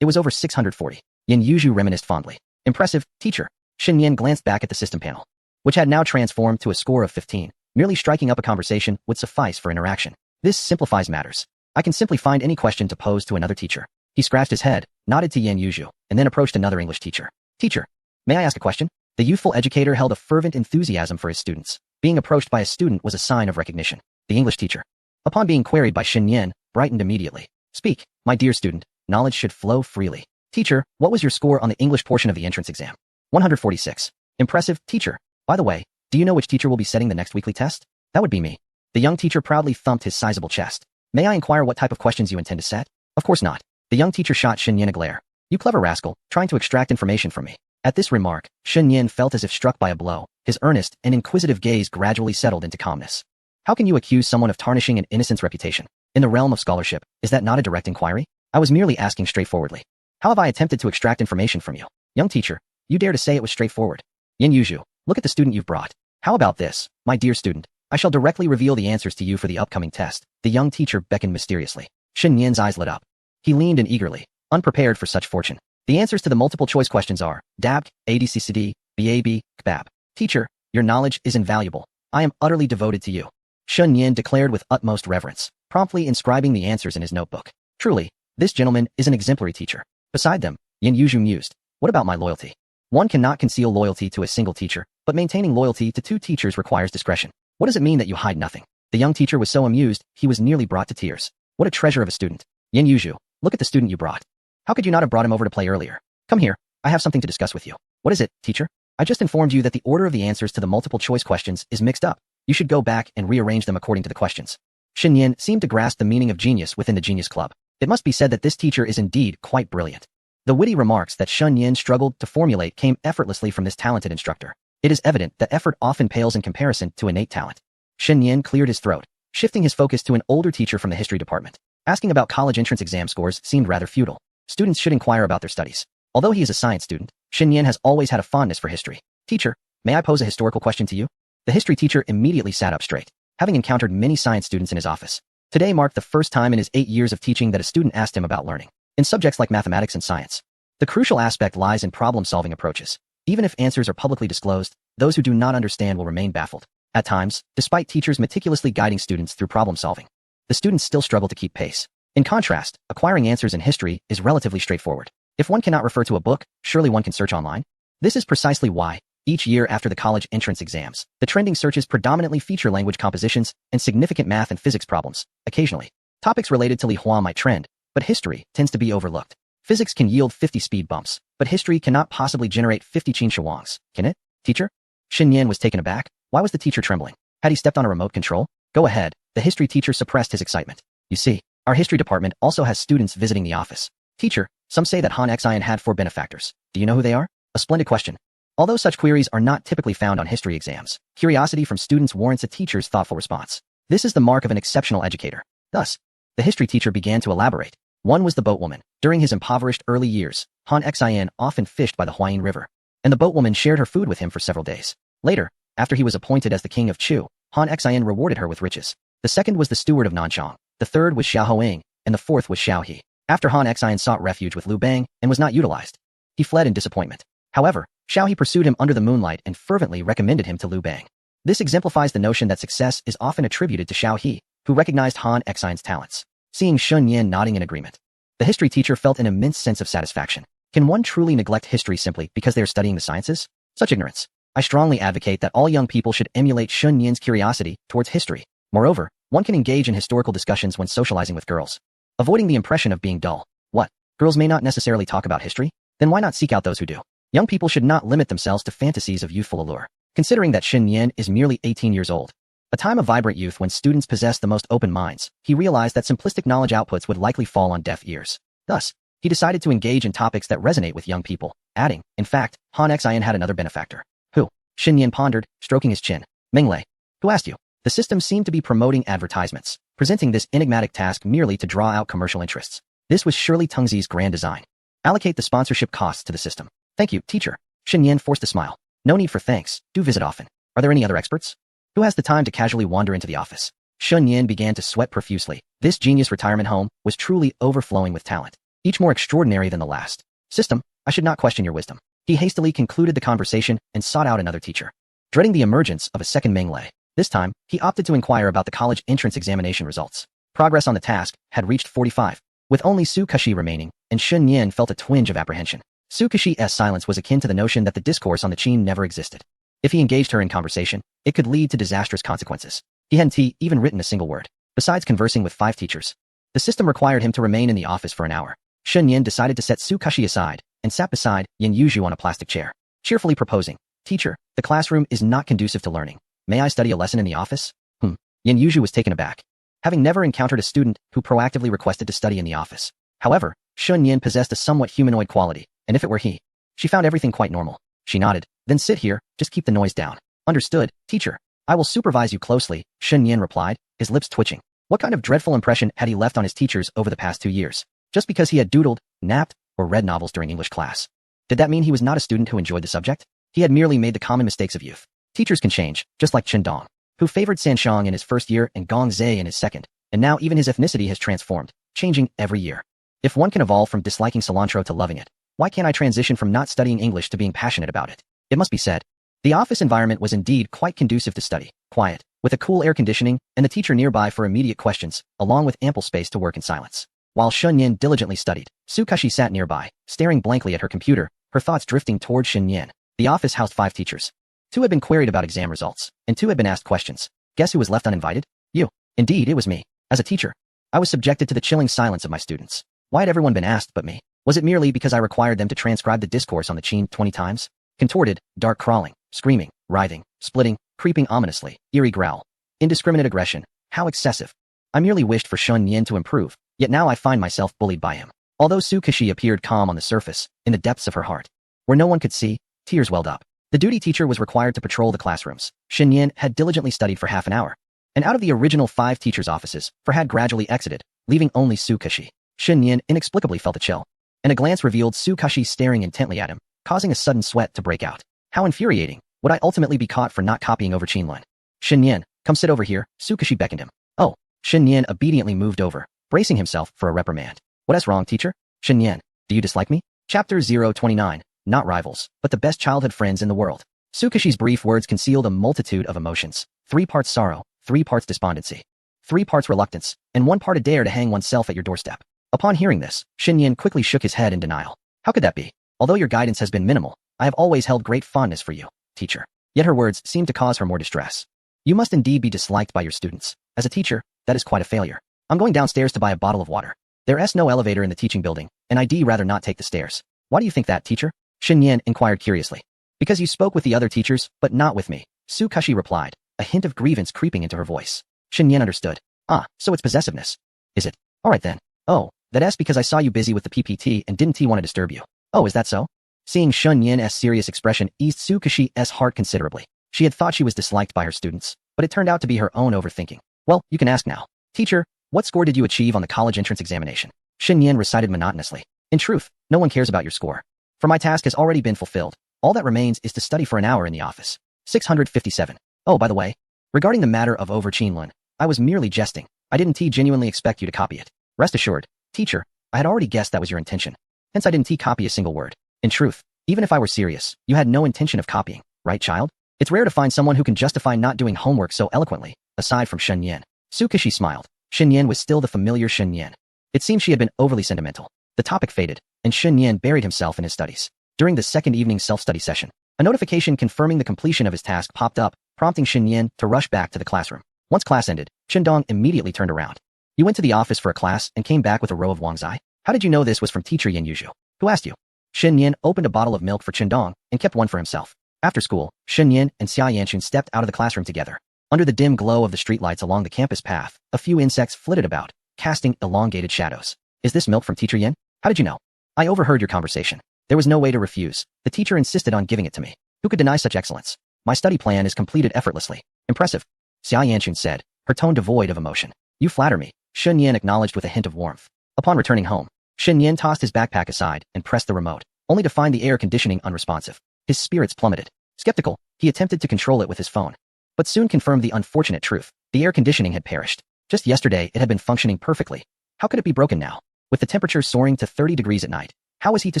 [SPEAKER 1] It was over 640. Yan Yuzhu reminisced fondly. Impressive, teacher. Shen Yan glanced back at the system panel, which had now transformed to a score of 15. Merely striking up a conversation would suffice for interaction. This simplifies matters. I can simply find any question to pose to another teacher. He scratched his head, nodded to Yan Yuzhu, and then approached another English teacher. Teacher, may I ask a question? The youthful educator held a fervent enthusiasm for his students. Being approached by a student was a sign of recognition. The English teacher, upon being queried by Xin Yan, brightened immediately. Speak, my dear student, knowledge should flow freely. Teacher, what was your score on the English portion of the entrance exam? 146. Impressive, teacher. By the way, do you know which teacher will be setting the next weekly test? That would be me. The young teacher proudly thumped his sizable chest. May I inquire what type of questions you intend to set? Of course not. The young teacher shot Xin Yan a glare. You clever rascal, trying to extract information from me. At this remark, Xin Yan felt as if struck by a blow. His earnest and inquisitive gaze gradually settled into calmness. How can you accuse someone of tarnishing an innocent's reputation? In the realm of scholarship, is that not a direct inquiry? I was merely asking straightforwardly. How have I attempted to extract information from you? Young teacher, you dare to say it was straightforward. Yan Yuzhu, look at the student you've brought. How about this, my dear student? I shall directly reveal the answers to you for the upcoming test. The young teacher beckoned mysteriously. Xin Yan's eyes lit up. He leaned in eagerly, unprepared for such fortune. The answers to the multiple choice questions are DAB, ADCCD, BAB, KBAB. Teacher, your knowledge is invaluable. I am utterly devoted to you. Xin Yan declared with utmost reverence, promptly inscribing the answers in his notebook. Truly, this gentleman is an exemplary teacher. Beside them, Yan Yuzhu mused. What about my loyalty? One cannot conceal loyalty to a single teacher, but maintaining loyalty to two teachers requires discretion. What does it mean that you hide nothing? The young teacher was so amused, he was nearly brought to tears. What a treasure of a student. Yan Yuzhu, look at the student you brought. How could you not have brought him over to play earlier? Come here, I have something to discuss with you. What is it, teacher? I just informed you that the order of the answers to the multiple choice questions is mixed up. You should go back and rearrange them according to the questions. Xin Yan seemed to grasp the meaning of genius within the genius club. It must be said that this teacher is indeed quite brilliant. The witty remarks that Xin Yan struggled to formulate came effortlessly from this talented instructor. It is evident that effort often pales in comparison to innate talent. Xin Yan cleared his throat, shifting his focus to an older teacher from the history department. Asking about college entrance exam scores seemed rather futile. Students should inquire about their studies. Although he is a science student, Xin Yan has always had a fondness for history. Teacher, may I pose a historical question to you? The history teacher immediately sat up straight, having encountered many science students in his office. Today marked the first time in his 8 years of teaching that a student asked him about learning, in subjects like mathematics and science. The crucial aspect lies in problem-solving approaches. Even if answers are publicly disclosed, those who do not understand will remain baffled. At times, despite teachers meticulously guiding students through problem-solving, the students still struggle to keep pace. In contrast, acquiring answers in history is relatively straightforward. If one cannot refer to a book, surely one can search online. This is precisely why, each year after the college entrance exams, the trending searches predominantly feature language compositions and significant math and physics problems. Occasionally, topics related to Li Hua might trend, but history tends to be overlooked. Physics can yield 50 speed bumps, but history cannot possibly generate 50 Qin Shuangs, can it? Teacher? Xin Yan was taken aback. Why was the teacher trembling? Had he stepped on a remote control? Go ahead. The history teacher suppressed his excitement. You see, our history department also has students visiting the office. Teacher, some say that Han Xian had 4 benefactors. Do you know who they are? A splendid question. Although such queries are not typically found on history exams, curiosity from students warrants a teacher's thoughtful response. This is the mark of an exceptional educator. Thus, the history teacher began to elaborate. One was the boatwoman. During his impoverished early years, Han Xian often fished by the Huayin River, and the boatwoman shared her food with him for several days. Later, after he was appointed as the king of Chu, Han Xian rewarded her with riches. The second was the steward of Nanchang, the third was Xiao Hoing, and the fourth was Xiao He. After Han Xian sought refuge with Liu Bang and was not utilized, he fled in disappointment. However, Xiao He pursued him under the moonlight and fervently recommended him to Liu Bang. This exemplifies the notion that success is often attributed to Xiao He, who recognized Han Xian's talents. Seeing Xin Yan nodding in agreement, the history teacher felt an immense sense of satisfaction. Can one truly neglect history simply because they are studying the sciences? Such ignorance. I strongly advocate that all young people should emulate Xin Yan's curiosity towards history. Moreover, one can engage in historical discussions when socializing with girls, avoiding the impression of being dull. What? Girls may not necessarily talk about history? Then why not seek out those who do? Young people should not limit themselves to fantasies of youthful allure. Considering that Xin Yan is merely 18 years old, a time of vibrant youth when students possess the most open minds, he realized that simplistic knowledge outputs would likely fall on deaf ears. Thus, he decided to engage in topics that resonate with young people, adding, in fact, Han Xian had another benefactor. Who? Xin Yan pondered, stroking his chin. Minglei. Who asked you? The system seemed to be promoting advertisements, presenting this enigmatic task merely to draw out commercial interests. This was surely Tengzi's grand design. Allocate the sponsorship costs to the system. Thank you, teacher. Xin Yan forced a smile. No need for thanks. Do visit often. Are there any other experts? Who has the time to casually wander into the office? Xin Yan began to sweat profusely. This genius retirement home was truly overflowing with talent, each more extraordinary than the last. System, I should not question your wisdom. He hastily concluded the conversation and sought out another teacher. Dreading the emergence of a second Minglei, this time, he opted to inquire about the college entrance examination results. Progress on the task had reached 45. with only Su Kashi remaining, and Shun Yin felt a twinge of apprehension. Su Kashi's silence was akin to the notion that the discourse on the Qin never existed. If he engaged her in conversation, it could lead to disastrous consequences. He hadn't even written a single word. Besides conversing with 5 teachers, the system required him to remain in the office for an hour. Shun Yin decided to set Su Kashi aside and sat beside Yin Yuzhu on a plastic chair, cheerfully proposing, "Teacher, the classroom is not conducive to learning. May I study a lesson in the office?" Yin Yuzhu was taken aback, having never encountered a student who proactively requested to study in the office. However, Shun Yin possessed a somewhat humanoid quality, and if it were he, she found everything quite normal. She nodded. "Then sit here, just keep the noise down." "Understood, teacher. I will supervise you closely," Shun Yin replied, his lips twitching. What kind of dreadful impression had he left on his teachers over the past 2 years? Just because he had doodled, napped, or read novels during English class. Did that mean he was not a student who enjoyed the subject? He had merely made the common mistakes of youth. Teachers can change, just like Chen Dong, who favored Sanshang in his first year and Gong Zhe in his second, and now even his ethnicity has transformed, changing every year. If one can evolve from disliking cilantro to loving it, why can't I transition from not studying English to being passionate about it? It must be said, the office environment was indeed quite conducive to study, quiet, with a cool air conditioning and the teacher nearby for immediate questions, along with ample space to work in silence. While Shun Yin diligently studied, Su Kashi sat nearby, staring blankly at her computer, her thoughts drifting toward Shun Yin. The office housed 5 teachers. 2 had been queried about exam results, and 2 had been asked questions. Guess who was left uninvited? You. Indeed, it was me. As a teacher, I was subjected to the chilling silence of my students. Why had everyone been asked but me? Was it merely because I required them to transcribe the discourse on the Qin 20 times? Contorted, dark crawling, screaming, writhing, splitting, creeping ominously, eerie growl. Indiscriminate aggression. How excessive. I merely wished for Shun Yin to improve, yet now I find myself bullied by him. Although Su Kashi appeared calm on the surface, in the depths of her heart, where no one could see, tears welled up. The duty teacher was required to patrol the classrooms. Shun Yin had diligently studied for half an hour, and out of the original 5 teachers' offices, 4 had gradually exited, leaving only Su Kashi. Shun Yin inexplicably felt a chill, and a glance revealed Su Kashi staring intently at him, causing a sudden sweat to break out. How infuriating. Would I ultimately be caught for not copying over Qinlun? Shun Yin, come sit over here, Su Kashi beckoned him. Oh, Shun Yin obediently moved over, bracing himself for a reprimand. What's wrong, teacher? Shun Yin, do you dislike me? Chapter 029, not rivals, but the best childhood friends in the world. Su Kashi's brief words concealed a multitude of emotions. 3 parts sorrow, 3 parts despondency, 3 parts reluctance, and 1 part a dare to hang oneself at your doorstep. Upon hearing this, Shun Yin quickly shook his head in denial. How could that be? Although your guidance has been minimal, I have always held great fondness for you, teacher. Yet her words seemed to cause her more distress. You must indeed be disliked by your students. As a teacher, that is quite a failure. I'm going downstairs to buy a bottle of water. There's no elevator in the teaching building, and I'd rather not take the stairs. Why do you think that, teacher? Shun Yin inquired curiously. Because you spoke with the other teachers, but not with me, Su Kashi replied, a hint of grievance creeping into her voice. Shun Yin understood. Ah, so it's possessiveness. Is it? Alright then. Oh, that's because I saw you busy with the PPT and didn't want to disturb you. Oh, is that so? Seeing Shun Yin's serious expression eased Su Kashi's heart considerably. She had thought she was disliked by her students, but it turned out to be her own overthinking. Well, you can ask now. Teacher, what score did you achieve on the college entrance examination? Shun Yin recited monotonously. In truth, no one cares about your score. For my task has already been fulfilled. All that remains is to study for an hour in the office. 657. Oh, by the way, regarding the matter of over Qinlun, I was merely jesting. I didn't genuinely expect you to copy it. Rest assured, teacher, I had already guessed that was your intention. Hence I didn't copy a single word. In truth, even if I were serious, you had no intention of copying, right, child? It's rare to find someone who can justify not doing homework so eloquently, aside from Shun Yin. Su Kashi smiled. Shun Yin was still the familiar Shun Yin. It seemed she had been overly sentimental. The topic faded, and Shun Yin buried himself in his studies. During the second evening self-study session, a notification confirming the completion of his task popped up, prompting Shun Yin to rush back to the classroom. Once class ended, Dong immediately turned around. You went to the office for a class and came back with a row of Wangzai? How did you know this was from teacher Yin Yuzhu? Who asked you? Shun Yin opened a bottle of milk for Dong and kept one for himself. After school, Shun Yin and Xia Yanchun stepped out of the classroom together. Under the dim glow of the streetlights along the campus path, a few insects flitted about, casting elongated shadows. Is this milk from teacher Yin? How did you know? I overheard your conversation. There was no way to refuse. The teacher insisted on giving it to me. Who could deny such excellence? My study plan is completed effortlessly. Impressive. Xia Yanchun said, her tone devoid of emotion. You flatter me, Shun Yin acknowledged with a hint of warmth. Upon returning home, Shun Yin tossed his backpack aside and pressed the remote, only to find the air conditioning unresponsive. His spirits plummeted. Skeptical, he attempted to control it with his phone, but soon confirmed the unfortunate truth. The air conditioning had perished. Just yesterday, it had been functioning perfectly. How could it be broken now? With the temperature soaring to 30 degrees at night, how was he to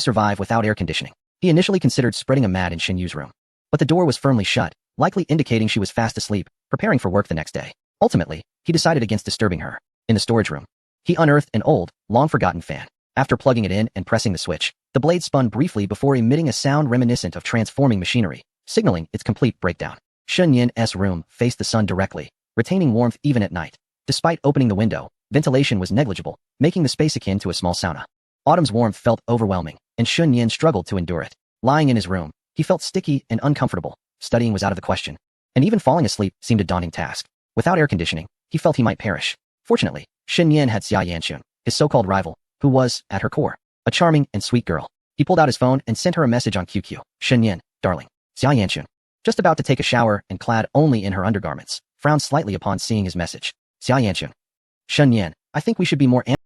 [SPEAKER 1] survive without air conditioning? He initially considered spreading a mat in Xin Yu's room, but the door was firmly shut, likely indicating she was fast asleep, preparing for work the next day. Ultimately, he decided against disturbing her. In the storage room, he unearthed an old, long-forgotten fan. After plugging it in and pressing the switch, the blade spun briefly before emitting a sound reminiscent of transforming machinery, signaling its complete breakdown. Shen Yin's room faced the sun directly, retaining warmth even at night. Despite opening the window, ventilation was negligible, making the space akin to a small sauna. Autumn's warmth felt overwhelming, and Shen Yin struggled to endure it. Lying in his room, he felt sticky and uncomfortable. Studying was out of the question, and even falling asleep seemed a daunting task. Without air conditioning, he felt he might perish. Fortunately, Shen Yin had Xia Yanxun, his so-called rival, who was, at her core, a charming and sweet girl. He pulled out his phone and sent her a message on QQ. Shen Yin, darling. Xia Yanxun, just about to take a shower and clad only in her undergarments, frowned slightly upon seeing his message. Xia Yanxun. Shen Yin, I think we should be more